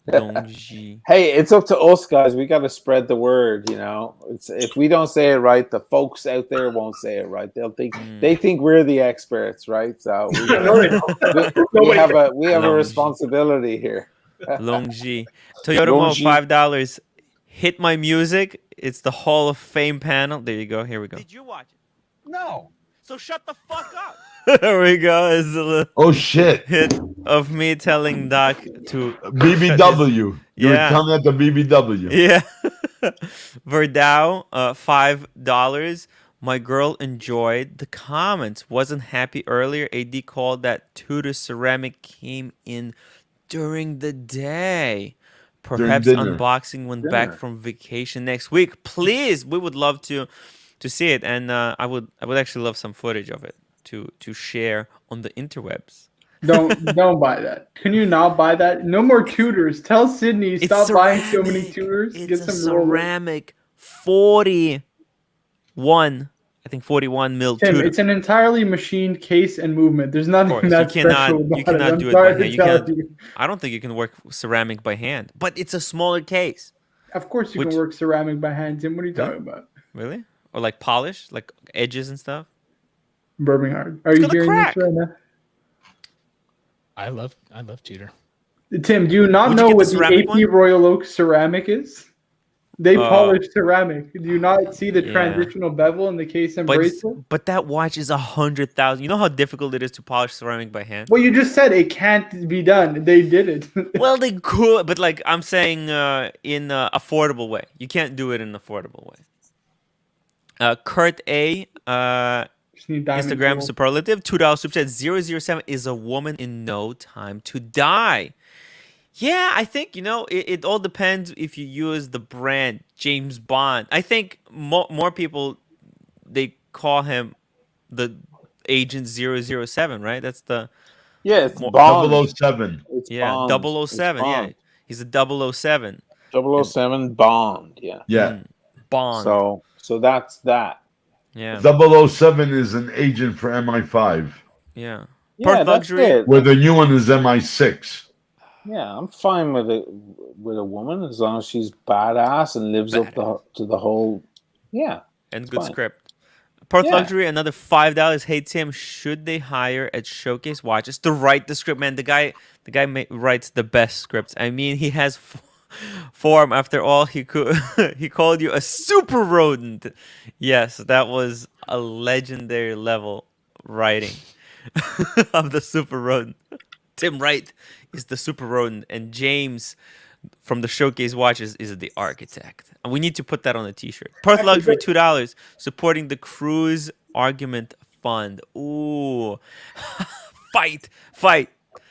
Longy. Hey, it's up to us, guys. We got to spread the word. You know, it's if we don't say it right, the folks out there won't say it right. They'll think they think we're the experts, right? So we, we have a responsibility here. Longy. Toyota Mo, $5. Hit my music. It's the Hall of Fame panel. There you go. Here we go. Did you watch it? No. So shut the fuck up. There we go. It's a little Oh shit! hit of me telling Doc to BBW. You were Yeah. coming at the BBW. Yeah. Verdau, $5. My girl enjoyed the comments. Wasn't happy earlier. AD called that Tudor ceramic came in during the day. Perhaps dinner. unboxing when back from vacation next week. Please, we would love to see it, and I would actually love some footage of it to share on the interwebs. Don't buy that. Can you not buy that? No more Tudors. Tell Sydney stop buying so many Tudors. It's Get a some Rolex. ceramic 41. I think 41 mil Tim, Tudor. it's an entirely machined case and movement. There's nothing course, that you cannot- special you about it. cannot I'm do it sorry by to hand. You tell can't- you. I don't think you can work ceramic by hand, but it's a smaller case. Of course you Which- can work ceramic by hand, Tim. What are you talking about? Really? Or like polish, like edges and stuff. Birmingham. Are It's you gonna hearing crack. this right now? I love Tudor. Tim, do you not Would you know get what the the ceramic AP one? Royal Oak ceramic is? They Uh, polish ceramic. Do you not see the yeah. transitional bevel in the case and But bracelet? but that watch is 100,000. You know how difficult it is to polish ceramic by hand. Well, you just said it can't be done. They did it. Well, they could, but like I'm saying, in affordable way. You can't do it in an affordable way. Kurt A. Just need diamond Instagram gold. superlative $2 super chat 007 is a woman in no time to die. Yeah, I think it all depends if you use the brand James Bond. I think more people they call him the Agent 007, right? That's the Yeah, it's More- Bond. 007. It's yeah Bond. 007. It's Yeah, Bond. he's a 007 007 Bond. Yeah. Yeah. Bond. So that's that. yeah, 007 is an agent for MI5, yeah. Yeah, Perth that's luxury. it. where the new one is MI6. Yeah, I'm fine with a woman as long as she's badass and lives up to the whole. Yeah. And It's good fine. script. Perth Yeah. luxury, another $5. Hey Tim, should they hire at Showcase Watches to write the script? Man, the guy writes the best scripts. I mean, he has form. After all, he called you a super rodent. Yes, that was a legendary level writing of the super rodent. Tim Wright is the super rodent, and James from the Showcase Watches is the architect. And we need to put that on a t-shirt. Perth luxury $2 supporting the cruise argument fund. Ooh. fight.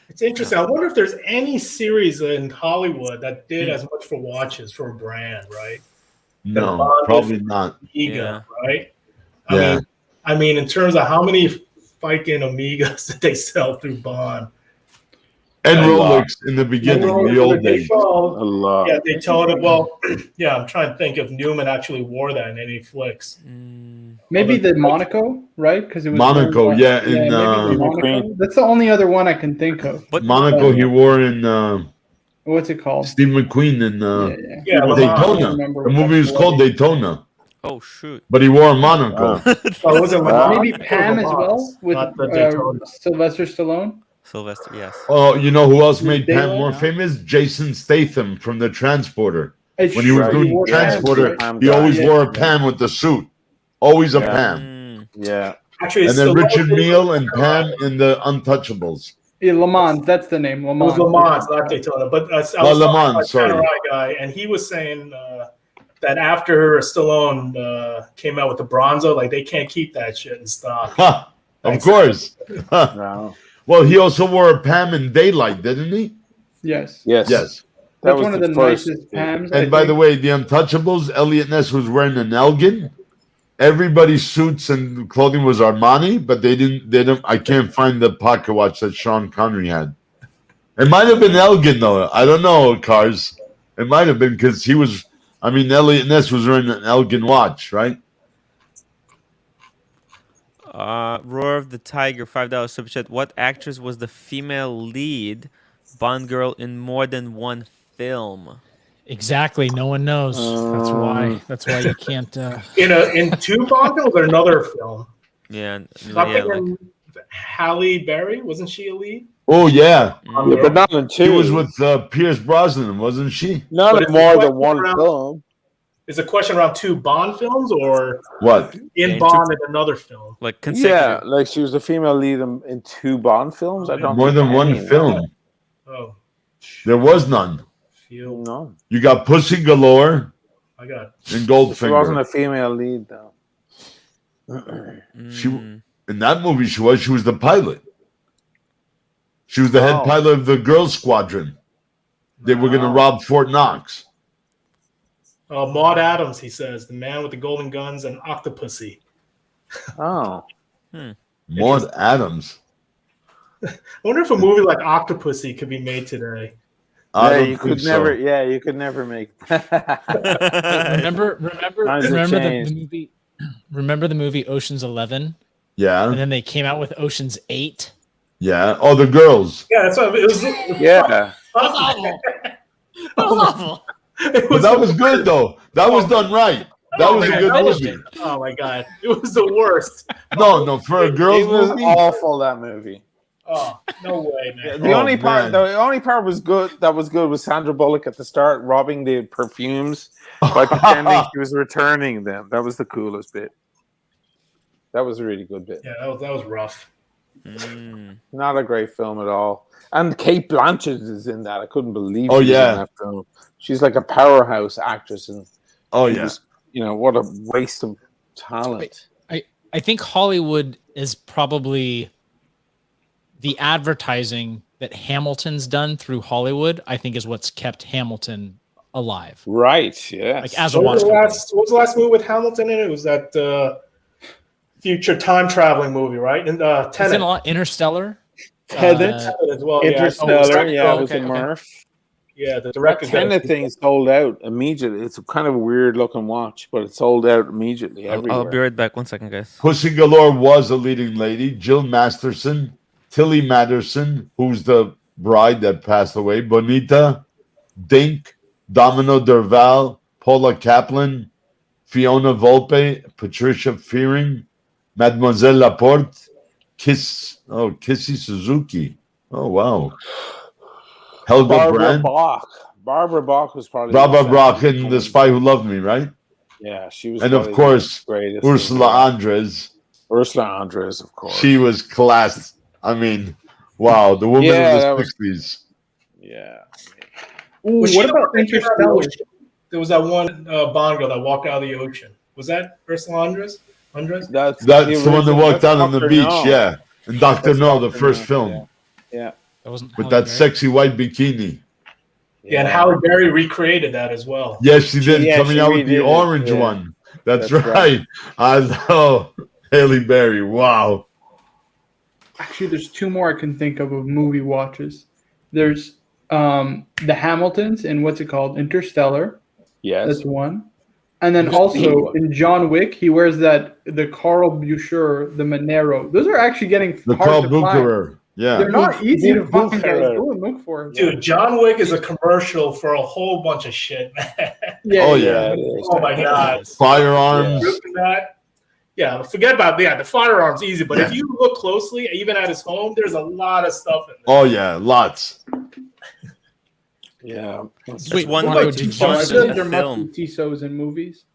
It's interesting. I wonder if there's any series in Hollywood that did as much for watches for a brand, right? No, Bond probably is- not. Ego, right? Yeah. I mean, in terms of how many fucking Amigas did they sell through Bond? And A lot. Rolex in the beginning, Well, the old they days. told- A lot. Yeah, they told it. Well, yeah, I'm trying to think if Newman actually wore that in any flicks. Maybe the Monaco, right? Because it was Monaco, worn- yeah, in, maybe the Monaco. Queen. That's the only other one I can think of. But Monaco, he wore in What's it called? Steve McQueen in Yeah. Yeah, Le Mans. Daytona. remember The what movie was that called was. Daytona, oh shoot. but he wore a Monaco. Oh, was it Le Mans? Maybe It was Pam Le as Mans, well with not the Daytona. Sylvester Stallone. Sylvester, yes. Oh, you know who else made Daytona? Pam more famous? Jason Statham from The Transporter. It's When he was Right. doing wore Transporter, pants, he always Yeah. wore a Pam with the suit. Always a Yeah. Pam. Yeah. Actually, And then Stallone Richard did- Mille and Pam in The Untouchables. Yeah, Le Mans, that's the name. Le It was Mans. Le Mans, not Daytona. But I was Le talking Mans, to a sorry. Panerai guy, and he was saying that after Stallone came out with the Bronzo, like they can't keep that shit in stock. Ha! Of Thanks. course. Ha. No. Well, he also wore a Pam in Daylight, didn't he? Yes. Yes. Yes. That's was one of the the first- nicest Pams. And by the way, The Untouchables, Elliot Ness was wearing an Elgin. Everybody's suits and clothing was Armani, but they didn't. I can't find the pocket watch that Sean Connery had. It might have been Elgin though. I don't know, Cars. It might have been because he was. I mean, Elliot Ness was wearing an Elgin watch, right? Roar of the Tiger, $5 super chat. What actress was the female lead Bond girl in more than one film? Exactly. No one knows. That's why. That's why you can't. In two Bond films or another film? Yeah, I'm yeah, like, thinking Halle Berry, wasn't she a lead? Oh yeah, Yeah, but not in two. she was with Pierce Brosnan, wasn't she? not But in it's more quite than one around- film. Is the question around two Bond films or What? in Yeah, Bond in another film? like consecutive. Yeah, like she was the female lead in two Bond films. I don't More think than one any, no. film. Oh, There was none. feel No, You got Pussy Galore I got and she wasn't Goldfinger. a female lead though. She- Mm. In that movie, she was the pilot. She was the head Oh. pilot of the Girls Squadron. They were going to Wow. rob Fort Knox. Maud Adams. He says the man with the golden guns and Octopussy. Oh, Maud Adams. I wonder if a movie like Octopussy could be made today. I yeah, don't you think could so. never. Yeah, you could never make. remember Times have the changed. movie. Remember the movie Ocean's 11, and Yeah, then they came out with Ocean's 8. yeah. Oh, the girls. Yeah, that's what it was. Yeah, But that was good though. That was done right. That was a good movie. Oh my god, it was the worst. No, for a it girls was movie. awful, that movie. Oh no way, man. The Oh, only part, man. the only part was good. That was good. Was Sandra Bullock at the start robbing the perfumes by pretending she was returning them. That was the coolest bit. That was a really good bit. Yeah, that was rough. Mm. Not a great film at all. And Kate Blanchett is in that. I couldn't believe. Oh, she was yeah. in that film. She's like a powerhouse actress, and Oh it yeah. was, what a waste of talent. I think Hollywood is probably the advertising that Hamilton's done through Hollywood. I think is what's kept Hamilton alive. Right? Yeah. Like as a What was, watch the company. last, what was the last movie with Hamilton in it? It was that future time traveling movie, right? And It's in Tenet. a lot. Interstellar. Tenet, As well. Interstellar. Yeah, It was okay, a okay. Murph. yeah, the That director. Tenet thing sold out immediately. It's a kind of a weird looking watch, but it sold out immediately I'll everywhere. be right back. 1 second, guys. Pussy Galore was a leading lady. Jill Masterson, Tilly Matterson, who's the bride that passed away. Bonita, Dink, Domino Derval, Paula Kaplan, Fiona Volpe, Patricia Fearing, Mademoiselle Laporte, Kissy Suzuki. Oh wow. Helga Barbara Brand, Bach. Barbara Bach was probably Barbara the Brock, second and one. The Spy Who Loved Me, right? Yeah, she was. And of probably course, the greatest. Ursula Andres. Ursula Andres, of course. She was class. I mean, wow, the woman Yeah, of that the was- 60s. Yeah. Was What she the about one that came out of the Interstellar? ocean? There was that one Bond girl that walked out of the ocean. Was that Ursula Andres? Andres? That's That's the one that original- walked that's out on the Dr. beach, No. yeah. And Dr. That's No, the Dr. first No, film, Yeah. That wasn't with Halle that Berry? sexy white bikini. Yeah, and Halle Berry recreated that as well. Yes, she did, Yeah, coming she out with the redid it, orange yeah. one. That's That's right. right. I know. Haley Berry, wow. Actually, there's two more I can think of movie watches. There's the Hamiltons in what's it called? Interstellar. Yes. That's one. And then Who's also the- in John Wick, he wears the Carl Boucher, the Monero. Those are actually getting The hard Carl to find. Bucherer. Yeah. They're not easy to find. Guys. Bucherer. Go and look for them. Dude, John Wick is a commercial for a whole bunch of shit, man. Yeah, Oh, Yeah, yeah. it is. Oh my god. Firearms. Looking at- Yeah, forget about the firearms easy, but if Yeah. you look closely, even at his home, there's a lot of stuff in there. Oh, yeah, lots. Yeah. Wait, one Marco, like did you Johnson see- There in a must film. be Tissos in movies.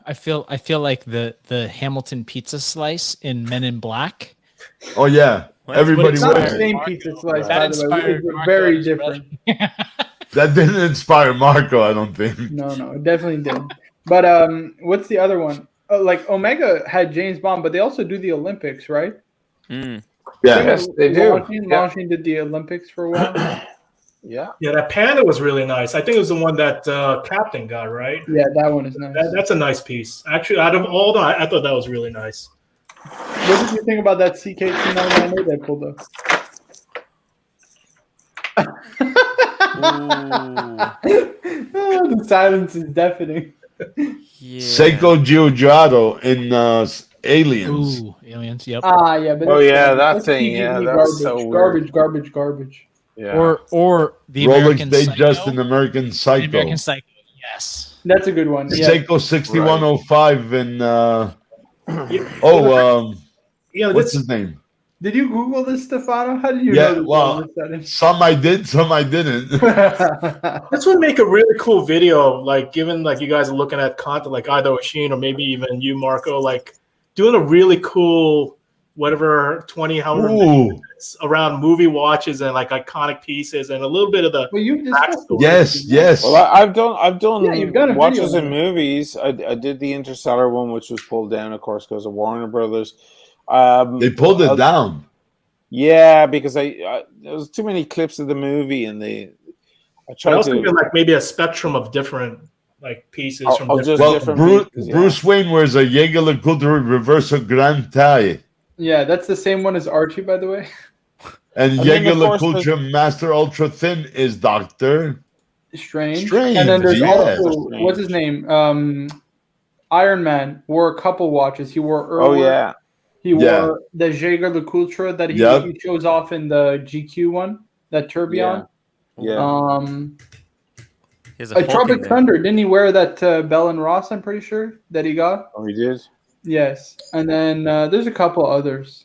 I feel like the Hamilton pizza slice in Men in Black. Oh, yeah. What? Everybody It's not the wears it. same pizza slice, That by the way. inspired It's Marco's very different. That didn't inspire Marco, I don't think. No, it definitely did. But what's the other one? Like Omega had James Bond, but they also do the Olympics, right? Mm. Yeah. Yes, they do. Launching did the Olympics for a while. Yeah. Yeah, that panda was really nice. I think it was the one that Captain got, right? Yeah, that one is nice. That's a nice piece. Actually, out of all them, I thought that was really nice. What did you think about that CK299 they pulled up? Oh, the silence is deafening. Yeah. Seiko Giugiaro in Aliens. Ooh, aliens. Yep. Ah, yeah, but Oh, that's yeah, fine. that That's thing, yeah, PG-13 that's garbage, so weird. garbage. Yeah. Or the Rolex American Datejust Psycho. and American The Psycho. American Psycho. Yes. That's a good one. Yeah. Seiko 6105 in Yeah, what's this his name? Did you Google this, Stefano? How did you Yeah, know this? well, some I did, some I didn't. this would make a really cool video. Like, given like you guys are looking at content, like either Oshin or maybe even you, Marco, like doing a really cool whatever 20 however minutes around movie watches and like iconic pieces and a little bit of the well, you've discussed backstory. Yes. Well, I've done Yeah, you've done a watches video and on movies. I did the Interstellar one, which was pulled down, of course, because of Warner Brothers. They pulled it down. Yeah, because there was too many clips of the movie, and I But tried also to. like maybe a spectrum of different like pieces from Of different. just Well, different pieces, yeah. Bruce Wayne wears a Jaeger LeCoultre Reverso Grand Taille. Yeah, that's the same one as Archie, by the way. And then, Jaeger of course, LeCoultre Master Ultra Thin is Doctor Strange. Strange, And then there's yes. also what's his name? Iron Man wore a couple watches. He wore Oh yeah, He wore the Jaeger LeCoultre that he shows off in the GQ one, that Tourbillon. yeah. He has A Hulk Tropic in there. Thunder. Didn't he wear that Bell and Ross? I'm pretty sure that he got. Oh, he did. Yes, and then there's a couple others.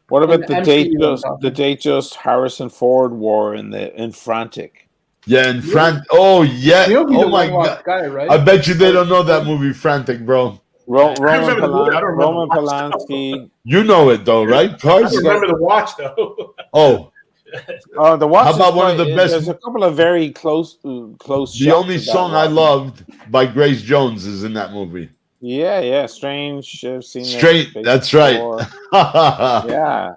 What about And the Datejust Harrison Ford wore in Frantic? Yeah, and oh yeah. You know he's Oh a my one-watch god. guy, right? I bet you they don't know that movie Frantic, bro. Roman Roman Polanski. You know it though, right? I Cars? remember the watch though. Oh, The watch. How about one of the best- There's a couple of very close. the shots only of that song I watch. loved by Grace Jones is in that movie. Yeah, Strange. I've seen that Straight, that's right. before. that's Yeah,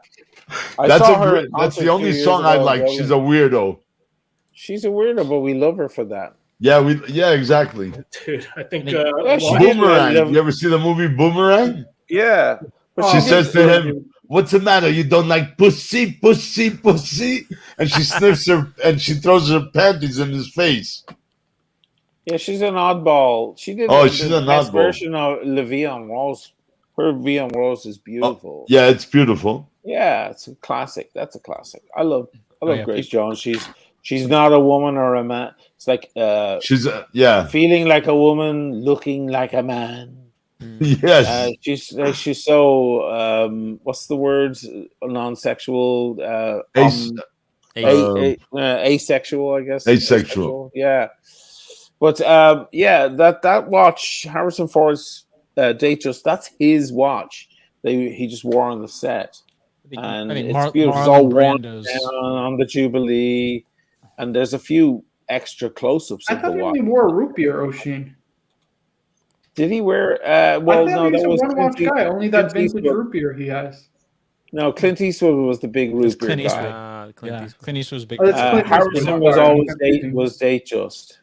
I saw her in that's the concert only 2 years song I ago, like. really. She's a weirdo. She's a weirdo, but we love her for that. Yeah, exactly. Dude, I think Yeah, she well, did. Boomerang. You ever see the movie Boomerang? Yeah, but She did says to good. him, "What's the matter? You don't like pussy, pussy, pussy?" And she sniffs her and she throws her panties in his face. Yeah, she's an oddball. She did. She's the an best oddball. version of Le Vie en Rose. Her Vie en Rose is beautiful. Yeah, it's beautiful. Yeah, it's a classic. That's a classic. I love yeah, Grace Jones. She's not a woman or a man. It's like She's feeling like a woman, looking like a man. yes. She's so what's the word? Non-sexual. Asexual, I guess. Asexual. Yeah. But that watch, Harrison Ford's Datejust, that's his watch. He just wore on the set. And I think it's beautiful. It's all worn down Brando's. on the Jubilee. And there's a few extra close-ups I of the thought watch. he wore a root beer, Oshin. Did he wear? I Well, thought no, he was that a was one-watch Clint guy. Only that Clint vintage Eastwood. root beer he has. No, Clint Eastwood was the big root beer Clint guy. Eastwood. Clint Yeah, Eastwood. Clint Eastwood's big. Oh, that's Clint Eastwood. Harrison was Sorry, always I'm confusing. Datejust.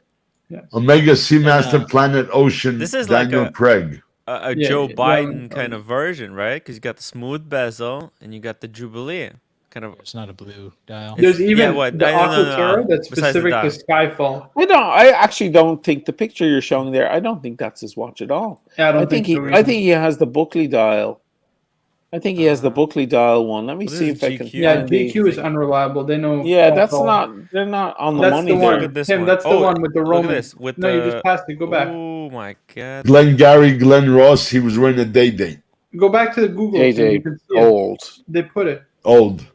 Yes. Omega Seamaster Planet Ocean. This is like Daniel Craig. a Yeah, Joe yeah, Biden yeah. kind of version, right? Because you got the smooth bezel and you got the Jubilee. Kind of. It's not a blue dial. There's even what? the Aquaterra that's Besides the specific to dial. Skyfall. I actually don't think the picture you're showing there. I don't think that's his watch at all. Yeah, I don't I think so I think he has the Buckley dial. I think he has the Buckley dial one. Let me Well, see this if is I can. GQ. Yeah, find the- GQ is unreliable. They know. Yeah, that's all. not. They're not on the That's money the there. one. Look at this Tim, one. that's the one with the look Roman. at this. With No, the, you just passed it. Go back. Oh my god. Glenn Ross, he was wearing a day. Go back to the Google. so you JJ, can see it. old. They put it. Old.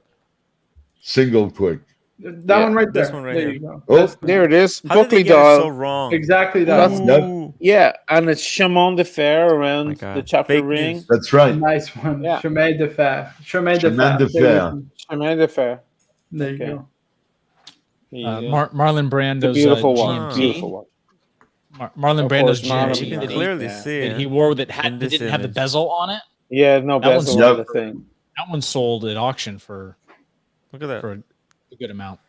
Single quick. That one right there. This one right there here. you go. Oh, That's There it is. How did Buckley they get it dial. so wrong? exactly that. That's- one. Ooh. Yeah, and it's Chemin de Fer My around God. the chapter Fake ring. news. That's right. Nice one. Yeah. Chemin de Fer. Chemin de Chemin Fer. de Fer. Chemin de Fer. There you Okay. go. Yeah. Marlon It's a Brando's beautiful watch. GMT. Beautiful watch. Marlon Of Brando's course, Marlon GMT You can that Brando. clearly Yeah. see he it. wore that In this didn't have the image. bezel on it. Yeah, no That one's bezel Yep. on the thing. That one sold at auction for Look at that. a good amount.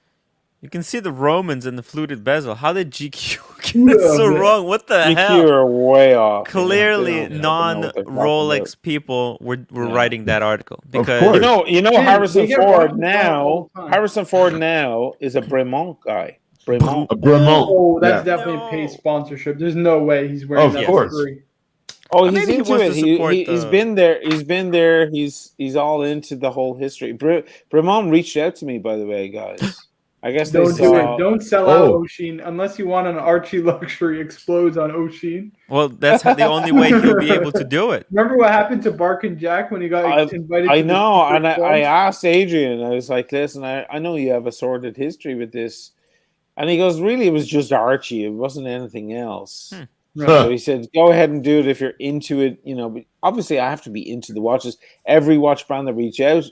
You can see the Romans and the fluted bezel. How did GQ get it Yeah, so man. wrong? What the GQ hell? are way off. Clearly, They don't know what they're talking about. non-Rolex people were Yeah. writing that article because course. You know, Dude, Harrison they get Ford rocked down all now. the time. Harrison Ford now is a Bremont guy. Bremont. A Bremont. Oh, that's Yeah. definitely a paid No. sponsorship. There's no way he's wearing Of that course. for free. Oh, Or he's maybe he into wants it. to support He's the- been there. He's been there. He's all into the whole history. Bremont reached out to me, by the way, guys. I guess they Don't do saw. it. Don't sell out Oh. Oshin unless you want an Archie luxury explodes on Oshin. well, that's the only way he'll be able to do it. Remember what happened to Bark and Jack when he got invited? I to the know, secret and I club? asked Adrian. I was like, "Listen, I know you have a sordid history with this," and he goes, "Really, it was just Archie. It wasn't anything else." Right. So he said, "Go ahead and do it if you're into it." You know, but obviously, I have to be into the watches. Every watch brand that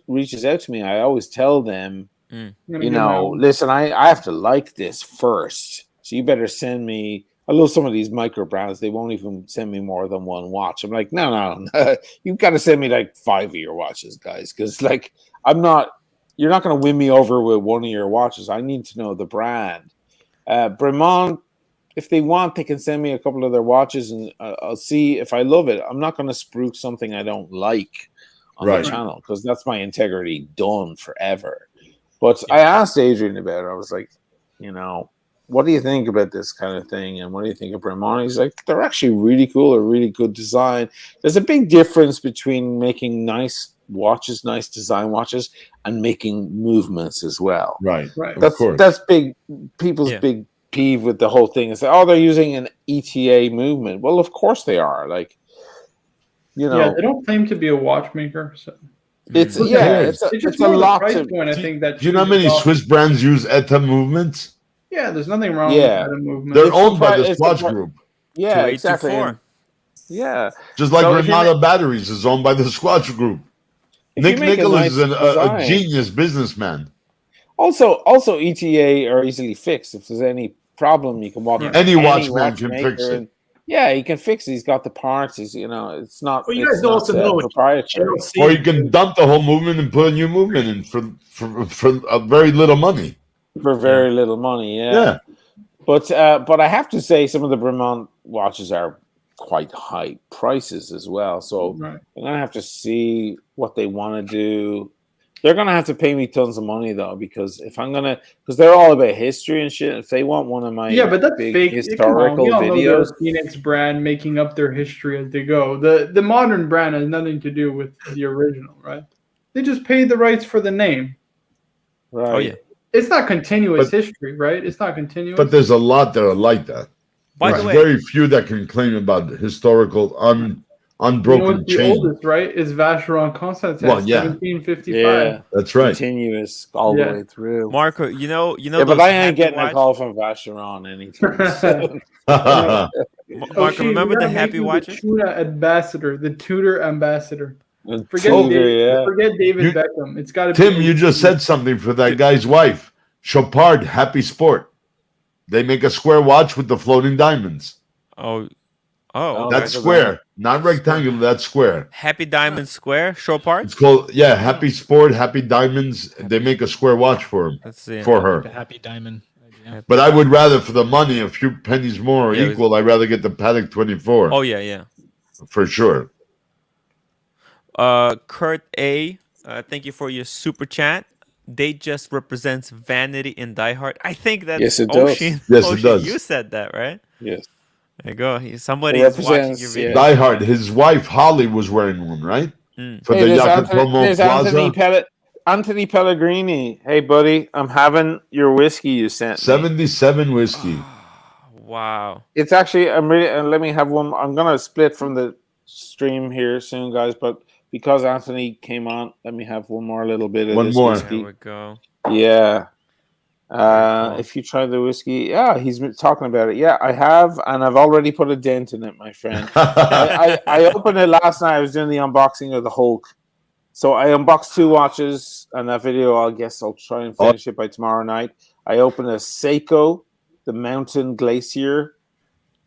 reaches out to me, I always tell them, I'm gonna you get know, my- listen, I have to like this first. So you better send me. I love some of these micro brands. They won't even send me more than one watch. I'm like, no. You've got to send me like 5 of your watches, guys, because like I'm not. You're not going to win me over with one of your watches. I need to know the brand. Bremont, if they want, they can send me a couple of their watches, and I'll see if I love it. I'm not going to spruik something I don't like on Right. the channel because that's my integrity done forever. But I asked Adrian about it. I was like, you know, what do you think about this kind of thing? And what do you think of Bremont? He's like, they're actually really cool, a really good design. There's a big difference between making nice watches, nice design watches, and making movements as well. Right. Right. Of course. That's big. People's Yeah. big peeve with the whole thing is that, oh, they're using an ETA movement. Well, of course they are. Like, you know, Yeah, they don't claim to be a watchmaker. So it's Who yeah, cares? it's just a more the lot price to. point. I think that Do you know how chooses many off. Swiss brands use ETA movements? Yeah, there's nothing wrong Yeah. with that movement. They're It's owned by the the pri- it's the Swatch pri- Group. Yeah, exactly. 2824. And- yeah. Just like So if you Ramada Batteries is owned by the Swatch Group. If Nick you make a Nicholas nice is a design- genius businessman. Also, ETA are easily fixed. If there's any problem, you can walk into Any watchman can watchmaker fix it. and- yeah, he can fix it. He's got the parts. He's, you know, it's not. Well, you it's guys not, also know proprietary. Or you can dump the whole movement and put a new movement in for a very little money. For very little money. Yeah. But I have to say some of the Bremont watches are quite high prices as well. So Right. I'm gonna have to see what they want to do. They're gonna have to pay me tons of money though, because because they're all about history and shit. If they want one of my Yeah, but that's big fake. historical We all know they're videos, a Phoenix brand making up their history as they go. The modern brand has nothing to do with the original, right? They just paid the rights for the name. right? Oh yeah. It's not continuous But- history, right? It's not continuous. But there's a lot that are like that. By There's the way, very few that can claim about historical unbroken the chain. oldest, right, is Vacheron Constantin, Well, yeah. 1755. Yeah, That's right. continuous all Yeah. the way through. Marco, you know. Yeah, but those I ain't happy getting a watch- call from Vacheron anytime soon. Marco, Shane, remember we the gotta make happy you watches? The Tuna ambassador, the Tudor ambassador. And Forget Tudor, David, yeah. forget David You- Beckham. It's got to be Tim, you just said something for that guy's wife. Chopard, Happy Sport. They make a square watch with the floating diamonds. Oh, Oh, That's right. square, not rectangular. That's square. Happy Diamond Square show part. It's called Happy Sport, Happy Diamonds. They make a square watch for him, Let's see. for The her. happy diamond. idea. But I would rather, for the money, a few pennies more or Yeah, it was- equal, I'd rather get the Patek 24 Oh yeah. for sure. Kurt A, thank you for your super chat. Date just represents vanity in Die Hard. I think that's Yes, it does. Ocean. Yes, it Ocean, does. You said that, right? Yes. There you go. Somebody It is watching your represents, video. yeah. Die Hard. His wife Holly was wearing one, right? For Hey, the there's Yakutomo Plaza. Anthony Pellegrini. Hey, buddy, I'm having your whiskey you sent me. 77 whiskey. Wow. It's actually, I'm really, let me have one. I'm going to split from the stream here soon, guys, but because Anthony came on, let me have one more little bit of One this more. whiskey. There we go. Yeah. Very cool. If you try the whiskey, yeah, he's been talking about it. Yeah, I have, and I've already put a dent in it, my friend. I opened it last night. I was doing the unboxing of the Hulk. So I unboxed 2 watches, and that video, I guess I'll try and finish it by tomorrow night. I opened a Seiko, the Mountain Glacier,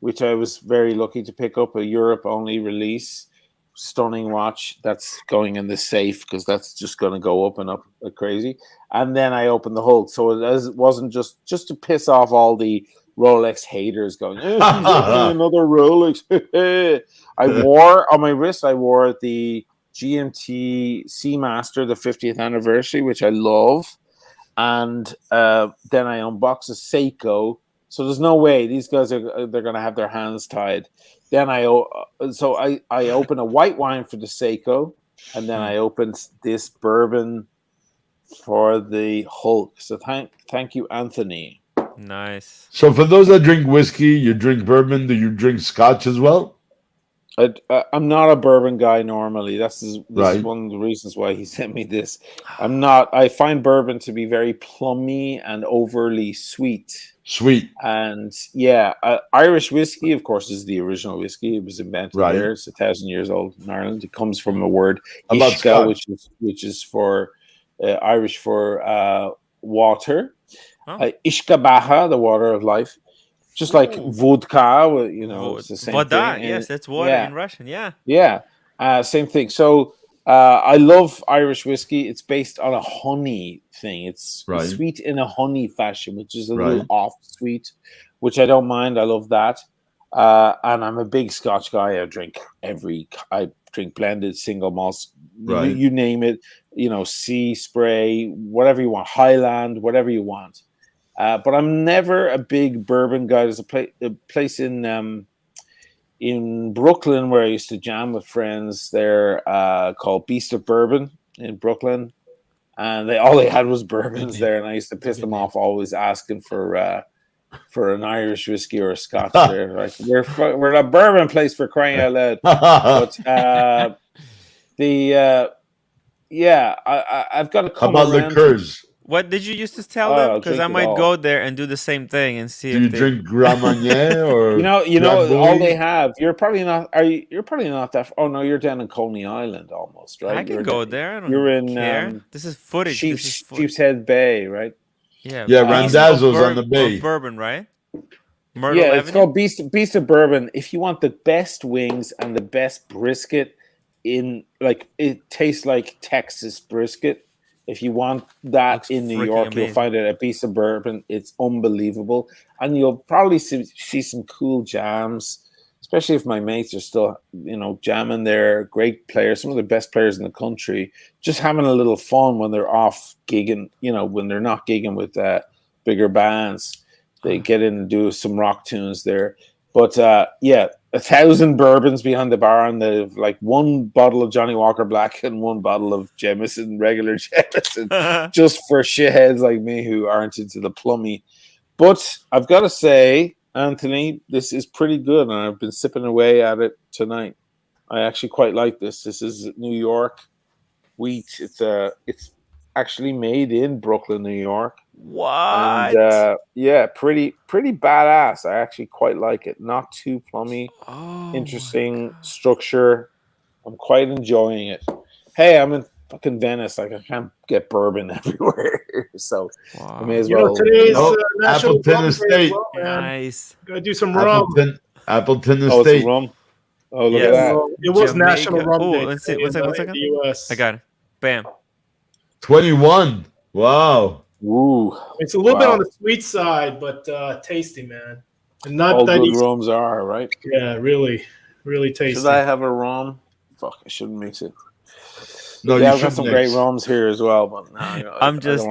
which I was very lucky to pick up, a Europe-only release. stunning watch that's going in the safe because that's just going to go up and up like crazy. And then I opened the Hulk, so it wasn't just to piss off all the Rolex haters going, he's opening another Rolex. I wore on my wrist, I wore the GMT Seamaster, the 50th anniversary, which I love. And then I unboxed a Seiko. So there's no way these guys they're going to have their hands tied. Then I opened a white wine for the Seiko, and then I opened this bourbon for the Hulk. So thank you, Anthony. Nice. So for those that drink whiskey, you drink bourbon. Do you drink scotch as well? I'm not a bourbon guy normally. This is one of the reasons why he sent me this. I'm not. I find bourbon to be very plummy and overly sweet. Sweet. And yeah, Irish whiskey, of course, is the original whiskey. It was invented there. It's 1,000 years old in Ireland. It comes from a word ishka, which is for Irish for water. Ishka baha, the water of life. Just like vodka, it's the same thing. Yes, that's water in Russian. Yeah. Yeah. Same thing. So I love Irish whiskey. It's based on a honey thing. It's sweet in a honey fashion, which is a little off sweet, which I don't mind. I love that. And I'm a big Scotch guy. I drink blended, single malts, you name it, sea spray, whatever you want, Highland, whatever you want. But I'm never a big bourbon guy. There's a place in Brooklyn where I used to jam with friends there called Beast of Bourbon in Brooklyn. And all they had was bourbons there. And I used to piss them off always asking for an Irish whiskey or a Scotch there. Like, we're a bourbon place for crying out loud. But I've got to come How about liqueurs? What did you used to tell them? Because I might go there and do the same thing and see. Do you drink Grand Marnier or all they have? You're probably not. You're probably not that. Oh no, you're down in Coney Island almost, right? I can go there. I don't you're in. Care. This is footage. Sheepshead Bay, right? Yeah. Yeah, Randazzo's on the bay. Bourbon, right? Myrtle Avenue? It's called Beast of Bourbon. If you want the best wings and the best brisket it tastes like Texas brisket. If you want that in New York, you'll find it at Beast of Bourbon. It's unbelievable. And you'll probably see some cool jams, especially if my mates are still, jamming there. Great players, some of the best players in the country, just having a little fun when they're off gigging, when they're not gigging with bigger bands. They get in and do some rock tunes there. But 1,000 bourbons behind the bar, and they've like one bottle of Johnny Walker Black and one bottle of Jameson, regular Jameson, just for shitheads like me who aren't into the plummy. But I've got to say, Anthony, this is pretty good, and I've been sipping away at it tonight. I actually quite like this. This is New York wheat. It's actually made in Brooklyn, New York. What? And pretty badass. I actually quite like it. Not too plummy. Interesting structure. I'm quite enjoying it. Hey, I'm in fucking Venice. Like, I can't get bourbon everywhere, so I may as well. Today's National Appleton Estate. Well, nice. Gotta do some rum. Appleton Estate. Estate. Rum. Oh, look at that. It was National Rum Day. Let's see. One second. The US. I got it. Bam. 21. Wow. Ooh. It's a little bit on the sweet side, but tasty, man. And not all that good easy. rums are, right? Yeah, really, really tasty. Should I have a rum? Fuck, I shouldn't mix it. No, I've got some great rums here as well, but no, I'm just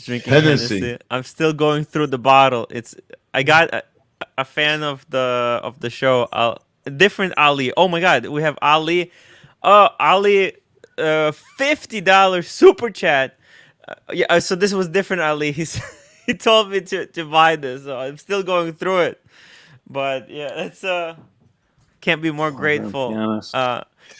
drinking Hennessy. I'm still going through the bottle. I got a fan of the show. Different Ali. Oh my God, we have Ali. Ali, $50 super chat. So this was different, Ali. He told me to buy this, so I'm still going through it. But yeah, that's can't be more grateful.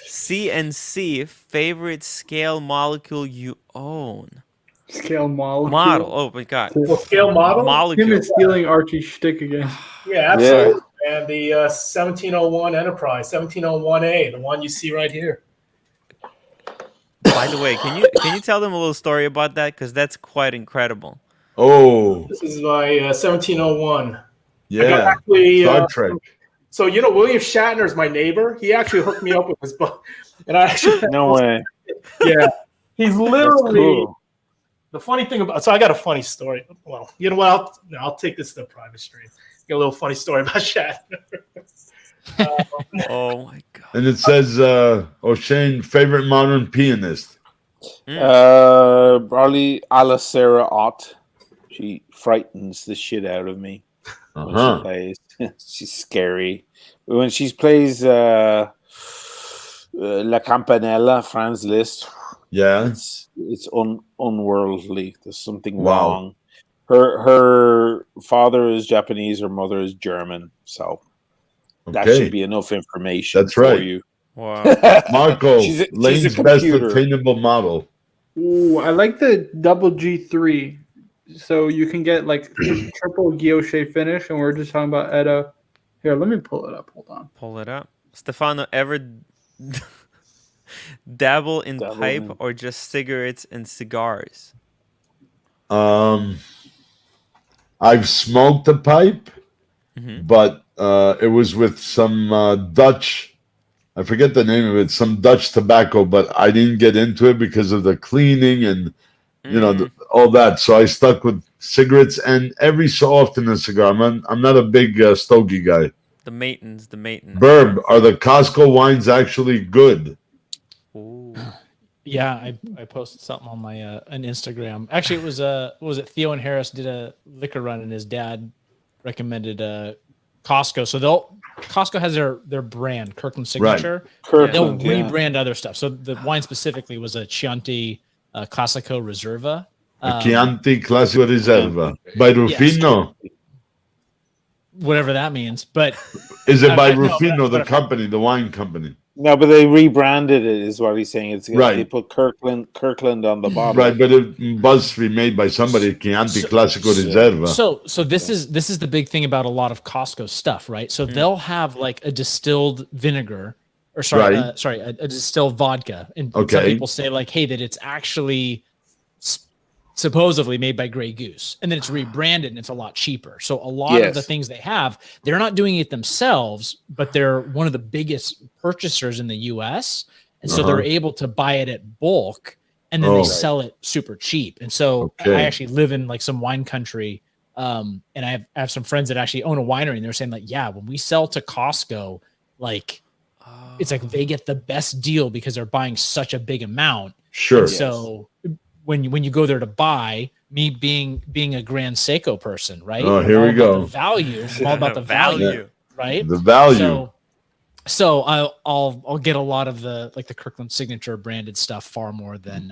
CNC, favorite scale molecule you own? Scale molecule. Model. Oh my God. Well, scale model. Molecule. Him is stealing Archie's shtick again. Yeah, absolutely. Yeah. And the 1701 Enterprise, 1701A, the one you see right here. By the way, can you tell them a little story about that? Because that's quite incredible. Oh. This is my 1701. Yeah. Actually, Star Trek. So William Shatner is my neighbor. He actually hooked me up with this book, and I actually No way. yeah, he's That's literally cool. the funny thing about. So I got a funny story. Well, you know what? I'll take this to the private stream. Got a little funny story about Shatner. Oh my god. And it says, O'Shane, favorite modern pianist. Probably Alicera Ott. She frightens the shit out of me when she plays. She's scary. But when she plays La Campanella, Franz Liszt, Yeah. it's unworldly. There's something wrong. Her father is Japanese, her mother is German, so that should be enough information. That's right. For you. Wow. Marco, she's Lane's a best computer. attainable model. Ooh, I like the double G3. So you can get like triple guilloche finish, and we're just talking about Etta. Here, let me pull it up. Hold on. Pull it up. Stefano, ever dabble in pipe or just cigarettes and cigars? I've smoked a pipe, but it was with some Dutch. I forget the name of it. Some Dutch tobacco, but I didn't get into it because of the cleaning and all that. So I stuck with cigarettes and every so often a cigar. I'm not a big stogie guy. The Matins. Burb, are the Costco wines actually good? Ooh. Yeah, I posted something on my on Instagram. Actually, it was what was it? Theo and Harris did a liquor run, and his dad recommended Costco. So Costco has their brand, Kirkland Signature. Right. They'll rebrand other stuff. So the wine specifically was a Chianti Classico Reserva. Chianti Classico Riserva by Rufino. Yes, whatever that means, but is it by no, Rufino, the company, the wine company? No, but they rebranded it, is what he's saying. It's right. They put Kirkland on the bottle. Right, but it must be made by somebody. Chianti Classico Riserva. So this is the big thing about a lot of Costco stuff, right? So they'll have like a distilled vinegar, or a distilled vodka, and some people say like, hey, that it's actually supposedly made by Grey Goose, and then it's rebranded and it's a lot cheaper. So a lot of the things they have, they're not doing it themselves, but they're one of the biggest purchasers in the US. And so they're able to buy it at bulk and then they sell it super cheap. And so I actually live in like some wine country. And I have some friends that actually own a winery, and they're saying like, yeah, when we sell to Costco, like it's like they get the best deal because they're buying such a big amount. Sure. And so when you go there to buy, me being a Grand Seiko person, right? Oh, here we go. The value. I'm all about the value, right? The value. So I'll get a lot of the Kirkland Signature branded stuff far more than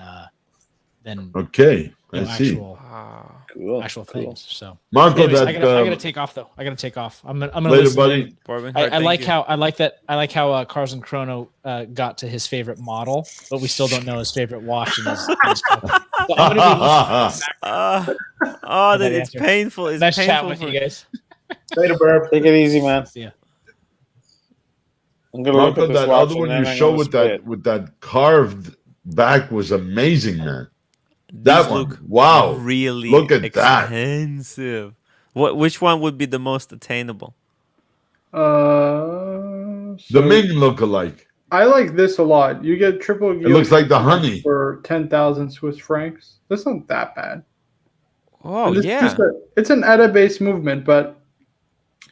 actual things. So Marco, anyways, I gotta take off though. I gonna later, listen buddy. I like how Cars and Chrono got to his favorite model, but we still don't know his favorite watch. So I'm gonna be it's painful. It's nice painful chat with you guys. Later, Burb. Take it easy, man. See ya. I'm gonna Marco, look at this that watch other one and you then I'm showed gonna with that carved back was amazing, man. These That one, look wow! really Look at expensive. Which one would be the most attainable? The Ming look-alike. I like this a lot. You get triple. It looks like the honey for 10,000 Swiss francs. That's not that bad. Oh yeah, it's an ETA-based movement, but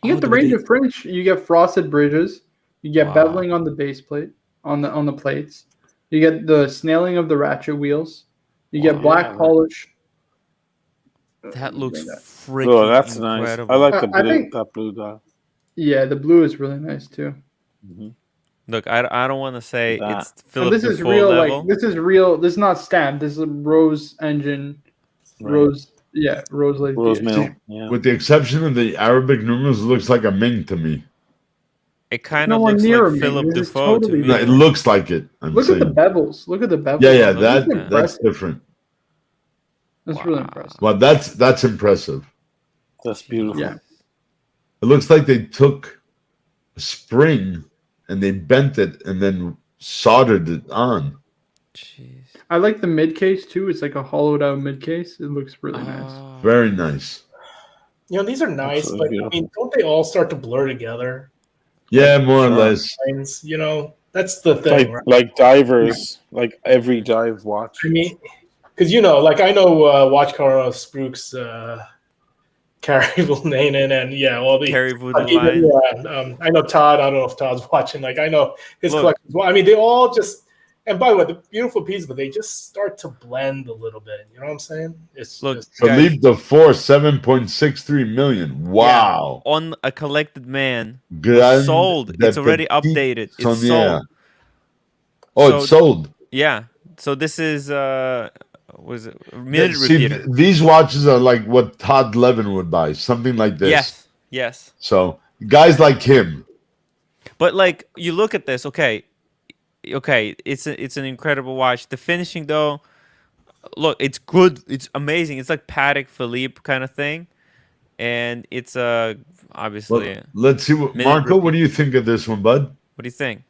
you get the range of fringe. You get frosted bridges. You get beveling on the base plate on the plates. You get the snailing of the ratchet wheels. You get black polish. That looks freaking that's incredible. nice. I like the blue. That blue dot. Yeah, the blue is really nice too. Look, I don't want to say it's Philip this is real. level. Like this is real. This is not stamped. This is a Rose engine. Rose. Yeah, Rose mill. Yeah. With the exception of the Arabic numerals, it looks like a Ming to me. It kind of looks like Philip Defoe to me. No, it looks like it. Look at the bevels. Look at the bevels. Yeah, that's different. That's really impressive. Well, that's impressive. That's beautiful. Yeah. It looks like they took a spring and they bent it and then soldered it on. Jeez. I like the mid case too. It's like a hollowed out mid case. It looks really nice. Very nice. These are nice, but I mean, don't they all start to blur together? Yeah, more or Sure. less. You know, that's the thing, right? Like divers, like every dive watch. I mean, because you know, like I know Watch Car Spruks, Carrie Vilnanen, and yeah, all the Carrie even, Voodoo I know Todd. I don't know if Todd's watching. Like I know his Look. collection. Well, I mean, they all just. And by the way, the beautiful pieces, but they just start to blend a little bit. You know what I'm saying? It's Look, just guys, Philippe the Fourth, 7.63 million. Wow. on a collected man was Grand sold. de It's already Petite updated. It's Sonnière. sold. Oh, So- it's sold. Yeah. So this is was it a Yeah, minute see, repeater? these watches are like what Todd Levin would buy, something like this. Yes. Yes. So guys like him. But like you look at this, okay, it's an incredible watch. The finishing though, look, it's good, it's amazing. It's like Patek Philippe kind of thing, and it's obviously. Well, let's see what Minute Marco. What repeat. do you think of this one, bud? What do you think?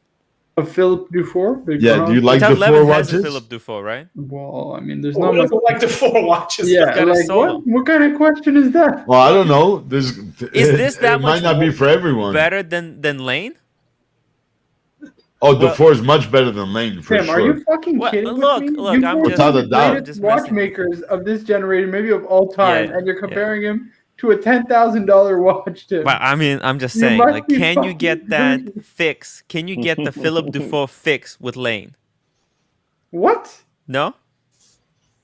Of Philip Dufour. Big Yeah, Brown. do you like Todd the Levin four has a watches? Philip Dufault, right? Well, I mean, there's who not much. doesn't like the 4 watches? Yeah, got a like solo. what kind of question is that? Well, I don't know. This Is that it might much not be for everyone. Better than Lane? Oh, the Well- four is much better than Lane for Tim, sure. are you fucking Well, kidding look, with me? look, You I'm four just- are the Without a doubt. greatest Just messing with watchmakers of this generation, maybe of all time, Yeah, and you're yeah. comparing him to a $10,000 watch. Tim. But I mean, I'm just You saying, must like, be can you fucking get that crazy. fix? Can you get the Philip Dufault fix with Lane? What? No.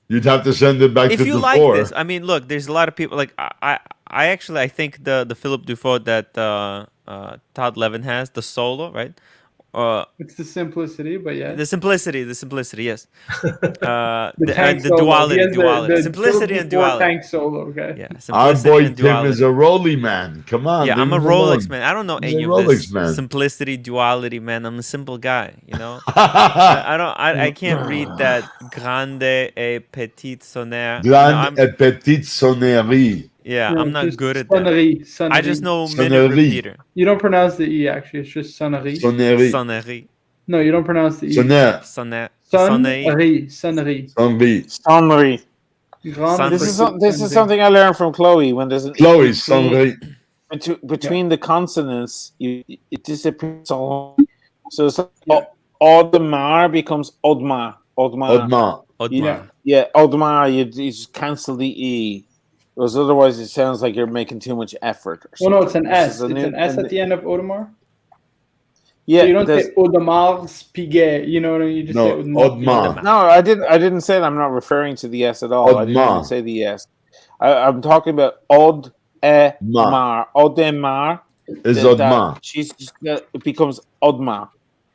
You'd have to send it back If to you the like four. this, I mean, look, there's a lot of people like I actually I think the Philip Dufault that Todd Levin has, the solo, right? It's the simplicity, but yeah. The simplicity, yes. The tank solo. He duality, has the simplicity Philip and Dufour duality. tank solo. Okay. Yeah, Our simplicity boy and Tim duality. is a Rolly man. Come on. Yeah, leave I'm a him Rolex alone. man. I don't know He's any a of this Rolex man. simplicity, duality, man. I'm a simple guy, you know. I can't read that grande et petite sonnerie. Grande et petite sonnerie. Yeah, No, I'm not just good at that. sonnerie. I just know minute Sonnerie. repeater. You don't pronounce the E, actually. It's just sonnerie. Sonnerie. Sonnerie. No, you don't pronounce the E. Sonnerie. Sonnerie. Sonnerie. Sonnerie. Summary. Grande This is petite this is sonnerie. something I learned from Chloe. When there's an Chloe, between, Sonnerie. between the consonants, it disappears. So it's like Audemars becomes Audemars. Audemars. Audemars. Yeah, Audemars. You just cancel the E, because otherwise it sounds like you're making too much effort. Or Well, no, it's something. an This S. is a It's new- an S at the end of Audemars. Yeah, So you don't there's- say Audemars Piguet. You know what I mean? You just No, say Audemars. No, I didn't say it. I'm not referring to the S at all. I didn't even Audemars. say the S. I'm talking about Audemars. Audemars. Is that Audemars. She's it becomes Audemars.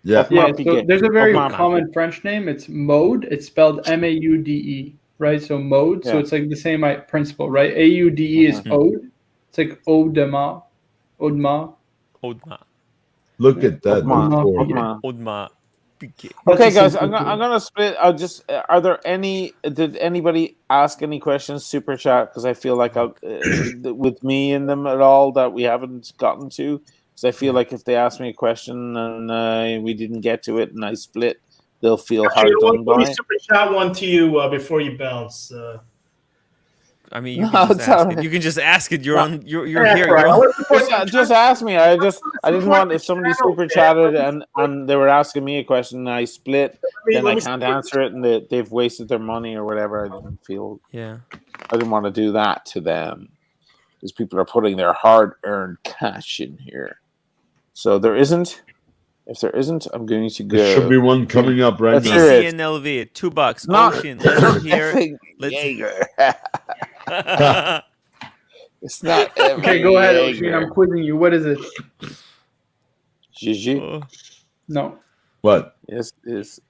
Yeah. Yeah, Audemars so Piguet. there's a very Audemars. common French name. It's Maude. It's spelled Maude, right? So Maude. So Yeah. it's like the same principle, right? Aude is Mhm. Ode. It's like Audemars. Audemars. Audemars. Look at that. Audemars. before. Audemars. Audemars. Piquet. Okay, That's a guys, simple I'm gonna split. I'll just. Are there any? Did anybody ask any questions? Super chat, because I feel like with me in them at all that we haven't gotten to. Because I feel like if they ask me a question and we didn't get to it and I split, they'll feel hard done Let me by. super chat one to you before you bounce. I mean, you No, can just it's ask alright. it. You can just ask it. You're No. on. You're here. You're on. Just ask me. I didn't want if somebody super chatted and they were asking me a question and I split, then I can't answer it and they've wasted their money or whatever. I didn't feel. Yeah. I didn't want to do that to them because people are putting their hard-earned cash in here. So there isn't. If there isn't, I'm going to go. There should be one coming up right Let's now. hear it. DCNLV, $2. Not Ocean, let's hear. effing Let's- Jaeger. It's not. Okay, go ahead, Ocean. I'm quizzing you. What is it? Gigi. Oh, No. What? Yes, is.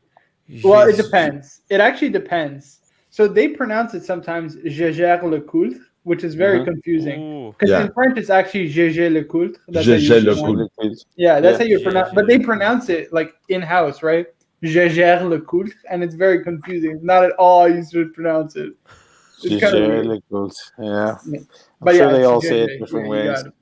Well, it Jesus. depends. It actually depends. So they pronounce it sometimes Gégère le Coultre, which is very confusing. Ooh. Because Yeah. in French, it's actually Gégé le Coultre. That's how you Gégé le pronounce it. Coultre. Yeah, that's Yeah. how you pronounce Gégé but they le pronounce it like in-house, right? Gégère le Coultre, and it's very confusing. Not at all how you should pronounce it. It's kind of weird. Yeah. I'm But sure yeah, they it's all say Gégé. it different Yeah, you ways. got it.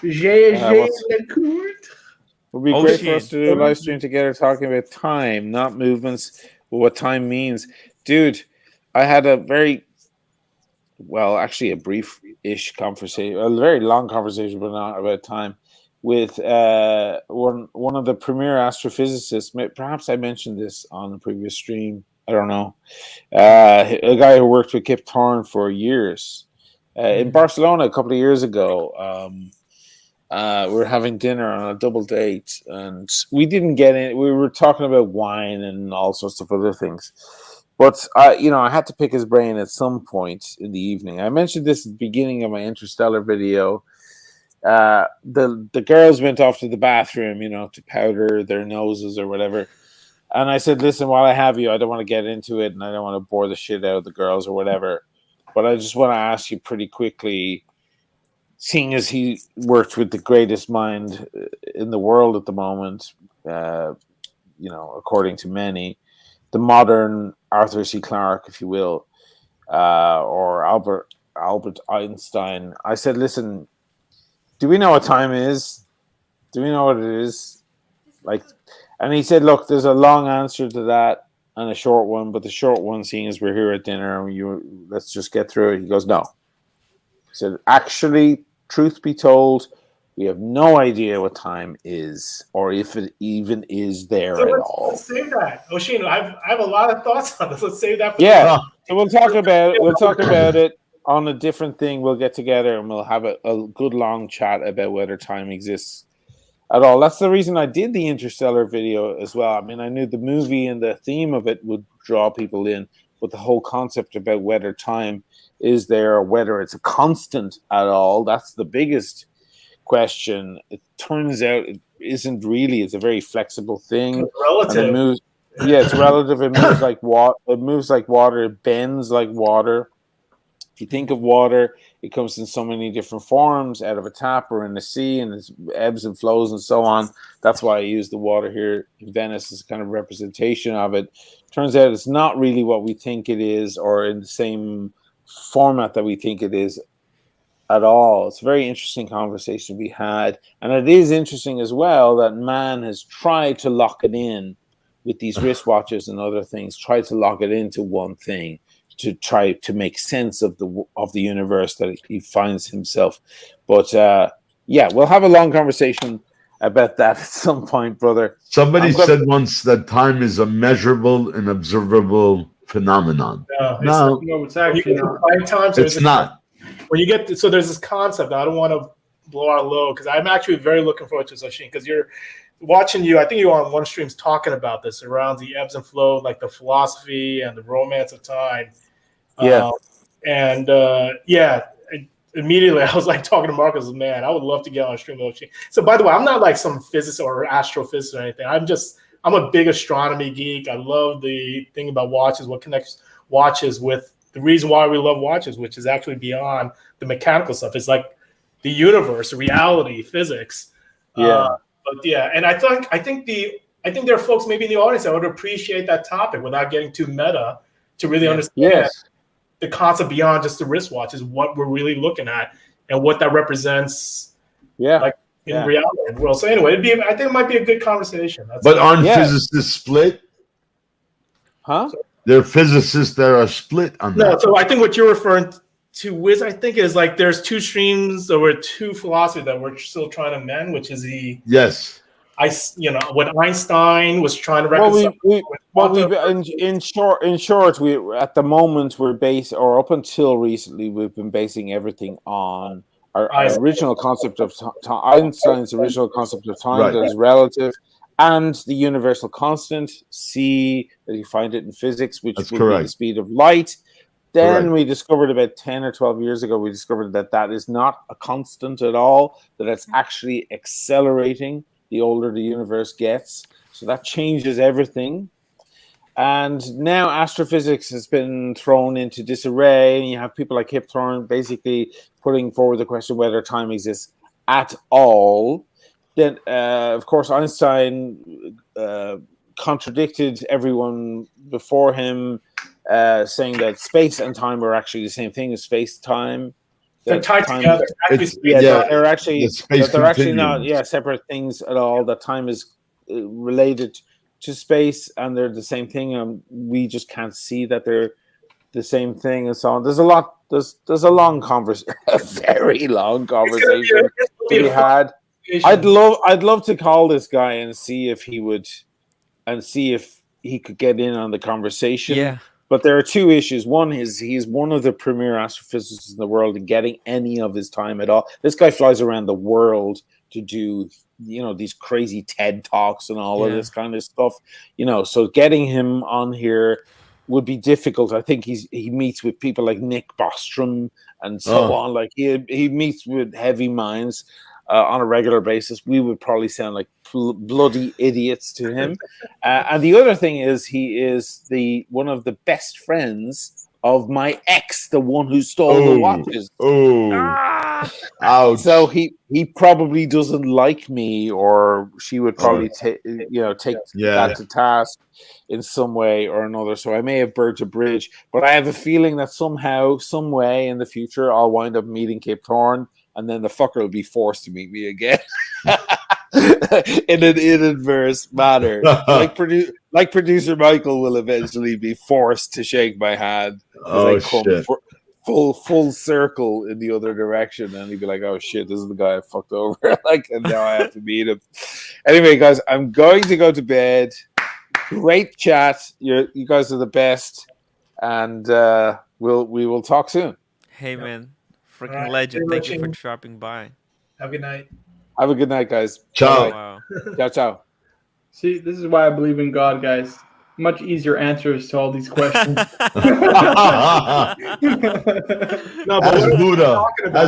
Gégé what's- le Coultre. It would be Oh, great for shit. us to do a live stream together talking about time, not movements, but what time means. Dude, I had a actually a brief-ish conversation, a very long conversation, but not about time, with one of the premier astrophysicists. Perhaps I mentioned this on the previous stream. I don't know. A guy who worked with Kip Thorne for years in Barcelona a couple of years ago. We were having dinner on a double date, and we didn't get in. We were talking about wine and all sorts of other things. But I had to pick his brain at some point in the evening. I mentioned this at the beginning of my Interstellar video. The girls went off to the bathroom, to powder their noses or whatever. And I said, listen, while I have you, I don't want to get into it, and I don't want to bore the shit out of the girls or whatever. But I just want to ask you pretty quickly, seeing as he works with the greatest mind in the world at the moment, according to many, the modern Arthur C. Clarke, if you will, or Albert Einstein. I said, listen, do we know what time is? Do we know what it is? And he said, look, there's a long answer to that and a short one, but the short one, seeing as we're here at dinner, let's just get through it. He goes, no. He said, actually, truth be told, we have no idea what time is, or if it even is there at all. Let's save that. Oisin, I have a lot of thoughts on this. Let's save that. So we'll talk about it. We'll talk about it on a different thing. We'll get together and we'll have a good long chat about whether time exists at all. That's the reason I did the Interstellar video as well. I mean, I knew the movie and the theme of it would draw people in, but the whole concept about whether time is there or whether it's a constant at all, that's the biggest question. It turns out it isn't really. It's a very flexible thing. It's relative. It moves, it's relative. It moves like water. It moves like water. It bends like water. If you think of water, it comes in so many different forms, out of a tap or in the sea, and it ebbs and flows and so on. That's why I use the water here in Venice as a kind of representation of it. Turns out it's not really what we think it is, or in the same format that we think it is at all. It's a very interesting conversation we had. And it is interesting as well that man has tried to lock it in with these wristwatches and other things, tried to lock it into one thing, to try to make sense of the universe that he finds himself. But we'll have a long conversation about that at some point, brother. Somebody said once that time is a measurable and observable phenomenon. No, it's actually not. It's not. When you get so there's this concept. I don't want to blow our load because I'm actually very looking forward to Oisin, because you're watching you. I think you were on one streams talking about this around the ebbs and flow, like the philosophy and the romance of time. Immediately I was like talking to Marcus, man, I would love to get on a stream with Oisin. So by the way, I'm not like some physicist or astrophysicist or anything. I'm a big astronomy geek. I love the thing about watches, what connects watches with the reason why we love watches, which is actually beyond the mechanical stuff. It's like the universe, reality, physics. And I think there are folks maybe in the audience that would appreciate that topic without getting too meta to really understand the concept beyond just the wristwatch is what we're really looking at and what that represents. In reality in the world. So anyway, I think it might be a good conversation. Aren't physicists split? Huh? There are physicists that are split on that. No, so I think what you're referring to, Wiz, I think is like there's two streams or two philosophies that we're still trying to mend, which is what Einstein was trying to reconcile. In short, we at the moment we're up until recently, we've been basing everything on our original concept of Einstein's original concept of time that is relative, and the universal constant, C, that you find it in physics, which would be the speed of light. Then we discovered about 10 or 12 years ago, that is not a constant at all, that it's actually accelerating the older the universe gets. So that changes everything. And now astrophysics has been thrown into disarray, and you have people like Kip Thorne basically putting forward the question whether time exists at all. Then, of course, Einstein contradicted everyone before him, saying that space and time are actually the same thing as space-time. They're tied together. They're actually not separate things at all. That time is related to space, and they're the same thing. We just can't see that they're the same thing, and so on. There's a lot. There's a long conversation, a very long conversation to be had. I'd love to call this guy and see if he could get in on the conversation. Yeah. But there are two issues. One is he's one of the premier astrophysicists in the world and getting any of his time at all. This guy flies around the world to do, these crazy TED Talks and all of this kind of stuff. So getting him on here would be difficult. I think he meets with people like Nick Bostrom and so on. Like he meets with heavy minds on a regular basis. We would probably sound like bloody idiots to him. And the other thing is he is one of the best friends of my ex, the one who stole the watches. Ouch. So he probably doesn't like me, or she would probably take that to task in some way or another. So I may have burnt a bridge, but I have a feeling that somehow, some way in the future, I'll wind up meeting Kip Thorne, and then the fucker will be forced to meet me again. In an inadverse manner, like producer Michael will eventually be forced to shake my hand as I come full circle in the other direction, and he'd be like, "Oh shit, this is the guy I fucked over." And now I have to meet him. Anyway, guys, I'm going to go to bed. Great chat. You guys are the best, and we will talk soon. Hey man, freaking legend! Thank you for dropping by. Have a good night. Have a good night, guys. Ciao. Wow. Ciao. See, this is why I believe in God, guys. Much easier answers to all these questions. As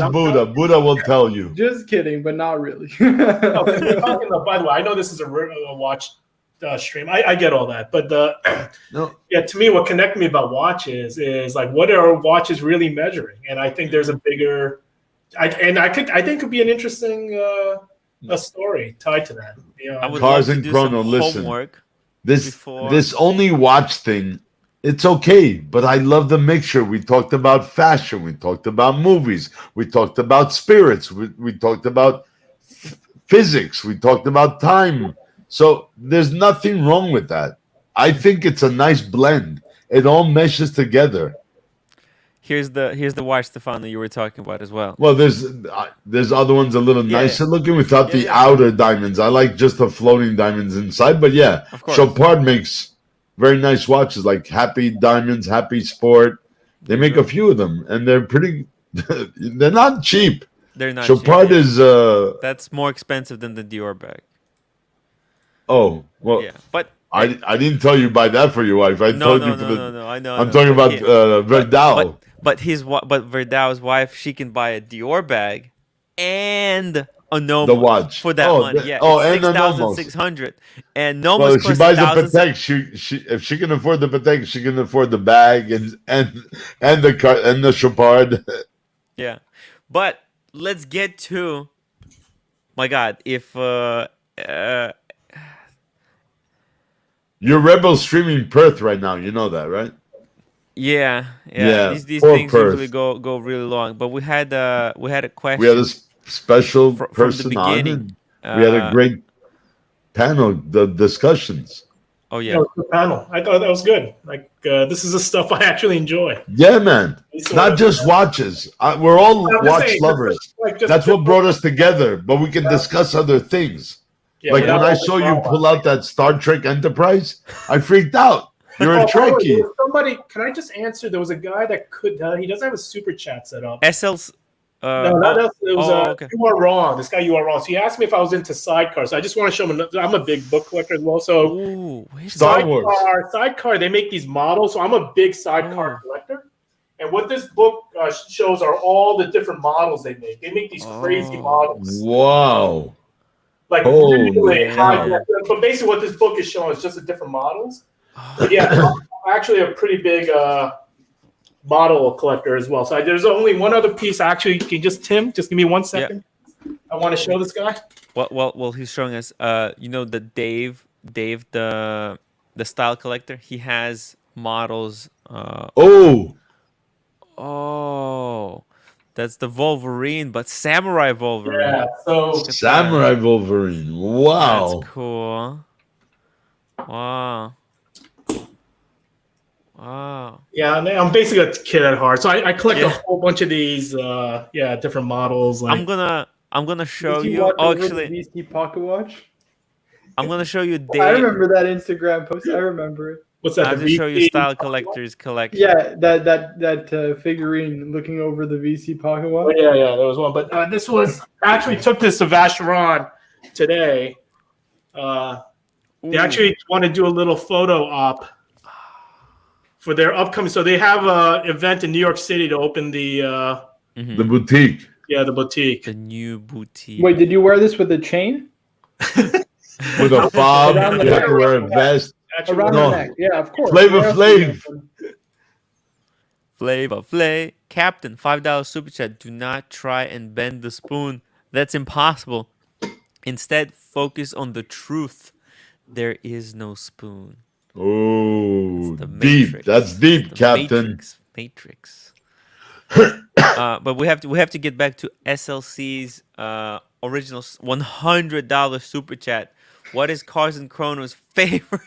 Buddha will tell you. Just kidding, but not really. No, we're talking about, by the way, I know this is a watch stream. I get all that, but to me, what connected me about watches is like, what are watches really measuring? And I think there's a bigger, I think it could be an interesting a story tied to that. I would Cars love to and do chrono. some Listen, homework. this only watch thing, it's okay, but I love the mixture. We talked about fashion, we talked about movies, we talked about spirits, we talked about physics, we talked about time. So there's nothing wrong with that. I think it's a nice blend. It all meshes together. Here's the watch, Stefano, you were talking about as well. Well, there's other ones a little nicer looking without the outer diamonds. I like just the floating diamonds inside. But yeah, Chopard makes very nice watches like Happy Diamonds, Happy Sport. They make a few of them, and they're pretty. They're not cheap. They're not. Chopard is. That's more expensive than the Dior bag. Oh well. Yeah, but I didn't tell you buy that for your wife. I told you. No. I know. I'm talking about Verdal. But Verdal's wife, she can buy a Dior bag and a Nomos the watch for that money. And a 6,600. And Nomos well, if she buys a 1,000. Patek, she if she can afford the Patek, she can afford the bag and the car and the Chopard. Yeah, but let's get to. My God, if you're Rebel streaming Perth right now, you know that, right? Yeah. These things usually go really long. But we had a question. We had a special person from the beginning. On. We had a great panel, the discussions. Oh yeah, the panel. I thought that was good. Like this is the stuff I actually enjoy. Yeah, man. Not just watches. We're all watch lovers. That's what brought us together. But we can discuss other things. Yeah, like when I saw you pull out that Star Trek Enterprise, I freaked out. You're a Trekkie. Somebody, can I just answer? There was a guy that could. He doesn't have a super chat set up. SL's. No, it was. Okay. You are wrong. This guy, you are wrong. So he asked me if I was into sidecars. So I just want to show him. I'm a big book collector as well. So sidecar. They make these models. So I'm a big sidecar collector. And what this book shows are all the different models they make. They make these crazy models. Wow. Like really high. But basically, what this book is showing is just the different models. But yeah, I'm actually a pretty big model collector as well. So there's only one other piece. Actually, can you just give me 1 second? Yeah. I want to show this guy. Well, he's showing us. The Dave, the style collector. He has models. That's the Wolverine, but Samurai Wolverine. Yeah, so Samurai Wolverine. Wow. That's cool. Wow. Yeah, I'm basically a kid at heart. So I collect a whole bunch of these different models. Like, I'm I'm gonna show VC you. watch Oh, over the actually, VC pocket watch. I'm gonna show you. I remember that Instagram post. I remember it. What's that? I'll the just show you VC? Style Collector's collection. Yeah, that figurine looking over the VC pocket Oh, watch. yeah, there was one. But this was actually took this to Vacheron today. They actually want to do a little photo op for their upcoming. So they have an event in New York City to open the The boutique. the boutique. The new boutique. Wait, did you wear this with a chain With a fob, Around the you have neck. to wear a vest. Actually, around No. the neck? Yeah, of course. Flavor Where else Flav. would you Flavor Flay. Captain, $5 super chat. Do not try and bend the spoon. That's impossible. Instead, focus on the truth. There is no spoon. Oh, It's the deep. Matrix. That's deep, The Captain. Matrix. But we have to get back to SLC's original $100 super chat. What is Carson Chrono's favorite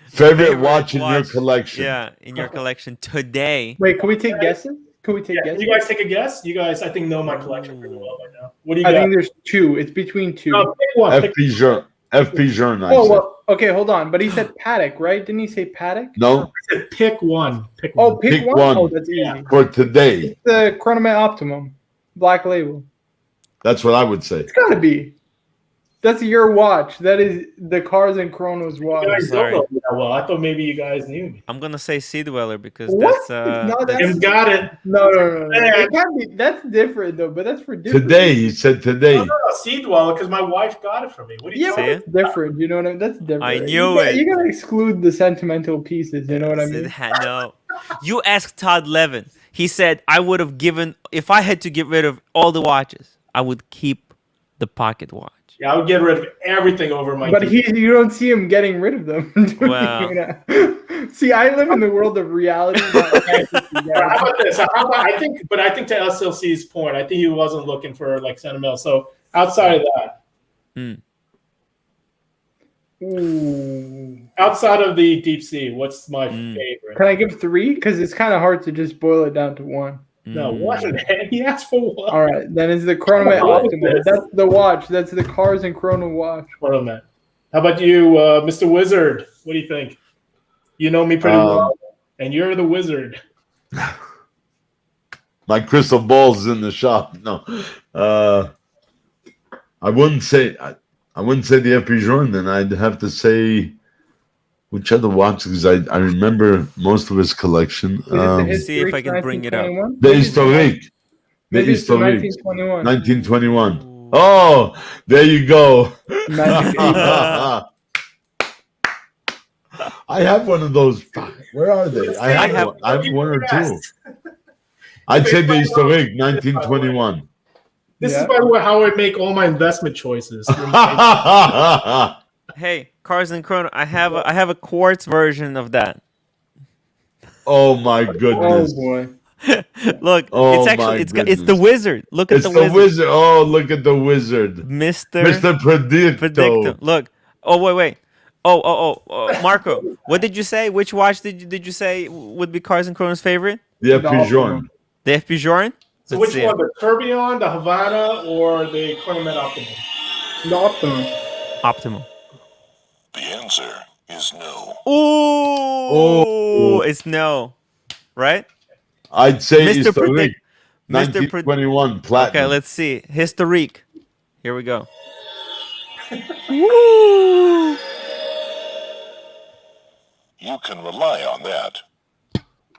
Favorite watch in your collection. Yeah, in your collection today. Wait, can we take guesses? Can we take Can guesses? you guys take a guess? You guys, I think, know my collection pretty well by now. What do you I got? think there's two. It's between two. Pick one. Pick FP Journe, I Oh, said. well, okay, hold on. But he said paddock, right? Didn't he say paddock? No, pick one. Pick Oh, one. pick Pick one? one. Oh, that's easy. for today. The Chronomet Optimum, Black Label. That's what I would say. It's gotta be. That's your watch. That is the Cars and Chronos watch. You guys Sorry. don't know me that well. I thought maybe you guys knew me. I'm gonna say Sea Dweller because What? that's No, that's- Tim got it. No. Yeah. It can't be. That's different though. But that's for different. Today, he said today. No, Sea Dweller, because my wife got it for me. What do you Yeah, See but it? that's different. You know what I mean? That's different. I knew you gotta, it. You gotta exclude the sentimental pieces. You know what I mean? No. You asked Todd Levin. He said I would have given if I had to get rid of all the watches, I would keep the pocket watch. Yeah, I would get rid of everything over my. But TV. you don't see him getting rid of them. Wow. See, I live in the world of reality. Not fantasy, How guys. about this? How about, I think to SLC's point, I think he wasn't looking for like sentimental. So outside of that, Ooh. outside of the deep sea, what's my favorite? Can I give three? Because it's kind of hard to just boil it down to one. No, what? He asked for one. All right, then it's the Chronomet What is Optimum. this? That's the watch. That's the Cars and Chrono watch. How about you, Mr. Wizard? What do you think? You know me pretty well, and you're the wizard. My crystal ball's in the shop. No, I wouldn't say the FP Journe. Then I'd have to say which other watches. I remember most of his collection. Is it the See if I can bring it up. 1921? The Historique. The Maybe it's the Historique. 1921. 1921. Oh, there you go. Magic eight. I have one of those. Where are they? I have one or two. I'd say the Historique, 1921. This Yeah. is, by the way, how I make all my investment choices. Hey, Cars and Chrono, I have a quartz version of that. Oh my Oh goodness. boy. Look, Oh, it's my actually it's the goodness. wizard. Look at It's the the wizard. wizard. Oh, look at the wizard. Mr. Mr. Predicto. Predictum. Look. Oh wait. Oh, Marco, what did you say? Which watch did you say would be Cars and Chrono's favorite? The FP Journe. The FP Journe? So Let's which see one, it. the Tourbillon, the Havana, or the Chronomet Optimum? The Optimum. Optimum. The answer is no. Ooh, it's no, right? I'd say Mr. Historique. Predict. Mr. 1921 platinum. Okay, let's see. Historique. Here we go. Woo! You can rely on that.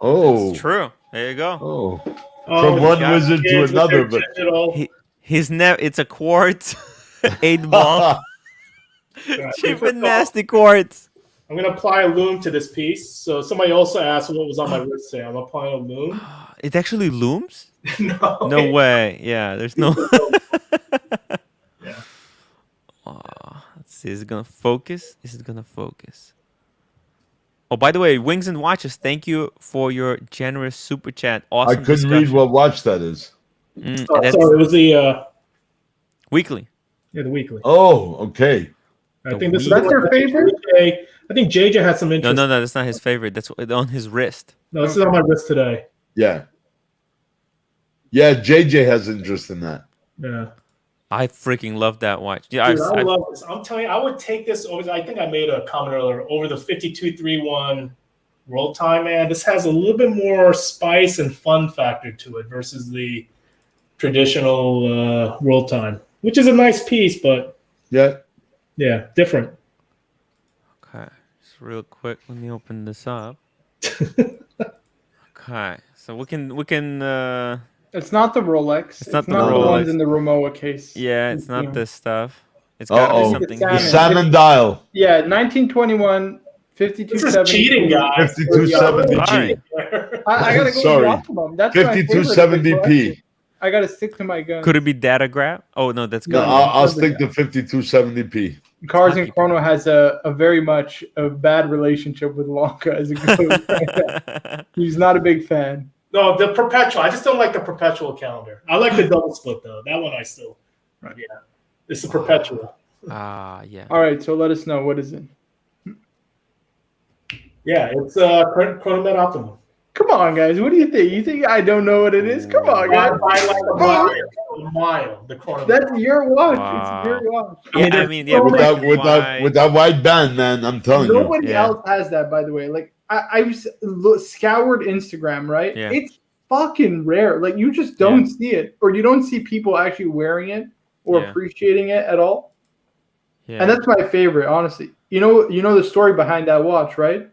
Oh. It's true. There you go. Oh. Oh, From one yeah, wizard to kids with another, their but digital. It's a quartz 8-ball. Cheap and nasty quartz. I'm going to apply a loom to this piece. So somebody also asked what was on my wrist today. I'm applying a loom. It actually looms? No. No way. Yeah, there's no. Yeah. Let's see. Is it gonna focus? Is it gonna focus? Oh, by the way, Wings and Watches, thank you for your generous super chat. I Awesome. couldn't read what watch that is. Oh, That's sorry, it was the weekly. the weekly. Oh, okay. I think this is That's the your one favorite? I think JJ had some No, interest. that's not his favorite. That's on his wrist. No, this is on my wrist today. Yeah. Yeah, JJ has interest in that. Yeah. I freaking love that watch. Yeah, Dude, I love this. I'm telling you, I would take this over. I think I made a comment earlier over the 5231 roll time, man. This has a little bit more spice and fun factor to it versus the traditional roll time, which is a nice piece, but Yeah. yeah, different. Okay, just real quick. Let me open this up. Okay, so we can. It's not the Rolex. It's not the the ones Rolex. in the Rimowa case. Yeah, it's not this stuff. It's gotta be Uh-oh. something The The here. salmon dial. Yeah, 1921, This is 5270. cheating, guys. 5270G. Sorry. I gotta go with Sorry. the optimum. That's my favorite of the 5270p. collection. I gotta stick to my guns. Could it be data graph? Oh no, that's No, good. I'll stick to 5270p. Cars and Hockey Chrono has a very much a bad relationship with Wonka as it goes. He's not a big fan. No, the perpetual. I just don't like the perpetual calendar. I like the double split though. That one I still. Yeah, it's the perpetual. Yeah. All right, so let us know, what is it? Yeah, it's Chronomet Optimum. Come on, guys. What do you think? You think I don't know what it is? Come on, By guys. like a mile, the Chronomet. That's your watch. Wow. It's your watch. Yeah, I mean, yeah, With black that, and white. with that white band, man, I'm telling you. Nobody Yeah. else has that, by the way. Like I've scoured Instagram, right? Yeah. It's fucking rare. Like you just don't see it, or you don't see people actually wearing it or Yeah. appreciating it at all. Yeah. And that's my favorite, honestly. You know the story behind that watch, right?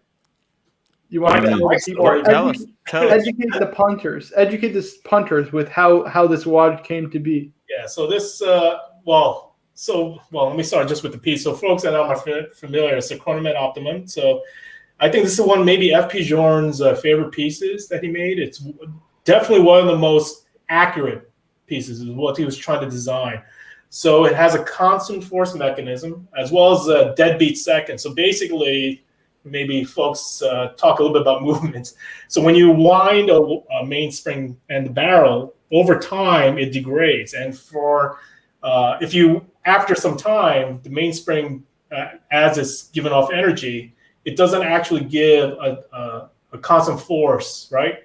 You want to I mean, tell the people? Tell us. Tell us. Educate the punters. Educate the punters with how this watch came to be. Yeah. So this, well, let me start just with the piece. So folks that are familiar, it's a Chronomet Optimum. So I think this is one maybe FP Journe's favorite pieces that he made. It's definitely one of the most accurate pieces is what he was trying to design. So it has a constant force mechanism as well as a deadbeat second. So basically, maybe folks talk a little bit about movements. So when you wind a mainspring and the barrel, over time it degrades. And for if you after some time the mainspring as it's given off energy, it doesn't actually give a constant force, right,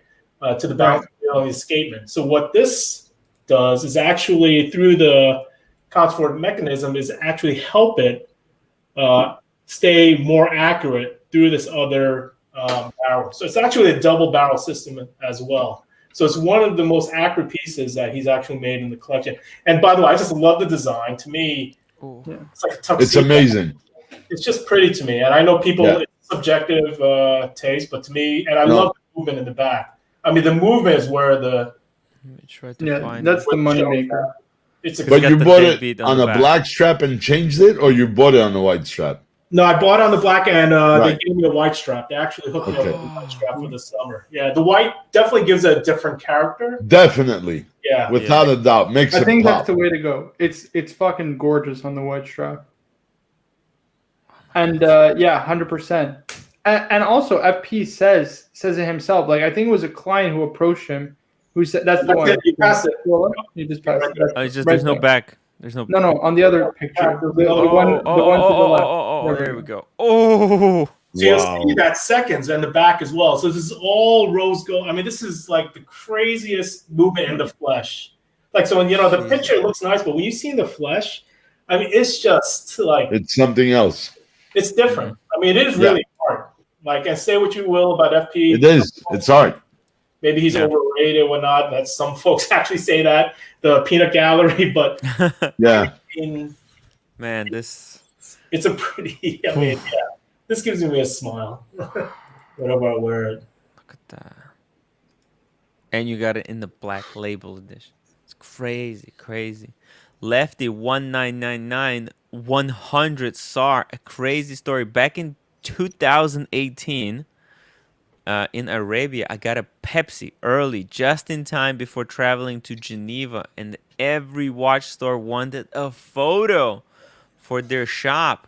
to the balance on the escapement. So what this does is actually through the constant force mechanism is actually help it stay more accurate through this other barrel. So it's actually a double barrel system as well. So it's one of the most accurate pieces that he's actually made in the collection. And by the way, I just love the design. To me, it's like a tuxedo. It's amazing. It's just pretty to me. And I know people, Yeah. it's subjective taste, but to me, and I love the movement in the back. I mean, the movement is where the... Let me try to find That's it. the moneymaker. It's a But got you the bought deadbeat it on on the a back. black strap and changed it, or you bought it on a white strap? No, I bought it on the black and Right. they gave me a white strap. They actually hooked me up Okay. with a white strap for the summer. Yeah, the white definitely gives it a different character. Definitely, Yeah. without a doubt, makes I it think pop. that's the way to go. It's fucking gorgeous on the white strap. And 100%. And also FP says it himself. Like I think it was a client who approached him who said that's the That's one. it, you pass it. You just passed it. That's It's just right there's no there. back. There's no. No, on the other picture. The Oh, one to the left. There we go. Oh. So you'll Wow. see that seconds and the back as well. So this is all rose gold. I mean, this is like the craziest movement in the flesh. Like, so when, the picture looks nice, but when you see the flesh, I mean, it's just like, It's something else. it's different. I mean, it is really hard. Like, and say what you will about FP. It is. It's art. Maybe he's overrated or whatnot. That's some folks actually say that, the peanut gallery, but Yeah. Man, this. it's a pretty, I mean, this gives me a smile whenever I wear it. Look at that. And you got it in the black label edition. It's crazy. Lefty 1999 100 SAR, a crazy story. Back in 2018, in Arabia, I got a Pepsi early, just in time before traveling to Geneva, and every watch store wanted a photo for their shop.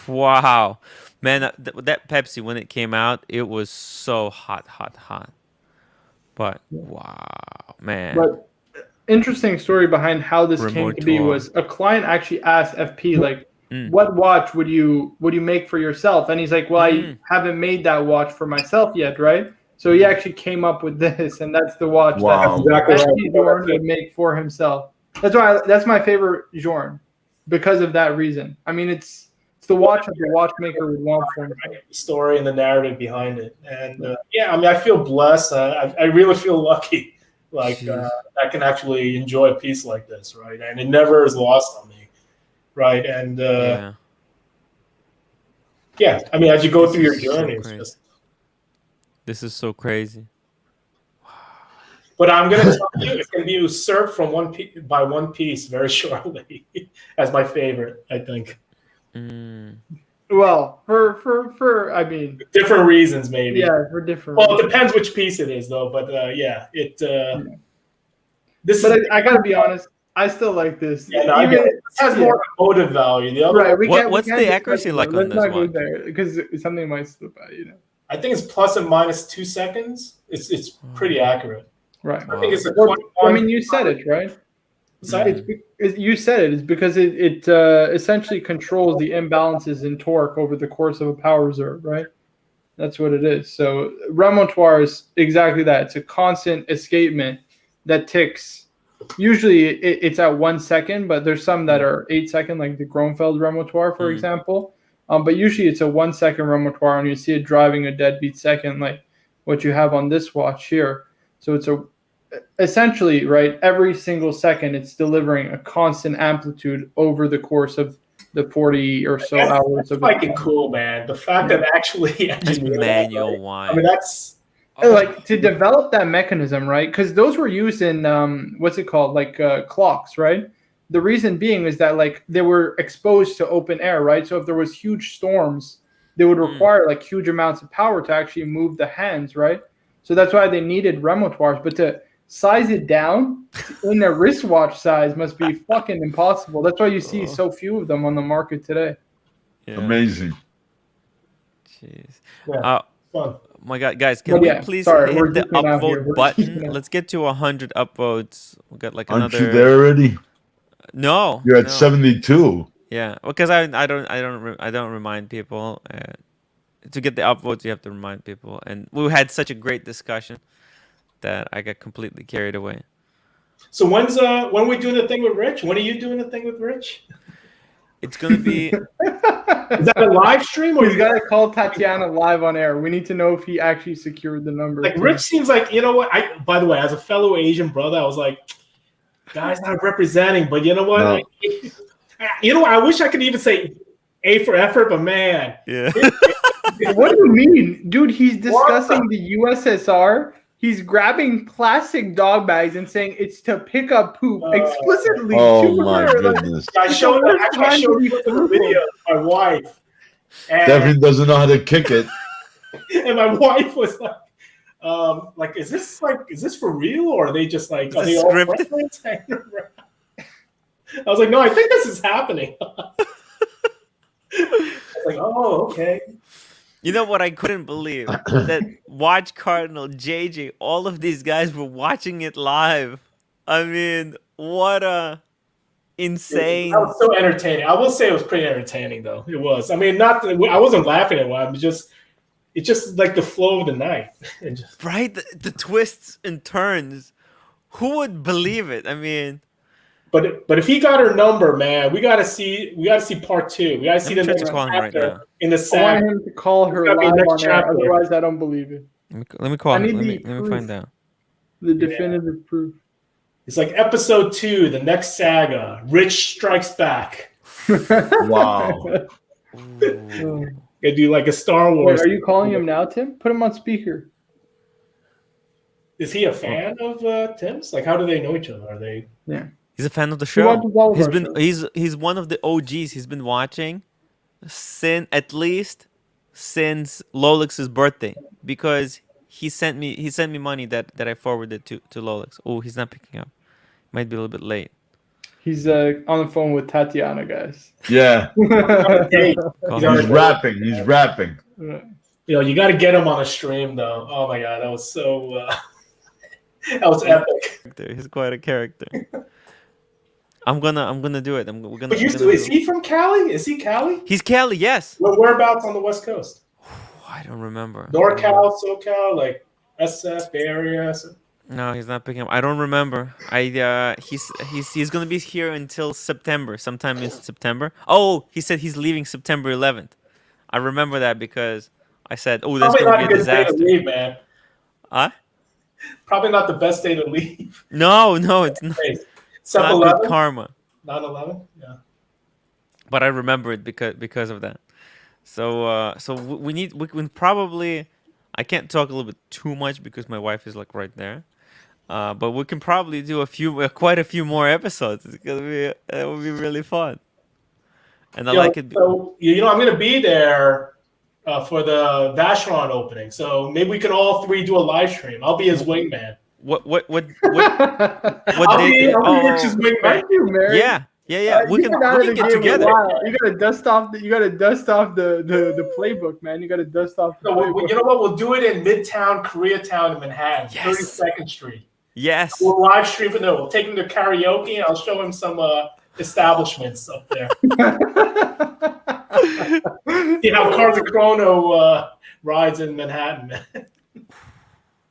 Wow, man, that Pepsi when it came out, it was so hot. But wow, man. But interesting story behind how this came to be Remotoir. was a client actually asked FP like, what watch would you make for yourself? And he's like, well, I haven't made that watch for myself yet, right? So he actually came up with this, and that's the watch Wow. that FP Jordan would make for himself. That's my favorite genre because of that reason. I mean, it's the watch that the watchmaker would want for me. The story and the narrative behind it. And I mean, I feel blessed. I really feel lucky. Like I can actually enjoy a piece like this, right? And it never is lost on me, right? And I mean, as you go through your journey, it's just. This is so crazy. But I'm gonna tell you, it's gonna be usurped from one piece very shortly as my favorite. I think. Well, for I mean, different reasons maybe. Yeah, for different. Well, reasons. it depends which piece it is, though. But This. But I gotta be honest. I still like this. Yeah, no, it has more emotive value. The other what's the accuracy like on this one? Let's not go there because something might slip out. I think it's plus and minus 2 seconds. It's pretty accurate. Right. I think it's a. I mean, you said it, right? You said it is because it essentially controls the imbalances in torque over the course of a power reserve, right? That's what it is. So remontoire is exactly that. It's a constant escapement that ticks. Usually it's at 1 second, but there's some that are 8 second, like the Gromfeld remontoire, for example. But usually it's a 1 second remontoire, and you see it driving a deadbeat second, like what you have on this watch here. So it's essentially, right, every single second it's delivering a constant amplitude over the course of the 40 or so hours of fucking cool, man. The fact that actually manual wine. I mean, that's like to develop that mechanism, right? Because those were used in what's it called, like clocks, right? The reason being is that like they were exposed to open air, right? So if there was huge storms, they would require like huge amounts of power to actually move the hands, right? So that's why they needed remontoires. But to size it down in a wristwatch size must be fucking impossible. That's why you see so few of them on the market today. Yeah. Amazing. Jeez. Fun. My God, guys, can we please hit the upvote button? Let's get to 100 upvotes. We got like Aren't another. you there already? No. You're at 72. Yeah, because I don't remind people. To get the upvotes, you have to remind people, and we had such a great discussion that I got completely carried away. So when are we doing the thing with Rich? When are you doing the thing with Rich? It's gonna be. Is that a live stream, or he's got to call Tatiana live on air? We need to know if he actually secured the number. Like Rich seems like, you know what? By the way, as a fellow Asian brother, I was like, guys not representing, but you know what? No. I wish I could even say A for effort, but man. Yeah. What do you mean? Dude, he's discussing the USSR. He's grabbing plastic dog bags and saying it's to pick up poop explicitly. Oh my goodness. I showed the video of my wife. Devin doesn't know how to kick it. And my wife was like, is this for real, or are they just like, are they all friends hanging around? I was like, no, I think this is happening. I was like, oh, okay. You know what I couldn't believe? That Watch Cardinal, JJ, all of these guys were watching it live. I mean, what a insane. That was so entertaining. I will say it was pretty entertaining, though. It was. I mean, I wasn't laughing at one. It's just like the flow of the night. Right? The twists and turns. Who would believe it? I mean. But if he got her number, man, we gotta see part 2. We gotta see the next chapter in the sack. I want him to call her live on air, otherwise I don't believe it. Let me call him. Let me find out. The definitive proof. It's like episode 2, the next saga. Rich strikes back. Wow. Gonna do like a Star Wars. Wait, are you calling him now, Tim? Put him on speaker. Is he a fan of Tim's? Like, how do they know each other? Are they? Yeah. He's a fan of the show. He's one of the OGs. He's been watching at least since Lolex's birthday, because he sent me money that I forwarded to Lolex. Oh, he's not picking up. Might be a little bit late. He's on the phone with Tatiana, guys. Yeah. He's rapping. He's rapping. You got to get him on a stream, though. Oh my God, that was so. That was epic. He's quite a character. I'm gonna do it. Is he from Cali? Is he Cali? He's Cali, yes. Whereabouts on the West Coast? I don't remember. NorCal, SoCal, like SF, Bay Area. No, he's not picking up. I don't remember. He's gonna be here until September, sometime in September. Oh, he said he's leaving September 11th. I remember that because I said, "Oh, that's Probably gonna not be a a good day to disaster." leave, man. Huh? Probably not the best day to leave. No, it's not. Hey, It's Sep not good 11? karma. 9/11? Yeah. But I remember it because of that. So we can probably. I can't talk a little bit too much because my wife is like right there. But we can probably do quite a few more episodes. It's gonna be it will be really fun. And I Yo, like it. so I'm gonna be there for the Vacheron opening. So maybe we can all three do a live stream. I'll be his wingman. What I'll date? be Rich's wingman. Aren't you married? Yeah. We You've been out of can the get game a together. while. You gotta dust off the playbook, man. You gotta dust off the So playbook. you know what? We'll do it in Midtown Koreatown in Manhattan, Yes. 32nd Street. Yes. We'll live stream from there. We'll take him to karaoke, and I'll show him some establishments up there. See how Chrono rides in Manhattan.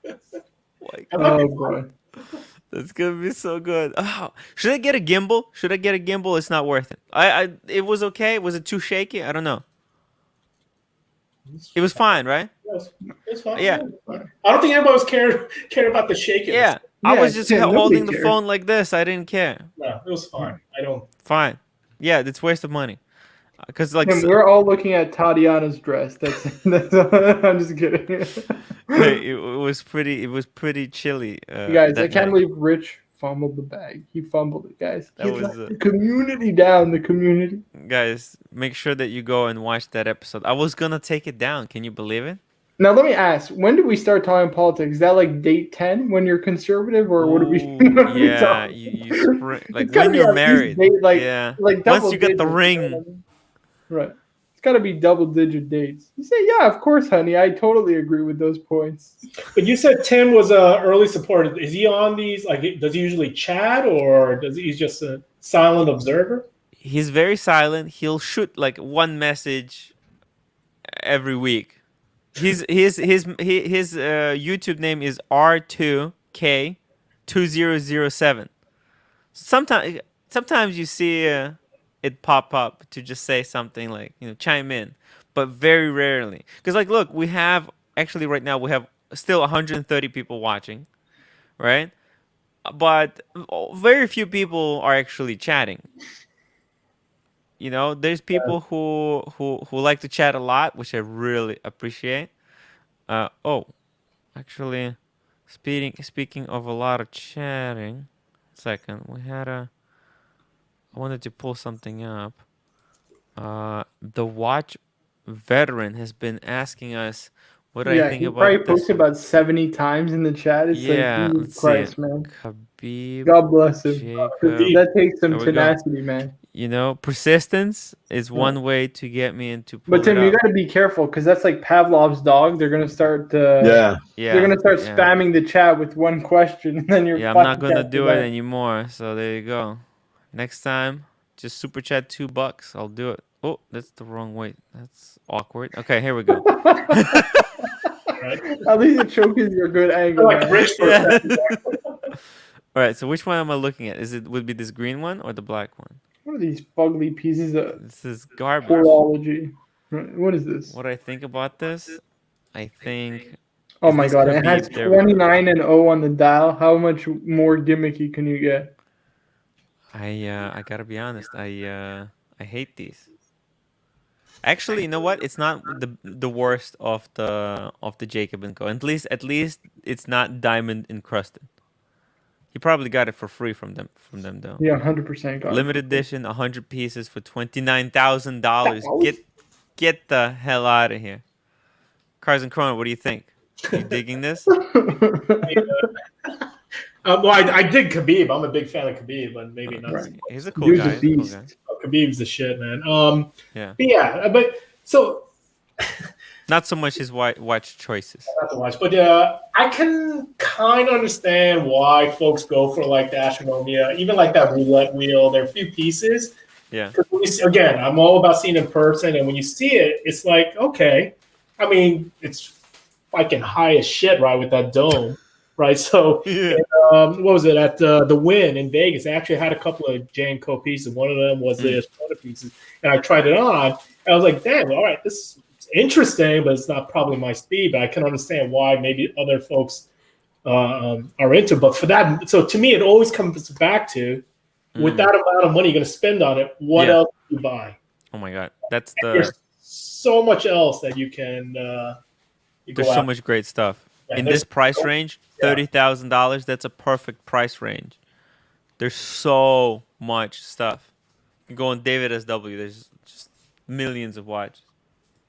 Like, Oh boy. that's gonna be so good. Oh, should I get a gimbal? It's not worth it. It was okay. Was it too shaky? I don't know. It was fine, right? It's fine. Yeah. I don't think anybody was caring about the shaking. Yeah. I was just nobody holding the cared. phone like this. I didn't care. No, it was fine. I don't. Fine. Yeah, it's waste of money. Because like And we're all looking at Tatiana's dress. That's I'm just kidding. it was pretty chilly. You guys, that I can't night. believe Rich fumbled the bag. He fumbled it, guys. That He was, let the community down. The community. Guys, make sure that you go and watch that episode. I was gonna take it down. Can you believe it? Now let me ask: when do we start talking politics? Is that like date 10 when you're conservative, or what do we? Ooh, what do we yeah, talk- you spring, like It's gotta when be you're at least married. date, like, Yeah. like Once double you get the digits, ring. you know what I mean? Right? It's got to be double-digit dates. You say, yeah, of course, honey. I totally agree with those points. But you said Tim was a early supporter. Is he on these? Like, does he usually chat, or he's just a silent observer? He's very silent. He'll shoot like one message every week. His YouTube name is R2K2007. Sometimes you see it pop up to just say something like, chime in, but very rarely. Because like, look, we have actually right now we have still 130 people watching, right? But very few people are actually chatting. There's people who like to chat a lot, which I really appreciate. Actually, speaking of a lot of chatting, second, I wanted to pull something up. The watch veteran has been asking us what do I think he about probably this. posted about 70 times in the chat. It's Yeah, like, let's Jesus see Christ, it. man. Khabib, God bless him. Jacob. That takes some There we go. tenacity, man. Persistence is one way to get me into. But Tim, you got to be careful because that's like Pavlov's dog. They're gonna start. Yeah. They're gonna start spamming the chat with one question, and then you're. Yeah, I'm not gonna do it anymore. So there you go. Next time, just super chat $2. I'll do it. Oh, that's the wrong way. That's awkward. Okay, here we go. At least it showcases your good angle. Like Rich. Yeah. All right. So which one am I looking at? Would be this green one or the black one? What are these fugly pieces of This is garbage. horology? What is this? What I think about this? I think. Oh is my this god! It Khabib? has There we go. 29 and 0 on the dial. How much more gimmicky can you get? I gotta be honest. I hate these. Actually, you know what? It's not the worst of the Jacob and Co. At least it's not diamond encrusted. He probably got it for free from them though. Yeah, 100% got Limited edition, 100 pieces for $29,000. Get the hell out of here. Cars and Chrono, what do you think? You digging this? Well, I dig Khabib. I'm a big fan of Khabib, but maybe not. Right. He's a cool Dude's guy. a beast. Khabib's the shit, man. Yeah. But so Not so much his watch choices. not to watch, but I can kind of understand why folks go for like the astronomia, even like that roulette wheel. There are a few pieces. Yeah. Again, I'm all about seeing it in person, and when you see it, it's like, okay. I mean, it's fucking high as shit, right, with that dome. right? So, Yeah. what was it at the Wynn in Vegas? They actually had a couple of J&Co pieces. One of them was the Astrona pieces, and I tried it on. And I was like, "Damn, all right, this is interesting, but it's not probably my speed." But I can understand why maybe other folks are into. But for that, so to me, it always comes back to with that amount of money you're going to spend on it, what else do you buy? Oh my god, that's the. There's so much else that you can. There's so much great stuff in this price range. $30,000. That's a perfect price range. There's so much stuff. You go on David SW. There's just millions of watches.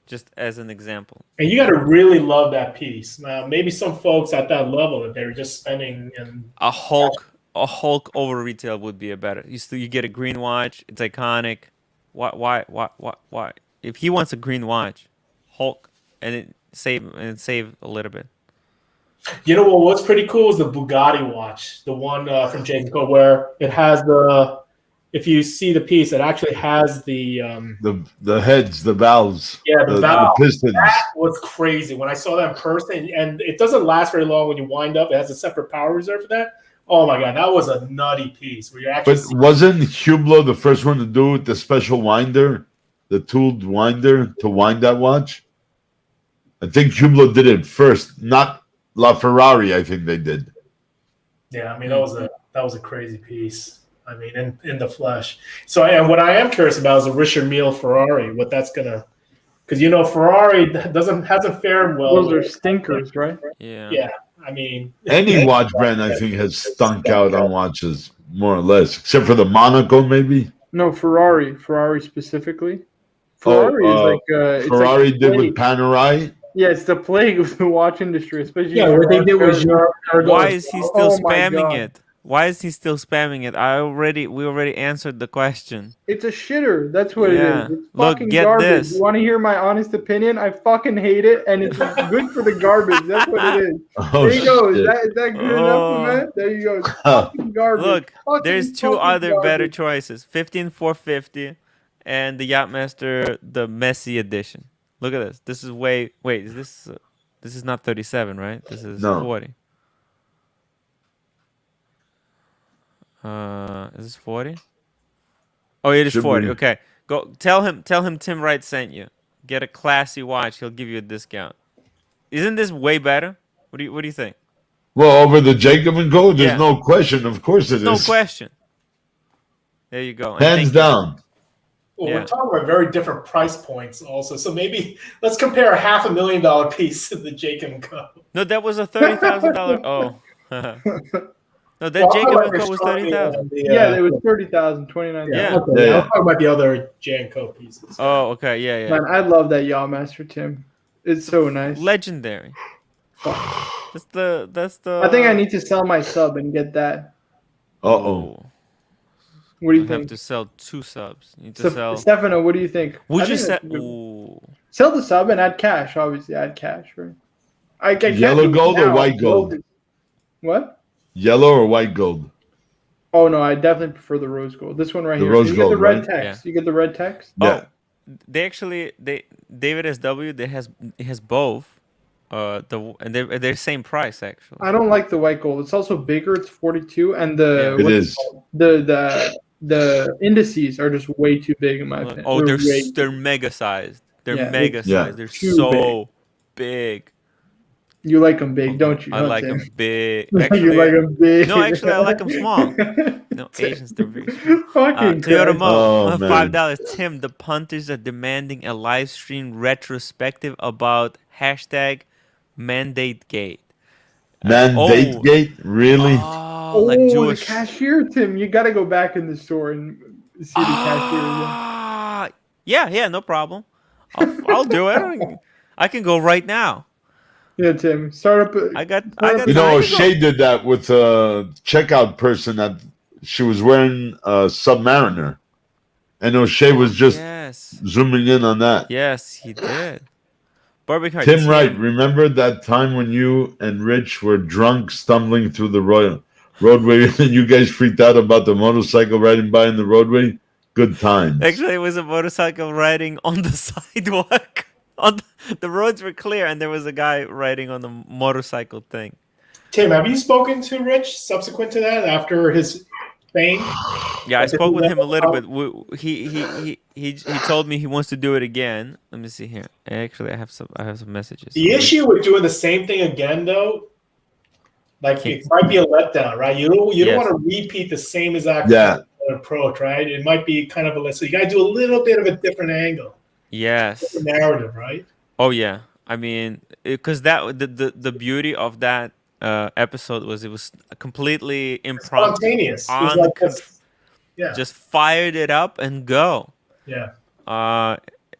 Just as an example. And you got to really love that piece. Now, maybe some folks at that level that they're just spending and a Hulk over retail would be a better. You get a green watch. It's iconic. Why? If he wants a green watch, Hulk, and save a little bit. You know what? What's pretty cool is the Bugatti watch, the one from J&Co, where it has the. If you see the piece, it actually has the heads, the valves, the valve. The pistons. That was crazy when I saw that in person, and it doesn't last very long when you wind up. It has a separate power reserve for that. Oh my god, that was a nutty piece. Where you actually. But wasn't Hublot the first one to do it? The special winder, the tooled winder to wind that watch. I think Hublot did it first, not LaFerrari. I think they did. Yeah, I mean that was a crazy piece. I mean, in the flesh. So, and what I am curious about is a Richard Mille Ferrari. What that's gonna, because Ferrari hasn't fared well. Those are stinkers, right? Yeah. Yeah. I mean, any watch brand I think has stunk out on watches more or less, except for the Monaco maybe. No, Ferrari specifically. Ferrari is like Ferrari like did with Panerai. Yeah, it's the plague of the watch industry, especially. What they did was why is he still spamming it? Why is he still spamming it? We already answered the question. It's a shitter. That's what it is. It's fucking get garbage. this. You want to hear my honest opinion? I fucking hate it, and it's good for the garbage. That's what it is. There you go. Is that good enough, man? There you go. It's fucking garbage. Look, there's two other better choices: 15450 and the Yachtmaster, the Messi edition. Look at this. This is wait, is this? This is not 37, right? This is 40. Is this 40? Oh, it is 40. Okay. Go tell him Tim Wright sent you. Get a classy watch, he'll give you a discount. Isn't this way better? What do you think? Well, over the Jacob & Co, there's no question. Of course it is. No question. There you go. Hands down. Well, we're talking about very different price points also. So maybe let's compare a $500,000 piece to the Jacob & Co. No, that was a $30,000. Oh. No, that Jacob & Co was 30,000. Yeah, it was 30,000, 29,000. Yeah. Okay. I'm talking about the other J&Co pieces. Oh, okay. Yeah. Man, I love that Yachtmaster, Tim. It's so nice. Legendary. That's the. I think I need to sell my sub and get that. Uh-oh. What do you You think? have to sell 2 subs. You need to sell. Stefano, what do you think? Would you sell? Sell the sub and add cash. Obviously, add cash, right? I can't Yellow gold or white gold? What? Yellow or white gold? Oh no, I definitely prefer the rose gold. This one right here. Rose you gold, get the red right? text. You get the red text. Yeah. David SW has both. They're same price actually. I don't like the white gold. It's also bigger. It's 42, and the indices are just way too big in my opinion. Oh, they're mega sized. They're mega sized. They're so big. You like them big, don't you? I like them big. Actually, you like them big. No, actually, I like them small. No, Asians, they're big. Fucking Toyota Mo, man. $5. Tim, the punters are demanding a live stream retrospective about #mandate gate. Mandate gate? Really? Oh, like Jewish. The cashier, Tim. You got to go back in the store and see the cashier. Yeah, no problem. I'll do it. I can go right now. Yeah, Tim. Start up. I got. You know, O'Shea did that with a checkout person that she was wearing a Submariner, and O'Shea was just zooming in on that. Yes, he did. Barbecue. Tim Wright, remember that time when you and Rich were drunk, stumbling through the roadway, and you guys freaked out about the motorcycle riding by in the roadway? Good times. Actually, it was a motorcycle riding on the sidewalk. The roads were clear, and there was a guy riding on the motorcycle thing. Tim, have you spoken to Rich subsequent to that after his fame? Yeah, I Like, spoke with him a little oh, bit. He told me he wants to do it again. Let me see here. Actually, I have some messages. The issue with doing the same thing again, though, like Can't- it might be a letdown, right? You don't Yes. want to repeat the same exact Yeah. approach, right? It might be kind of a so you got to do a little bit of a different angle, Yes. different narrative, right? Oh yeah. I mean, because the beauty of that episode was it was completely impromptu. Spontaneous. It was like yeah, Just fired it up and go. yeah.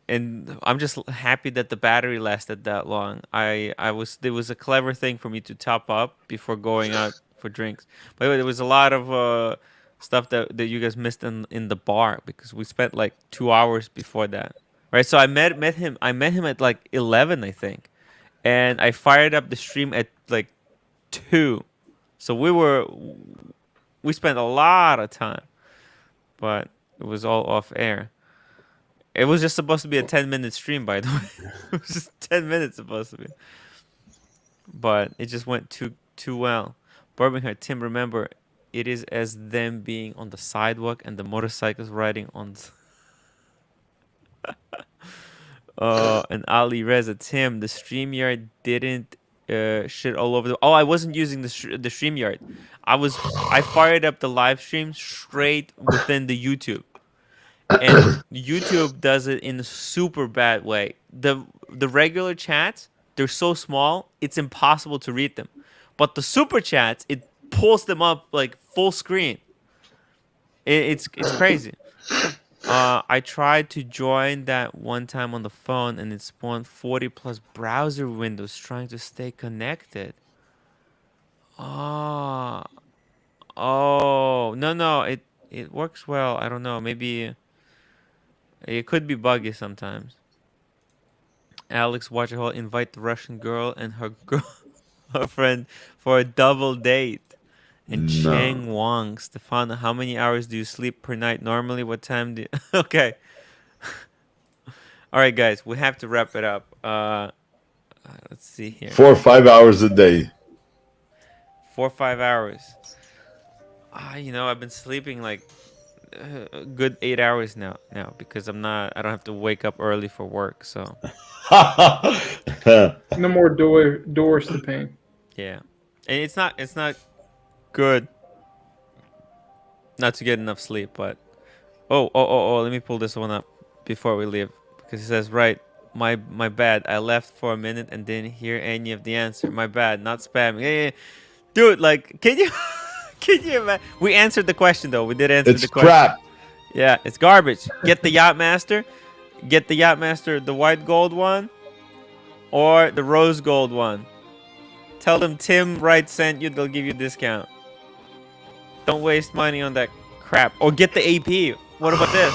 And I'm just happy that the battery lasted that long. There was a clever thing for me to top up before going out for drinks. By the way, there was a lot of stuff that you guys missed in the bar because we spent like 2 hours before that. Right? So I met him at like 11, I think. And I fired up the stream at like 2. So we spent a lot of time. But it was all off air. It was just supposed to be a 10-minute stream, by the way. It was just 10 minutes supposed to be. But it just went too well. Birmingham, Tim, remember, it is as them being on the sidewalk and the motorcycles riding on. And Ali Reza, Tim, the StreamYard didn't shit all over the. Oh, I wasn't using the StreamYard. I fired up the live stream straight within the YouTube. And YouTube does it in a super bad way. The regular chats, they're so small, it's impossible to read them. But the super chats, it pulls them up like full screen. It's crazy. I tried to join that one time on the phone, and it spawned 40 plus browser windows trying to stay connected. Oh, no, it works well. I don't know, maybe. It could be buggy sometimes. Alex Waterhole invite the Russian girl and her girlfriend for a double date. And No. Chang Wang, Stefano, how many hours do you sleep per night normally? What time do you... Okay. All right, guys, we have to wrap it up. Let's see here. 4 or 5 hours a day. 4 or 5 hours. I've been sleeping like a good 8 hours now because I don't have to wake up early for work, so No more doors to paint. yeah. And it's not good not to get enough sleep, but let me pull this one up before we leave because it says right, my bad, I left for a minute and didn't hear any of the answer. My bad, not spamming. Hey, dude, like, can you imagine? We answered the question though. We did answer It's the question. crap. Yeah, it's garbage. Get the Yachtmaster. Get the Yachtmaster, the white gold one, or the rose gold one. Tell them timwrite sent you. They'll give you a discount. Don't waste money on that crap. Or get the AP. What about this?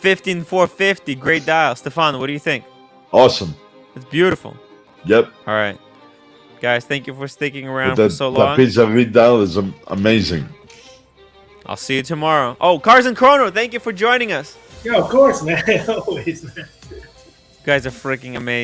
15450. Great dial. Stefano, what do you think? Awesome. It's beautiful. Yep. All right. Guys, thank you for sticking around That, for so that long. pizza vidal is amazing. I'll see you tomorrow. Oh, Cars and Chrono, thank you for joining us. Yeah, of course, man. Always, man. You guys are freaking amazing.